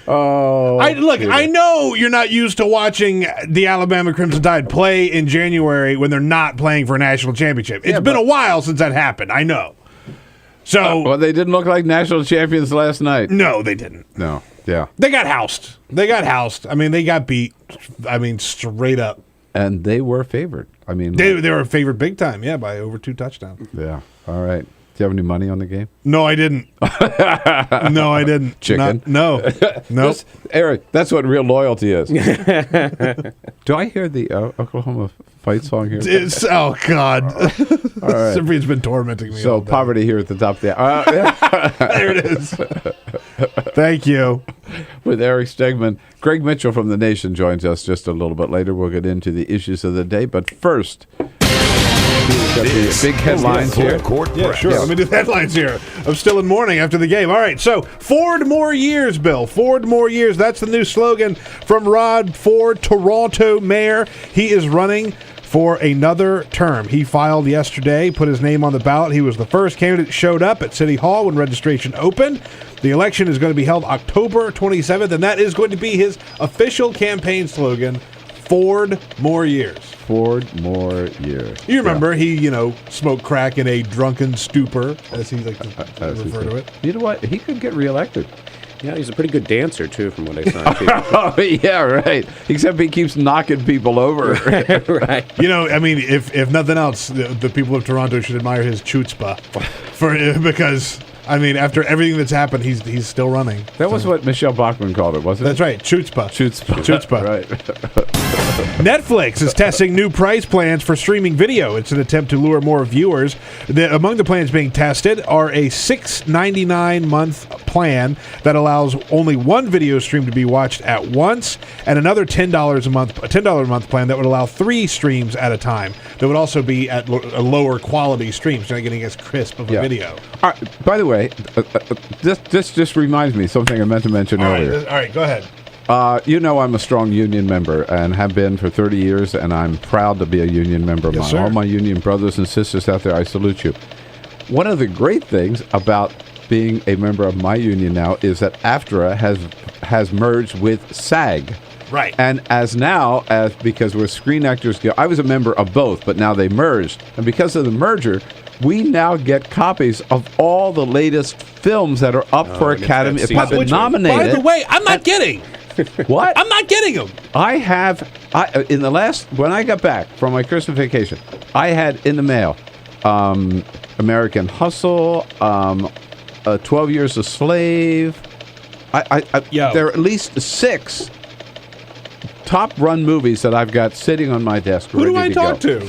Oh, I know you're not used to watching the Alabama Crimson Tide play in January when they're not playing for a national championship. It's been a while since that happened. I know. So, well, they didn't look like national champions last night. No, they didn't. No, yeah. They got housed. I mean, they got beat. I mean, straight up. And they were favored. I mean, they were favored big time, by over 2 touchdowns. Yeah. All right. Do you have any money on the game? No, I didn't. No, I didn't. Chicken? No. Eric, that's what real loyalty is. Do I hear the Oklahoma fight song here? Oh, God. All right. Cyprian's been tormenting me. So, poverty here at the top there. There it is. Thank you. With Erik Stegman. Greg Mitchell from The Nation joins us just a little bit later. We'll get into the issues of the day. But first, we've got the big headlines here. Yeah, sure. Let me do the headlines here. I'm still in mourning after the game. All right, so Ford more years, Bill. Ford more years. That's the new slogan from Rod Ford, Toronto mayor. He is running for another term. He filed yesterday, put his name on the ballot. He was the first candidate that showed up at City Hall when registration opened. The election is going to be held October 27th, and that is going to be his official campaign slogan, Ford more years. Ford more years. You remember he, smoked crack in a drunken stupor, as he likes to refer to it. You know what? He could get reelected. Yeah, he's a pretty good dancer, too, from what I saw. Oh, yeah, right. Except he keeps knocking people over. Right. If nothing else, the people of Toronto should admire his chutzpah because... after everything that's happened, he's still running. That was what Michelle Bachmann called it, wasn't it? That's right. Chutzpah. Chutzpah. Right. Netflix is testing new price plans for streaming video. It's an attempt to lure more viewers. Among the plans being tested are a $6.99 month plan that allows only one video stream to be watched at once, and another $10 a month plan that would allow 3 streams at a time. That would also be at a lower quality stream, so you're not getting as crisp of a video. All right, by the way, this just reminds me of something I meant to mention earlier. All right, go ahead. I'm a strong union member and have been for 30 years, and I'm proud to be a union member of mine. Sir. All my union brothers and sisters out there, I salute you. One of the great things about being a member of my union now is that AFTRA has merged with SAG. Right. And because we're Screen Actors Guild, I was a member of both, but now they merged. And because of the merger, we now get copies of all the latest films that are up for Academy. If I've been nominated. By the way, I'm not getting. What? I'm not getting them. When I got back from my Christmas vacation, I had in the mail American Hustle, 12 Years a Slave. There are at least 6 top-run movies that I've got sitting on my desk. Who do I talk to?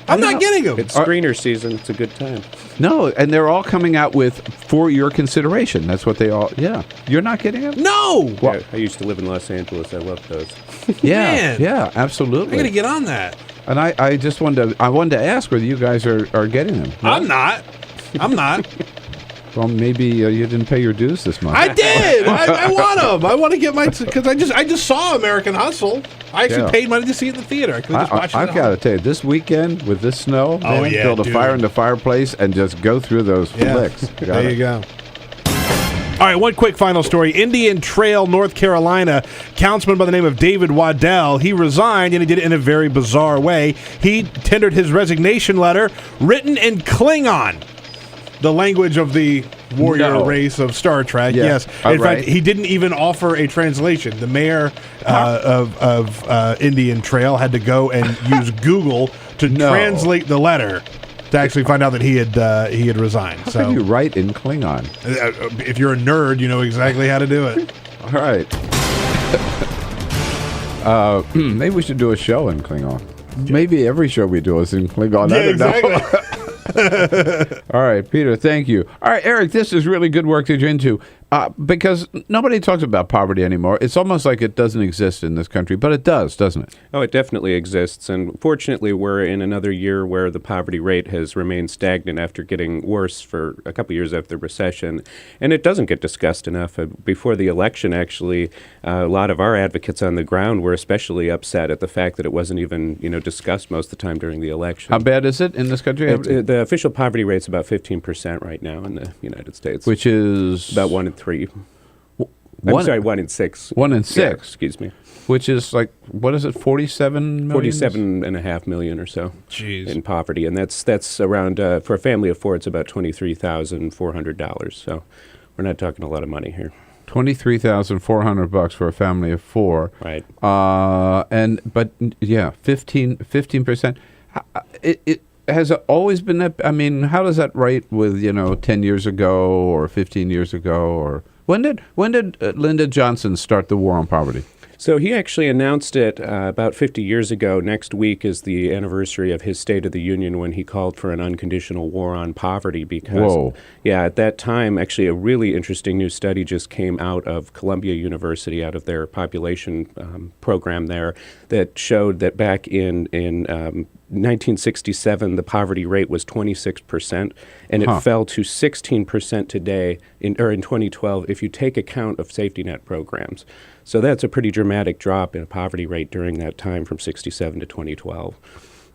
I'm not getting them. It's screener season. It's a good time. No, and they're all coming out with for your consideration. That's what they all. Yeah, you're not getting them. No. Yeah, I used to live in Los Angeles. I love those. Yeah, yeah, absolutely. I got to get on that. And I just wanted to ask whether you guys are getting them. No? I'm not. Well, maybe you didn't pay your dues this month. I did. I want them. I want to get my because I just saw American Hustle. I actually paid money to see it in the theater. I could just watch it. I've got to tell you, this weekend with this snow, build a fire in the fireplace and just go through those flicks. There you go. All right, one quick final story. Indian Trail, North Carolina, councilman by the name of David Waddell, he resigned, and he did it in a very bizarre way. He tendered his resignation letter written in Klingon, the language of the warrior race of Star Trek. Yeah. Yes. In fact, he didn't even offer a translation. The mayor of Indian Trail had to go and use Google to translate the letter to actually find out that he had resigned. How can you write in Klingon? If you're a nerd, you know exactly how to do it. All right. Maybe we should do a show in Klingon. Maybe every show we do is in Klingon. Yeah, exactly. All right, Peter, thank you. All right, Eric, this is really good work that you're into because nobody talks about poverty anymore. It's almost like it doesn't exist in this country, but it does, doesn't it? Oh, it definitely exists. And fortunately, we're in another year where the poverty rate has remained stagnant after getting worse for a couple years after the recession. And it doesn't get discussed enough. Before the election, actually, a lot of our advocates on the ground were especially upset at the fact that it wasn't even, discussed most of the time during the election. How bad is it in this country? The official poverty rate is about 15% right now in the United States. Which is? About 1 in 3. I'm sorry, 1 in 6. 1 in 6? Yeah, excuse me. Which is like, what is it, 47 million? 47.5 million or so. Jeez. In poverty. And that's around, for a family of 4, it's about $23,400. So we're not talking a lot of money here. $23,400 for a family of 4. Right. But 15%. It has always been that. I mean, how does that rate with 10 years ago or 15 years ago, or when did Lyndon Johnson start the war on poverty? So he actually announced it about 50 years ago. Next week is the anniversary of his State of the Union when he called for an unconditional war on poverty because, at that time, actually a really interesting new study just came out of Columbia University, out of their population program there, that showed that back in 1967, the poverty rate was 26%, and it fell to 16% today, in 2012, if you take account of safety net programs. So that's a pretty dramatic drop in a poverty rate during that time from 67 to 2012.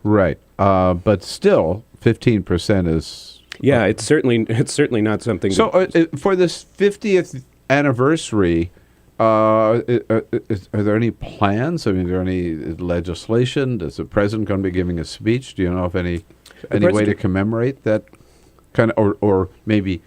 Right, but still, 15% is. Yeah, it's certainly not something. So for this 50th anniversary. Are there any plans? I mean, is there any legislation? Is the president going to be giving a speech? Do you know of any way to commemorate that kind of, or maybe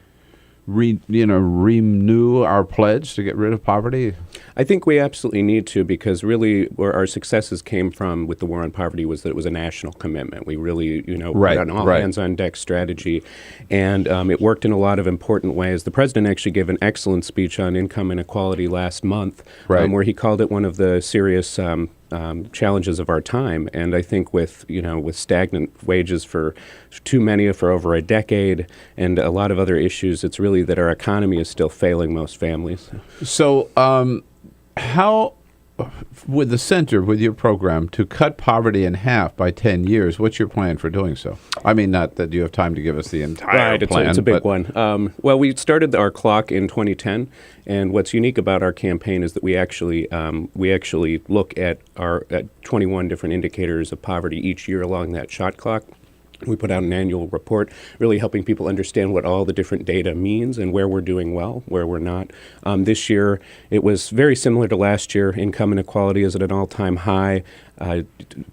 renew our pledge to get rid of poverty? I think we absolutely need to, because really where our successes came from with the war on poverty was that it was a national commitment. We really, put an all-hands-on-deck strategy, and it worked in a lot of important ways. The president actually gave an excellent speech on income inequality last month, where he called it one of the serious challenges of our time. And I think with stagnant wages for too many for over a decade and a lot of other issues, it's really that our economy is still failing most families. So how with the center, with your program, to cut poverty in half by 10 years, what's your plan for doing so? I mean, not that you have time to give us the entire plan. It's a big one. Well, we started our clock in 2010, and what's unique about our campaign is that we actually look at 21 different indicators of poverty each year along that shot clock. We put out an annual report really helping people understand what all the different data means and where we're doing well, where we're not. This year, it was very similar to last year. Income inequality is at an all-time high.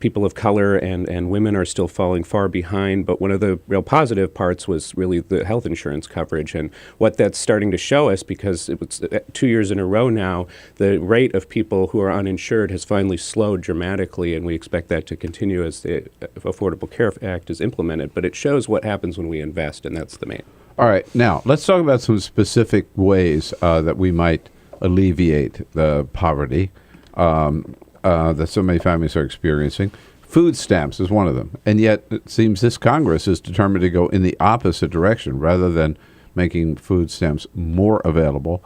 People of color and women are still falling far behind, but one of the real positive parts was really the health insurance coverage and what that's starting to show us, because it was 2 years in a row now, the rate of people who are uninsured has finally slowed dramatically, and we expect that to continue as the Affordable Care Act is implemented. But it shows what happens when we invest, and that's the main. All right, now let's talk about some specific ways that we might alleviate the poverty that so many families are experiencing. Food stamps is one of them. And yet it seems this Congress is determined to go in the opposite direction. Rather than making food stamps more available,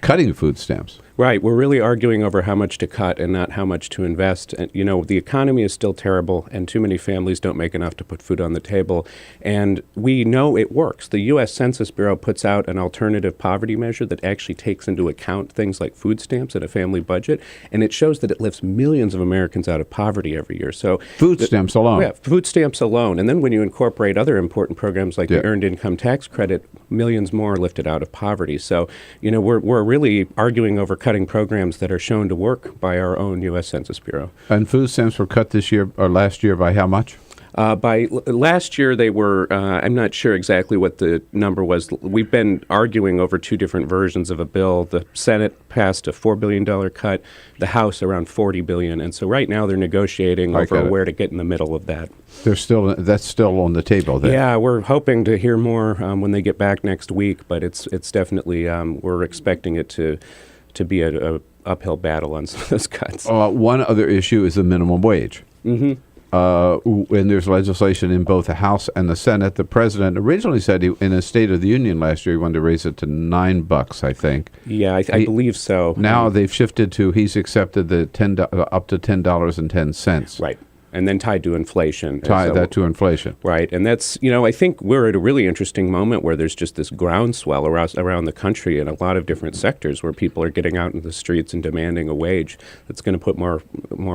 cutting food stamps. Right. We're really arguing over how much to cut and not how much to invest. And, the economy is still terrible, and too many families don't make enough to put food on the table. And we know it works. The U.S. Census Bureau puts out an alternative poverty measure that actually takes into account things like food stamps and a family budget, and it shows that it lifts millions of Americans out of poverty every year. So food stamps alone. Yeah, food stamps alone. And then when you incorporate other important programs like the Earned Income Tax Credit, millions more are lifted out of poverty. So, we're really arguing over cutting programs that are shown to work by our own U.S. Census Bureau. And food stamps were cut this year or last year by how much? By last year, they were, I'm not sure exactly what the number was. We've been arguing over two different versions of a bill. The Senate passed a $4 billion cut, the House around $40 billion. And so right now they're negotiating over where to get in the middle of that. That's still on the table there. Yeah, we're hoping to hear more when they get back next week, but it's definitely, we're expecting it to be a uphill battle on some of those cuts. One other issue is the minimum wage. Mm-hmm. and there's legislation in both the House and the Senate. The president originally said in a State of the Union last year he wanted to raise it to $9, I think. Yeah, I believe so. Now they've shifted to he's accepted the up to $10.10. Right. And then tied to inflation. That to inflation. Right. And that's, I think we're at a really interesting moment where there's just this groundswell around the country in a lot of different sectors where people are getting out into the streets and demanding a wage that's going to put more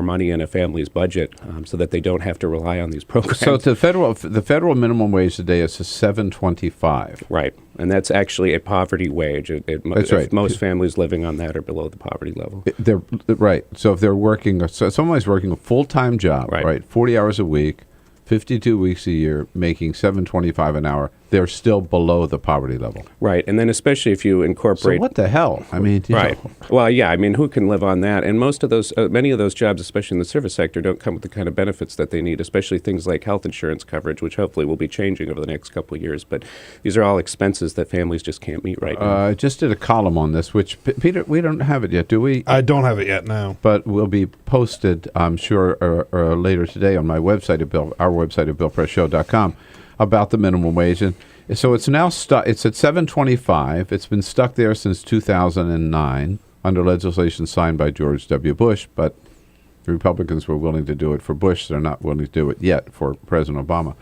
money in a family's budget so that they don't have to rely on these programs. So the federal minimum wage today is $7.25. Right. And that's actually a poverty wage. That's right. Most families living on that are below the poverty level. They're right. So if they're working, somebody's working a full-time job, right, 40 hours a week, 52 weeks a year, making $7.25 an hour, they're still below the poverty level. Right, and then especially if you incorporate... So what the hell? I mean, right. Well, yeah, I mean, who can live on that? And most of those, many of those jobs, especially in the service sector, don't come with the kind of benefits that they need, especially things like health insurance coverage, which hopefully will be changing over the next couple of years. But these are all expenses that families just can't meet right now. I just did a column on this, which, Peter, we don't have it yet, do we? I don't have it yet, no. But will be posted, I'm sure, or later today on my website, our website at BillPressShow.com, about the minimum wage. And so it's now stuck. It's at $7.25. It's been stuck there since 2009 under legislation signed by George W. Bush, but the Republicans were willing to do it for Bush. They're not willing to do it yet for President Obama.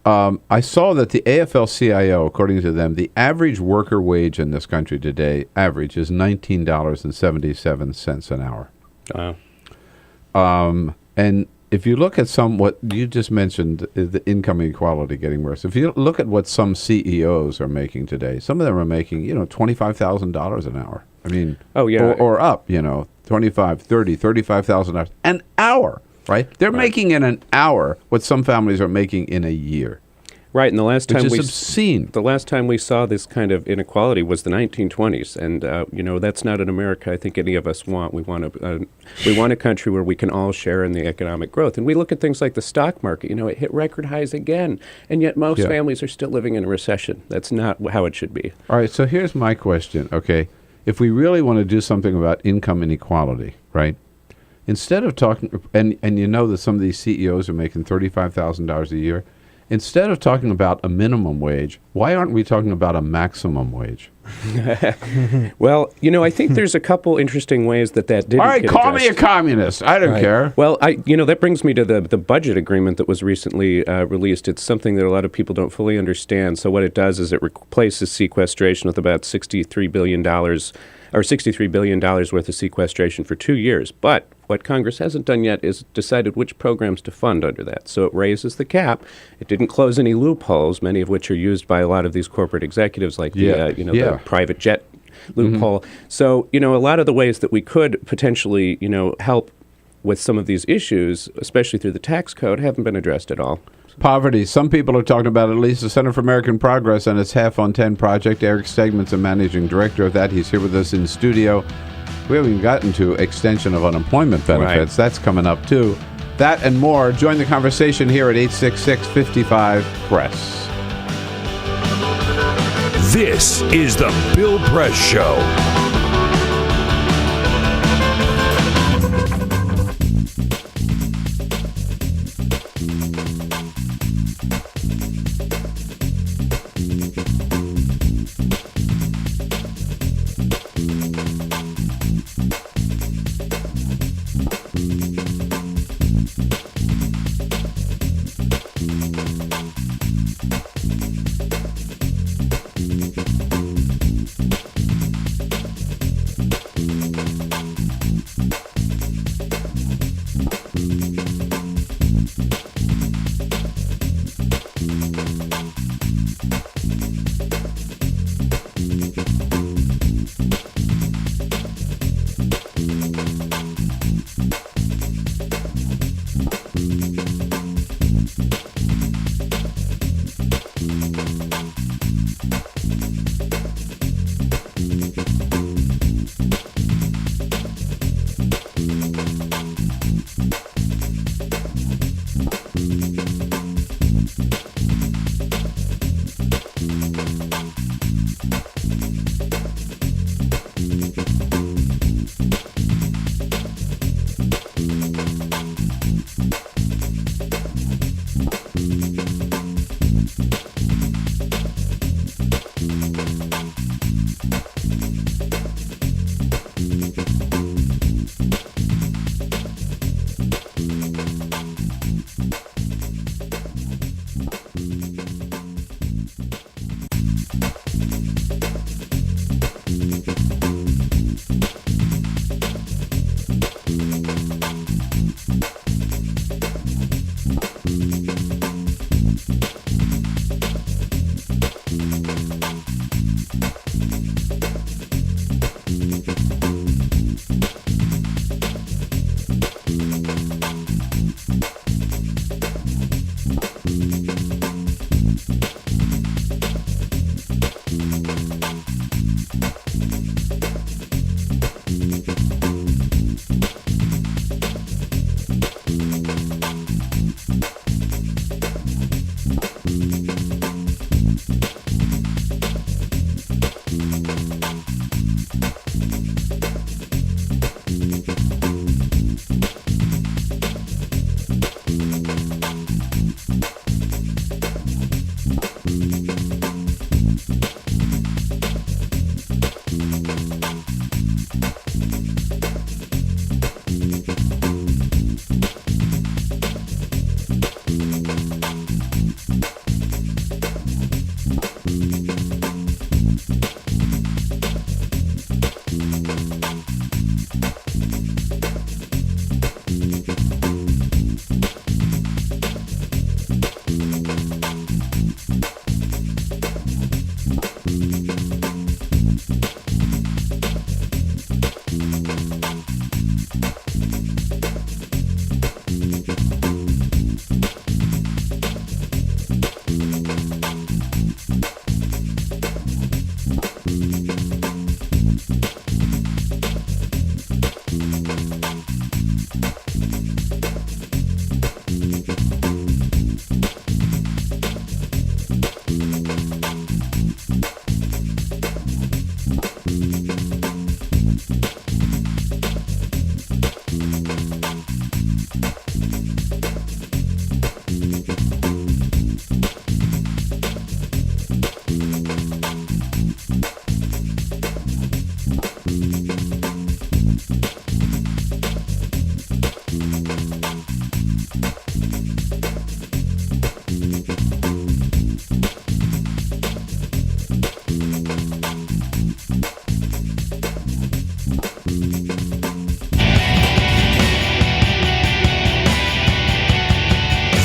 I saw that the AFL-CIO, according to them, the average worker wage in this country today, average, is $19.77 an hour. Wow. And if you look at what you just mentioned, the income inequality getting worse. If you look at what some CEOs are making today, some of them are making, $25,000 an hour. I mean, or up, $25,000, $30,000, $35,000 an hour, right? They're making in an hour what some families are making in a year. Right, and the last time obscene. The last time we saw this kind of inequality was the 1920s, and that's not an America I think any of us want. We want a country where we can all share in the economic growth. And we look at things like the stock market. It hit record highs again, and yet most families are still living in a recession. That's not how it should be. All right, so here's my question. Okay, if we really want to do something about income inequality, right? Instead of talking, and that some of these CEOs are making $35,000 a year. Instead of talking about a minimum wage, why aren't we talking about a maximum wage? Well, I think there's a couple interesting ways that didn't. All right, get call addressed. me a communist. I don't care. Well, that brings me to the budget agreement that was recently released. It's something that a lot of people don't fully understand. So what it does is it replaces sequestration with about $63 billion worth of sequestration for 2 years. But what Congress hasn't done yet is decided which programs to fund under that. So it raises the cap. It didn't close any loopholes, many of which are used by a lot of these corporate executives, like the private jet loophole. Mm-hmm. So, a lot of the ways that we could potentially, help with some of these issues, especially through the tax code, haven't been addressed at all. Poverty. Some people are talking about, at least the Center for American Progress and its Half on 10 project. Erik Stegman's the managing director of that. He's here with us in the studio. We haven't even gotten to extension of unemployment benefits. Right. That's coming up, too. That and more. Join the conversation here at 866-55-PRESS. This is the Bill Press Show.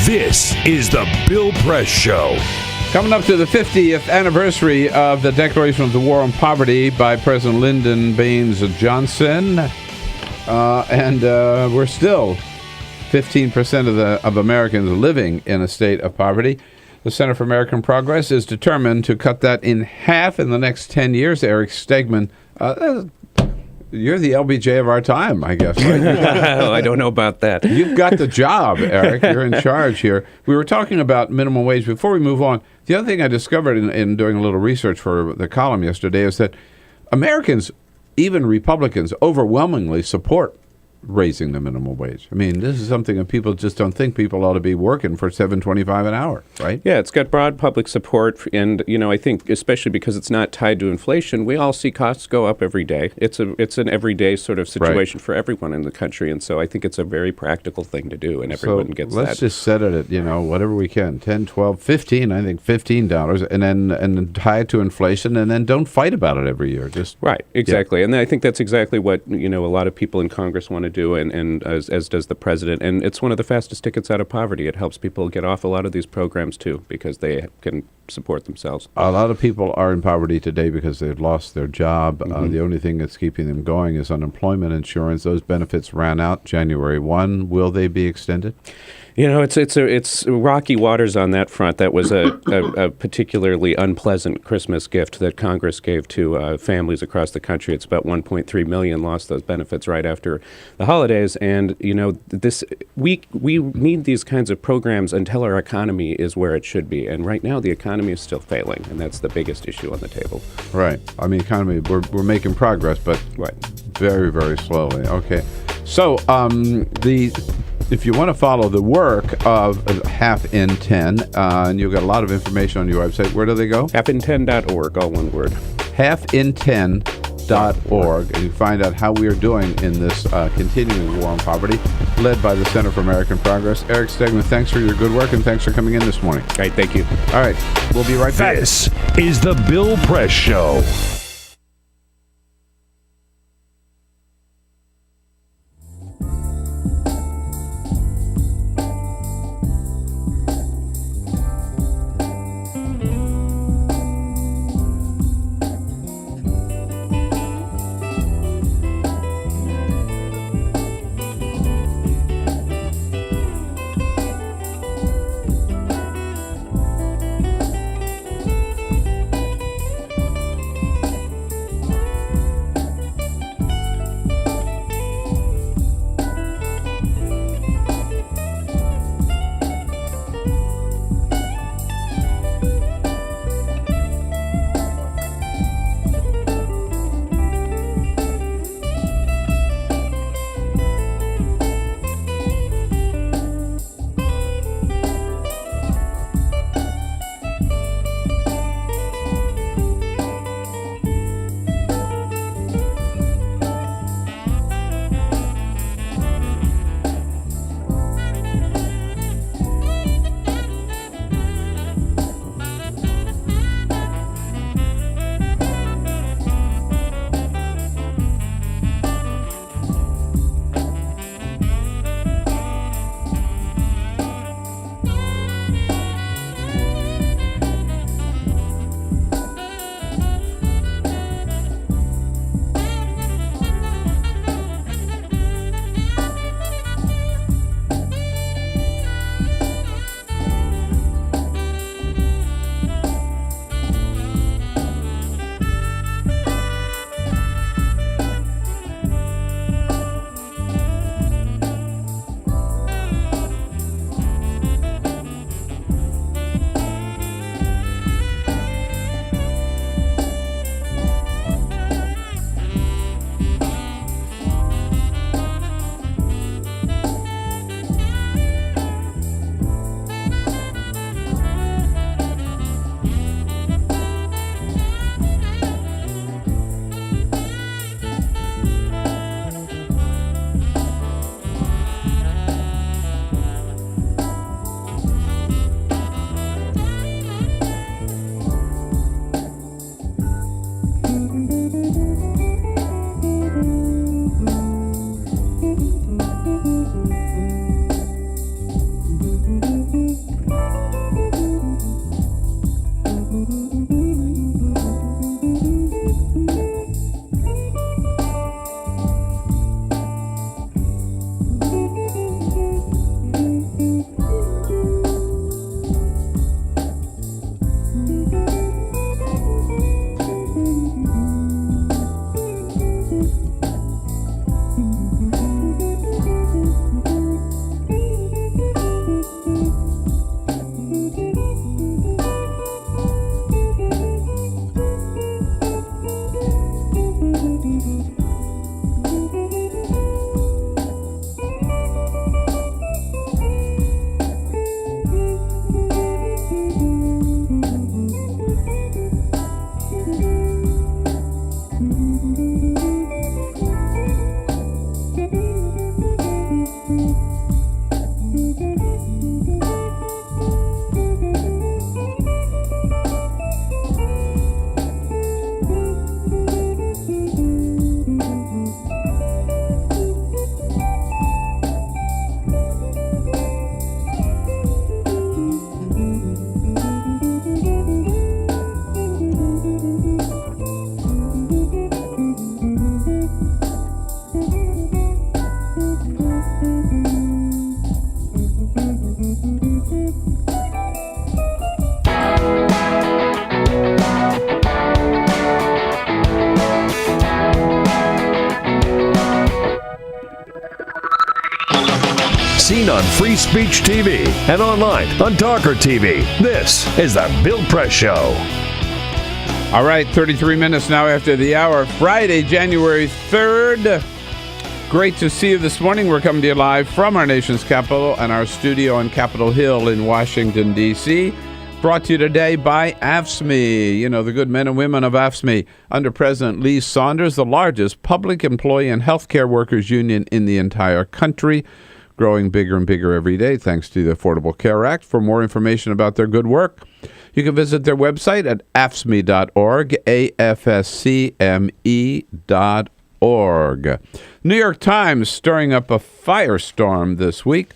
This is the Bill Press Show. Coming up to the 50th anniversary of the declaration of the war on poverty by President Lyndon Baines Johnson. And we're still 15% of Americans living in a state of poverty. The Center for American Progress is determined to cut that in half in the next 10 years. Erik Stegman, you're the LBJ of our time, I guess, right? I don't know about that. You've got the job, Erik. You're in charge here. We were talking about minimum wage. Before we move on, the other thing I discovered in doing a little research for the column yesterday is that Americans, even Republicans, overwhelmingly support raising the minimum wage. I mean, this is something that people just don't think people ought to be working for $7.25 an hour, right? Yeah, it's got broad public support, and I think especially because it's not tied to inflation, we all see costs go up every day. It's an everyday sort of situation for everyone in the country, and so I think it's a very practical thing to do, and everyone gets that. Let's just set it at whatever we can, 10, 12, 15. I think $15, and then tie it to inflation, and then don't fight about it every year. Just right, exactly, and I think that's exactly what a lot of people in Congress want to do, and as does the president. And it's one of the fastest tickets out of poverty. It helps people get off a lot of these programs, too, because they can support themselves. A lot of people are in poverty today because they've lost their job. The only thing that's keeping them going is unemployment insurance. Those benefits ran out January 1. Will they be extended? It's rocky waters on that front. That was a particularly unpleasant Christmas gift that Congress gave to families across the country. It's about 1.3 million lost those benefits right after the holidays. And we need these kinds of programs until our economy is where it should be. And right now the economy is still failing, and that's the biggest issue on the table. Right. I mean, economy, we're making progress, but very, very slowly. Okay. So the if you want to follow the work of Half in 10, and you've got a lot of information on your website, where do they go? halfin10.org, all one word. halfin10.org, and you find out how we are doing in this continuing war on poverty, led by the Center for American Progress. Erik Stegman, thanks for your good work, and thanks for coming in this morning. All right, thank you. All right, we'll be right back. This is the Bill Press Show. Seen on Free Speech TV and online on TawkrTV. This is the Bill Press Show. All right, 33 minutes now after the hour. Friday, January 3rd. Great to see you this morning. We're coming to you live from our nation's capital and our studio on Capitol Hill in Washington, D.C. Brought to you today by AFSCME. You know, the good men and women of AFSCME. Under President Leigh Saunders, the largest public employee and healthcare workers union in the entire country. Growing bigger and bigger every day thanks to the Affordable Care Act. For more information about their good work, you can visit their website at afscme.org, afscme.org. New York Times stirring up a firestorm this week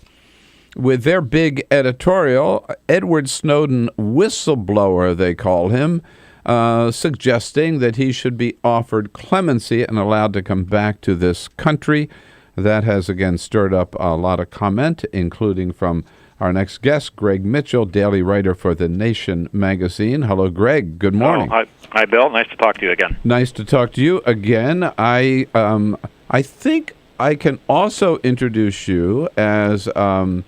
with their big editorial, Edward Snowden whistleblower, they call him, suggesting that he should be offered clemency and allowed to come back to this country. That has, again, stirred up a lot of comment, including from our next guest, Greg Mitchell, daily writer for The Nation magazine. Hello, Greg. Good morning. Oh, hi, Bill. Nice to talk to you again. Nice to talk to you again. I think I can also introduce you as an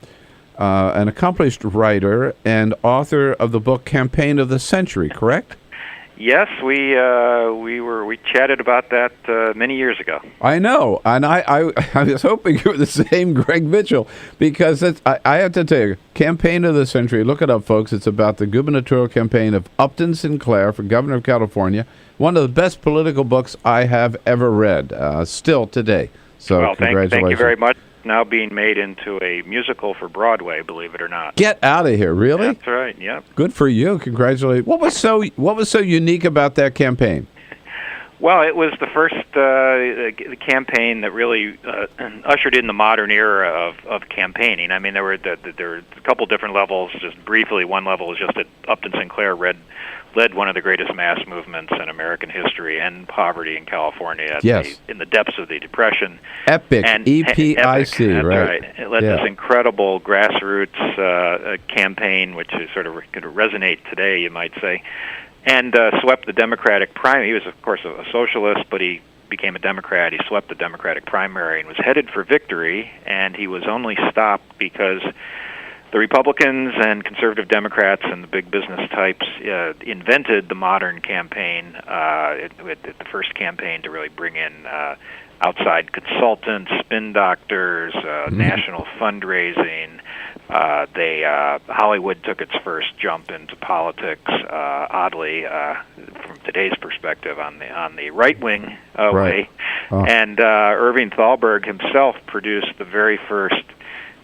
accomplished writer and author of the book Campaign of the Century, correct? Yes, we chatted about that many years ago. I know, and I was hoping you were the same Greg Mitchell, because I have to tell you, Campaign of the Century, look it up, folks. It's about the gubernatorial campaign of Upton Sinclair for governor of California. One of the best political books I have ever read, still today. So well, congratulations. Thank you very much. Now being made into a musical for Broadway, believe it or not. Get out of here! Really? That's right. Yep. Good for you. Congratulations. What was so unique about that campaign? Well, it was the first campaign that really ushered in the modern era of campaigning. I mean, there were a couple different levels. Just briefly, one level was just that Upton Sinclair led one of the greatest mass movements in American history and poverty in California in the depths of the Depression. Epic, and EPIC, that's right. It led this incredible grassroots campaign, which is sort of could resonate today, you might say, and swept the Democratic primary. He was, of course, a socialist, but he became a Democrat. He swept the Democratic primary and was headed for victory, and he was only stopped because the Republicans and conservative Democrats and the big business types invented the modern campaign, the first campaign to really bring in outside consultants, spin doctors, national fundraising. Hollywood took its first jump into politics, oddly, from today's perspective, on the right-wing way. Oh. And Irving Thalberg himself produced the very first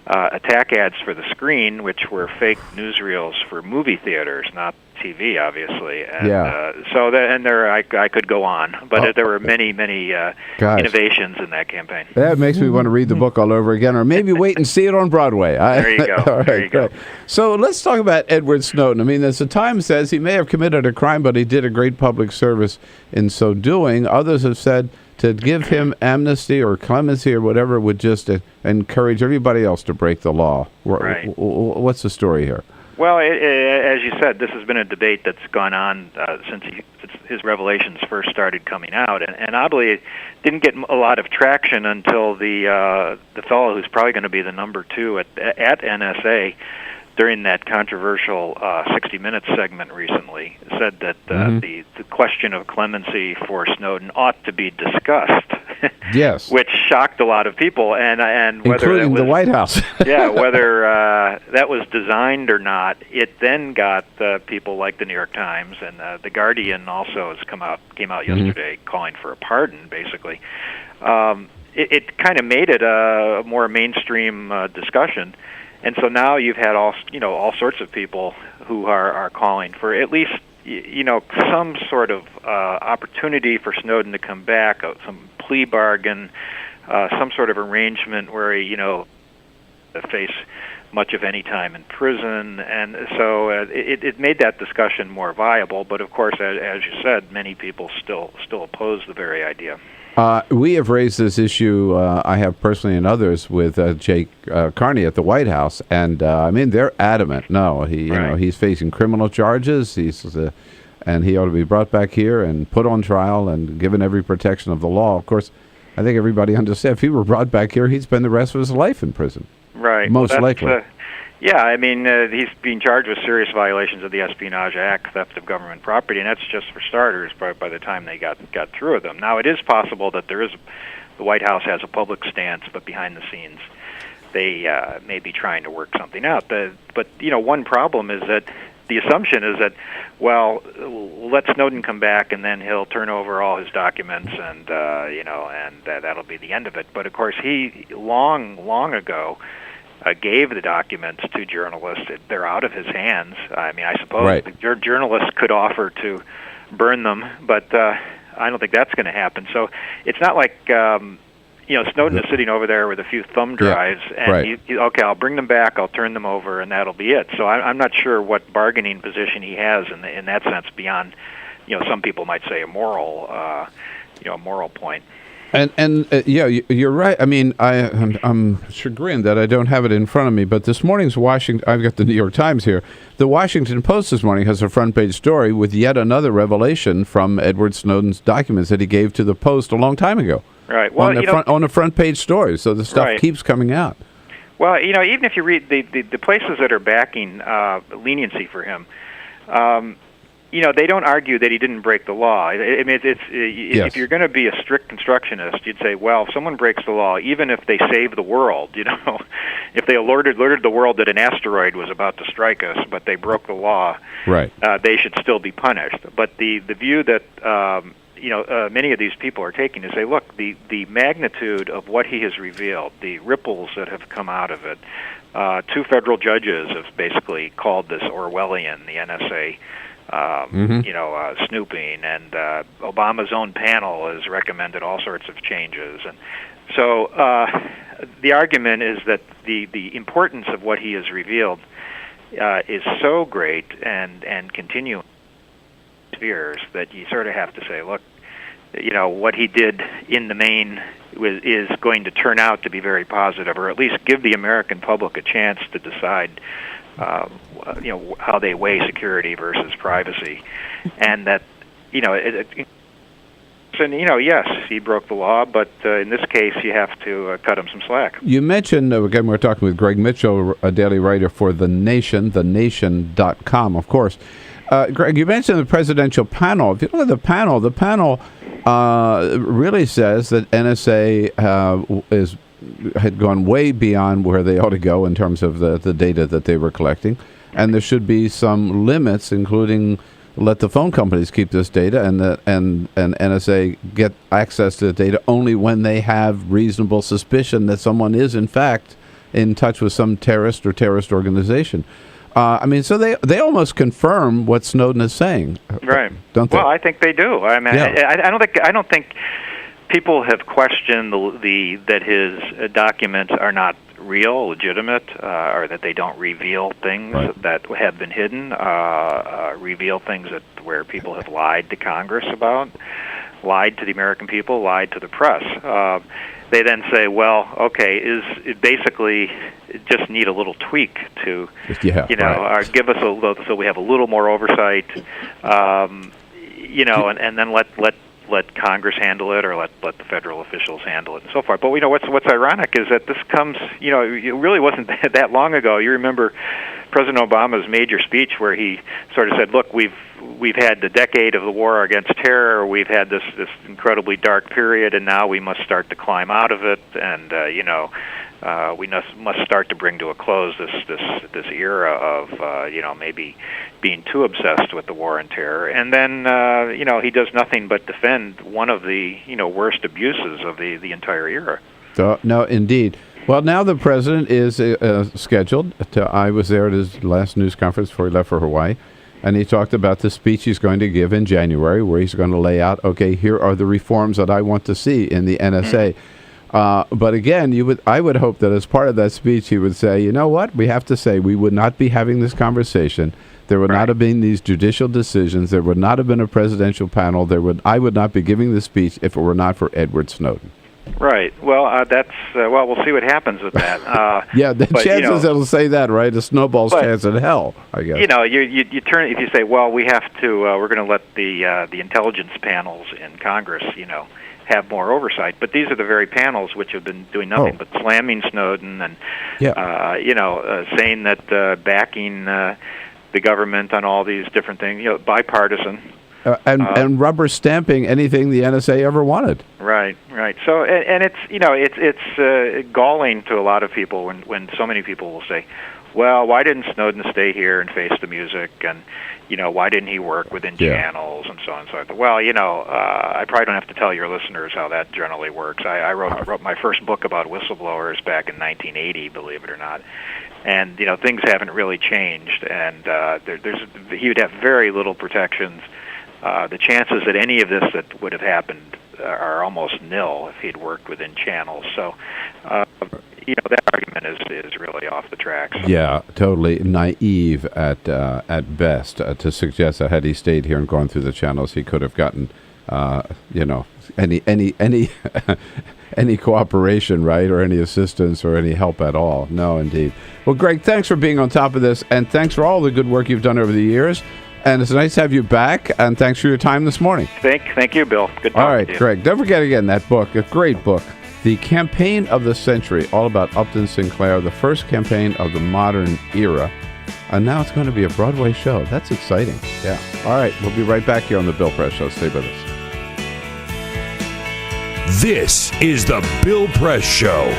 attack ads for the screen, which were fake newsreels for movie theaters, not TV, obviously. And, I could go on, but there were many innovations in that campaign. That makes me want to read the book all over again, or maybe wait and see it on Broadway. There you go. All right, there you go. So let's talk about Edward Snowden. I mean, as the Times says, he may have committed a crime, but he did a great public service in so doing. Others have said to give him amnesty or clemency or whatever would just encourage everybody else to break the law. Right. What's the story here? Well, as you said, this has been a debate that's gone on since his revelations first started coming out, and oddly, it didn't get a lot of traction until the fellow who's probably going to be the number 2 at NSA during that controversial 60 Minutes segment recently said that the question of clemency for Snowden ought to be discussed. Yes. Which shocked a lot of people, and whether including the White House. Yeah, whether that was designed or not, it then got people like the New York Times and the Guardian also came out yesterday calling for a pardon, basically. It kind of made it a more mainstream discussion. And so now you've had all sorts of people who are calling for at least some sort of opportunity for Snowden to come back, some plea bargain, some sort of arrangement where he face much of any time in prison, and so it made that discussion more viable. But of course, as you said, many people still oppose the very idea. We have raised this issue, I have personally and others, with Jake Carney at the White House, and I mean they're adamant. No, he's facing criminal charges. And he ought to be brought back here and put on trial and given every protection of the law. Of course, I think everybody understands if he were brought back here, he'd spend the rest of his life in prison. Right. Most likely. Yeah, I mean, he's being charged with serious violations of the Espionage Act, theft of government property, and that's just for starters by the time they got through with them. Now, it is possible that there is the White House has a public stance, but behind the scenes, they may be trying to work something out. But one problem is that the assumption is that, well, let Snowden come back and then he'll turn over all his documents and that'll be the end of it. But of course, he long ago gave the documents to journalists. They're out of his hands. I mean, I suppose the journalists could offer to burn them, but I don't think that's going to happen. So it's not like Snowden is sitting over there with a few thumb drives, and okay, I'll bring them back, I'll turn them over, and that'll be it. So I'm not sure what bargaining position he has in that sense beyond, some people might say a moral point. And you're right. I mean, I'm chagrined that I don't have it in front of me, but this morning's I've got the New York Times here. The Washington Post this morning has a front page story with yet another revelation from Edward Snowden's documents that he gave to the Post a long time ago. Right. Well, on the front page story, so the stuff keeps coming out. Well, even if you read the places that are backing leniency for him, they don't argue that he didn't break the law. I mean, if you're going to be a strict constructionist, you'd say, well, if someone breaks the law, even if they save the world, if they alerted the world that an asteroid was about to strike us, but they broke the law, they should still be punished. But the view that many of these people are taking is say, look, the magnitude of what he has revealed, the ripples that have come out of it. 2 federal judges have basically called this Orwellian, the NSA. Snooping, and Obama's own panel has recommended all sorts of changes. And so the argument is that the importance of what he has revealed is so great and continuing spheres that you sort of have to say, look, what he did in the main is going to turn out to be very positive, or at least give the American public a chance to decide how they weigh security versus privacy, and that yes, he broke the law, but in this case, you have to cut him some slack. You mentioned again, we're talking with Greg Mitchell, a daily writer for The Nation, thenation.com, of course. Greg, you mentioned the presidential panel. If you look at the panel really says that NSA had gone way beyond where they ought to go in terms of the data that they were collecting, and there should be some limits, including let the phone companies keep this data, and NSA get access to the data only when they have reasonable suspicion that someone is in fact in touch with some terrorist or terrorist organization. So they almost confirm what Snowden is saying, right? Don't they? Well, I think they do. I mean, I don't think people have questioned that his documents are not real, legitimate, or that they don't reveal things that have been hidden, reveal things where people have lied to Congress about, lied to the American people, lied to the press. They then say, well, okay, it basically just need a little tweak to, give us so we have a little more oversight, and then let Congress handle it, or let the federal officials handle it, and so forth. But what's ironic is that this comes, it really wasn't that long ago. You remember President Obama's major speech where he sort of said, "Look, we've had the decade of the war against terror. We've had this incredibly dark period, and now we must start to climb out of it. And we must start to bring to a close this era of maybe being too obsessed with the war and terror." And then he does nothing but defend one of the worst abuses of the entire era. So, no, indeed. Well, now the president is scheduled I was there at his last news conference before he left for Hawaii, and he talked about the speech he's going to give in January, where he's going to lay out, okay, here are the reforms that I want to see in the NSA. But again, I would hope that as part of that speech, he would say, you know what, we have to say we would not be having this conversation. There would not have been these judicial decisions. There would not have been a presidential panel. I would not be giving this speech if it were not for Edward Snowden. Right. Well, we'll see what happens with that. The chances it'll say that, right? A snowball's chance in hell, I guess. You turn if you say, well, we have to. We're going to let the intelligence panels in Congress, have more oversight. But these are the very panels which have been doing nothing but slamming Snowden and saying that backing the government on all these different things, bipartisan. and rubber stamping anything the NSA ever wanted. Right. So, and it's galling to a lot of people when so many people will say, well, why didn't Snowden stay here and face the music? And, why didn't he work within channels and so on and so forth? Well, I probably don't have to tell your listeners how that generally works. I wrote my first book about whistleblowers back in 1980, believe it or not. And, things haven't really changed. And he would have very little protections. The chances that any of this that would have happened are almost nil if he'd worked within channels. So, that argument is really off the tracks. Yeah, totally naive at best to suggest that had he stayed here and gone through the channels, he could have gotten, any any cooperation, right, or any assistance or any help at all. No, indeed. Well, Greg, thanks for being on top of this, and thanks for all the good work you've done over the years. And it's nice to have you back, and thanks for your time this morning. Thank you, Bill. Good talking All right, to you. Greg. Don't forget again that book, a great book, The Campaign of the Century, all about Upton Sinclair, the first campaign of the modern era. And now it's going to be a Broadway show. That's exciting. Yeah. All right, we'll be right back here on The Bill Press Show. Stay with us. This is The Bill Press Show.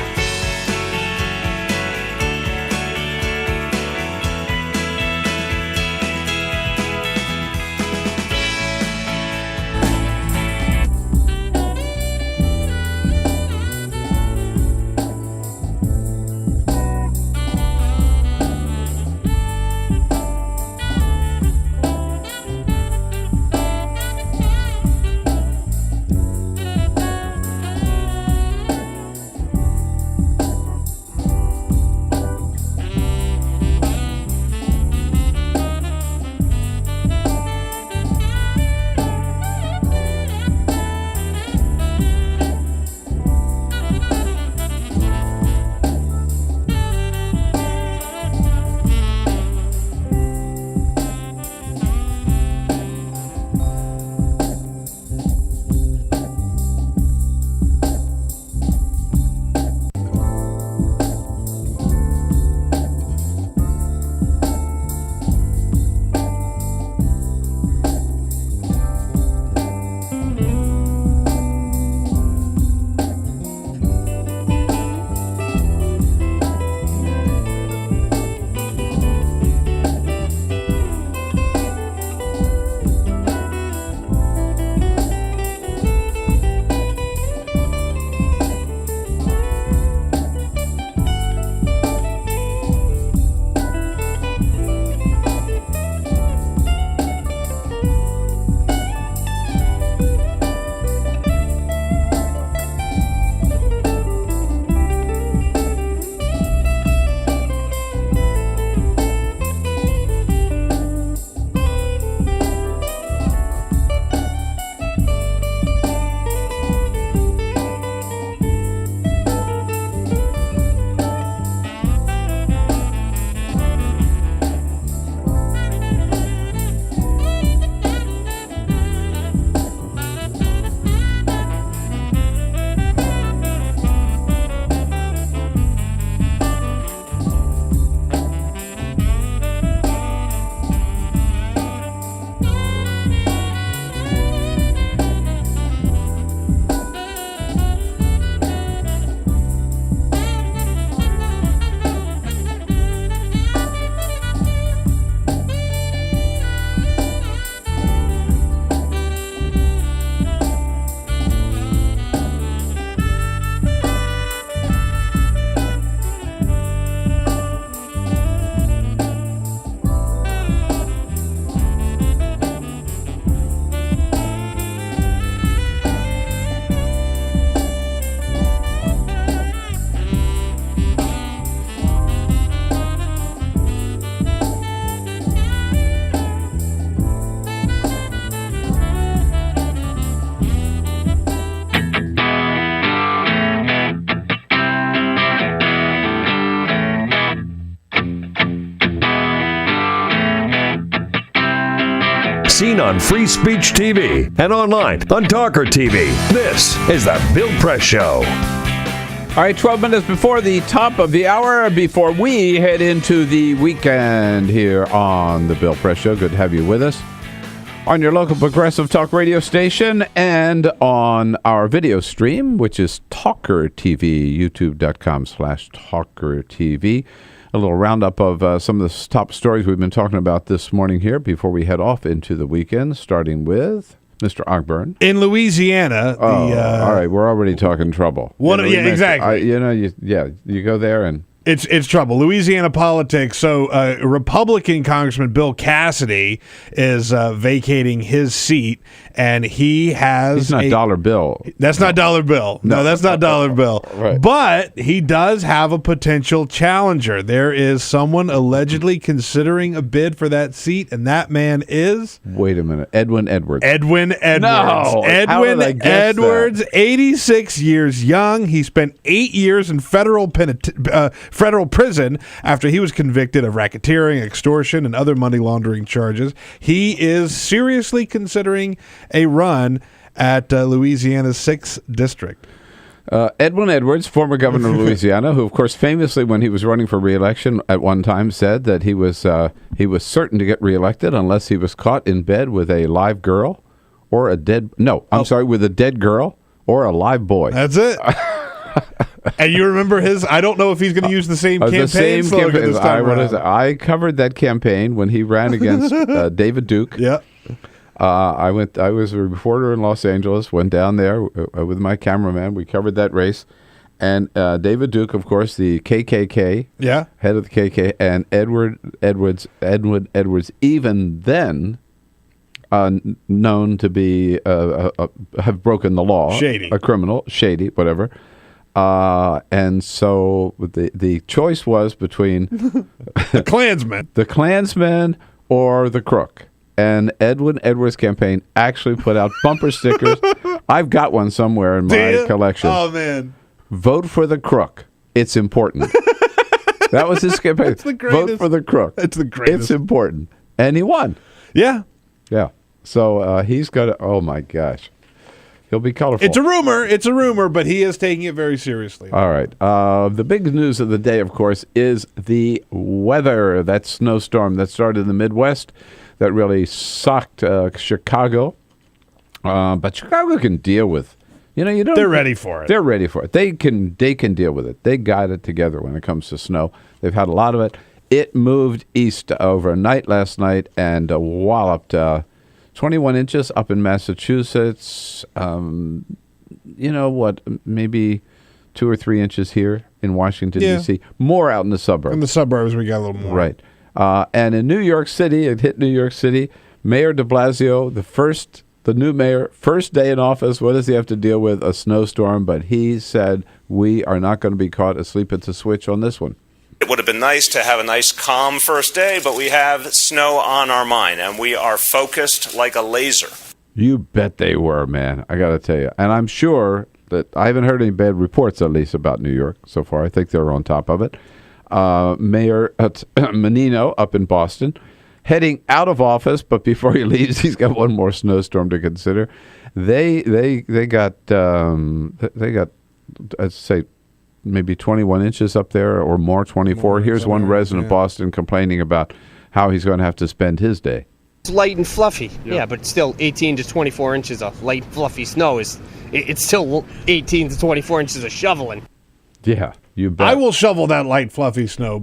Seen on Free Speech TV and online on TawkrTV. This is The Bill Press Show. All right, 12 minutes before the top of the hour, before we head into the weekend here on The Bill Press Show. Good to have you with us. on your local progressive talk radio station and on our video stream, which is TawkrTV, youtube.com/TawkrTV. A little roundup of some of the top stories we've been talking about this morning here before we head off into the weekend, starting with Mr. Ogburn. In Louisiana. All right, we're already talking trouble. Exactly. You go there and... It's trouble. Louisiana politics. So Republican Congressman Bill Cassidy is vacating his seat, and he has... He's not Dollar Bill. That's not Dollar Bill. No, that's not Dollar Bill. Right. But he does have a potential challenger. There is someone allegedly considering a bid for that seat, and that man is... Wait a minute. Edwin Edwards. Edwin Edwards. No! Edwin Edwards, 86 years young. He spent 8 years in federal prison after he was convicted of racketeering, extortion, and other money laundering charges. He is seriously considering a run at Louisiana's 6th district. Edwin Edwards, former governor of Louisiana, who, of course, famously, when he was running for re-election at one time, said that he was certain to get reelected unless he was caught in bed with a live girl or with a dead girl or a live boy. That's it. And you remember his? I don't know if he's going to use the same campaign slogan this time around. I covered that campaign when he ran against David Duke. Yeah. I was a reporter in Los Angeles. Went down there with my cameraman. We covered that race, and David Duke, of course, the KKK, head of the KKK, and Edwin Edwards, even then known to be have broken the law, shady, a criminal, shady, whatever. And so the choice was between the Klansman or the crook. And Edwin Edwards' campaign actually put out bumper stickers. I've got one somewhere in my collection. Oh, man. Vote for the crook. It's important. That was his campaign. It's the greatest. Vote for the crook. It's the greatest. It's important. And he won. Yeah. Yeah. So he's got to, oh, my gosh. He'll be colorful. It's a rumor, but he is taking it very seriously. All right. The big news of the day, of course, is the weather. That snowstorm that started in the Midwest that really sucked Chicago. But Chicago can deal with, they're ready for it. They're ready for it. They can deal with it. They got it together when it comes to snow. They've had a lot of it. It moved east overnight last night and walloped 21 inches up in Massachusetts. Maybe 2 or 3 inches here in Washington, D.C. More out in the suburbs. In the suburbs, we got a little more. Right. And in New York City, it hit New York City. Mayor de Blasio, the new mayor, first day in office, what does he have to deal with? A snowstorm. But he said, we are not going to be caught asleep at the switch on this one. It would have been nice to have a nice, calm first day, but we have snow on our mind, and we are focused like a laser. You bet they were, man. I got to tell you. And I'm sure that I haven't heard any bad reports, at least, about New York so far. I think they're on top of it. Mayor Menino up in Boston, heading out of office, but before he leaves, he's got one more snowstorm to consider. They got I'd say maybe 21 inches up there or more, 24. Here's one resident of Boston complaining about how he's going to have to spend his day. It's light and fluffy, but still 18 to 24 inches of light, fluffy snow it's still 18 to 24 inches of shoveling. Yeah, you bet. I will shovel that light, fluffy snow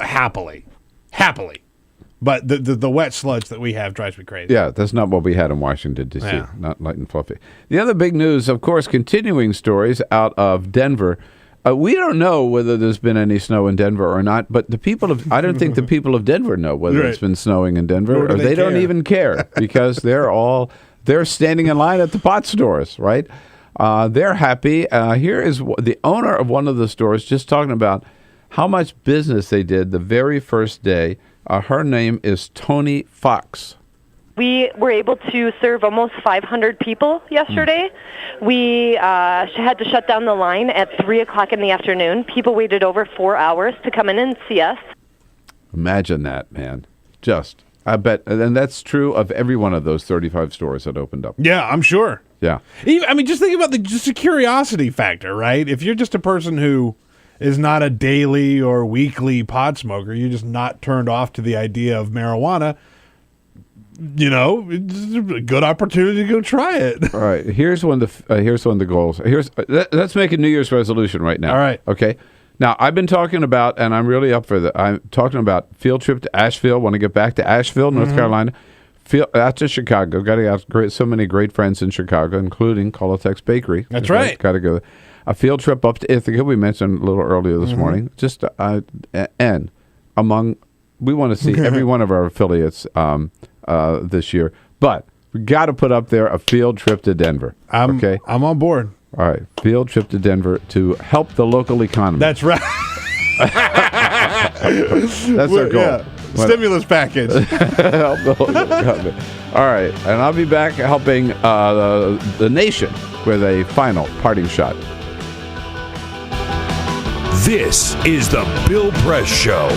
happily. But the wet sludge that we have drives me crazy. Yeah, that's not what we had in Washington, D.C., not light and fluffy. The other big news, of course, continuing stories out of Denver. We don't know whether there's been any snow in Denver or not, but I don't think the people of Denver know whether it's been snowing in Denver, or they don't even care because they're standing in line at the pot stores, right? They're happy. Here is the owner of one of the stores just talking about how much business they did the very first day. Her name is Tony Fox. We were able to serve almost 500 people yesterday. We had to shut down the line at 3 o'clock in the afternoon. People waited over 4 hours to come in and see us. Imagine that, man. I bet. And that's true of every one of those 35 stores that opened up. Yeah, I'm sure. Yeah. I mean, just think about just a curiosity factor, right? If you're just a person who is not a daily or weekly pot smoker, you're just not turned off to the idea of marijuana. it's a good opportunity to go try it. All right. Here's one of the goals. Let's make a New Year's resolution right now. All right. Okay. Now, I've been talking about, and I'm really up for that. I'm talking about field trip to Asheville. Want to get back to Asheville, North Carolina. Out to Chicago. Got to have so many great friends in Chicago, including Colitex Bakery. That's right. Got to go. A field trip up to Ithaca. We mentioned a little earlier this morning. Just and among, we want to see every one of our affiliates this year. But we got to put up there a field trip to Denver. I'm on board. All right, field trip to Denver to help the local economy. That's right. That's our goal. Yeah. Stimulus package. Help the local economy. All right, and I'll be back helping the nation with a final parting shot. This is the Bill Press Show.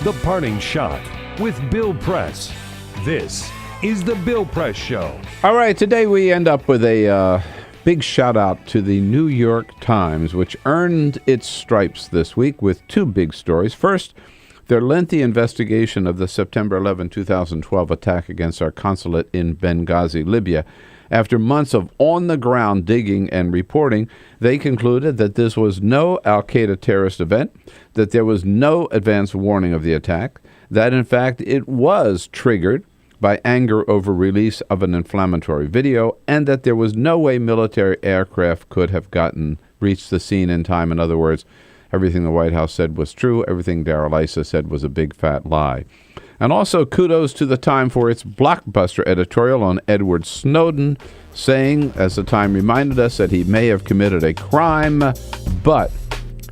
The Parting Shot with Bill Press. This is the Bill Press Show. All right, today we end up with a big shout out to the New York Times, which earned its stripes this week with two big stories. First, their lengthy investigation of the September 11, 2012 attack against our consulate in Benghazi, Libya. After months of on-the-ground digging and reporting, they concluded that this was no al-Qaeda terrorist event, that there was no advance warning of the attack, that in fact it was triggered by anger over release of an inflammatory video, and that there was no way military aircraft could have reached the scene in time. In other words, everything the White House said was true. Everything Darrell Issa said was a big fat lie. And also kudos to the Time for its blockbuster editorial on Edward Snowden, saying, as the Time reminded us, that he may have committed a crime, but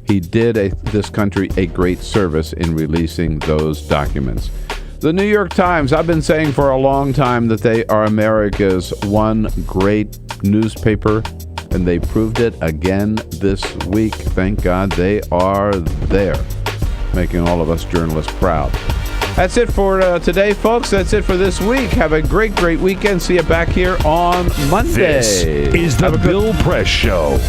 he did this country a great service in releasing those documents. The New York Times, I've been saying for a long time that they are America's one great newspaper, and they proved it again this week. Thank God they are there, making all of us journalists proud. That's it for today, folks. That's it for this week. Have a great, great weekend. See you back here on Monday. This is the Bill Press Show.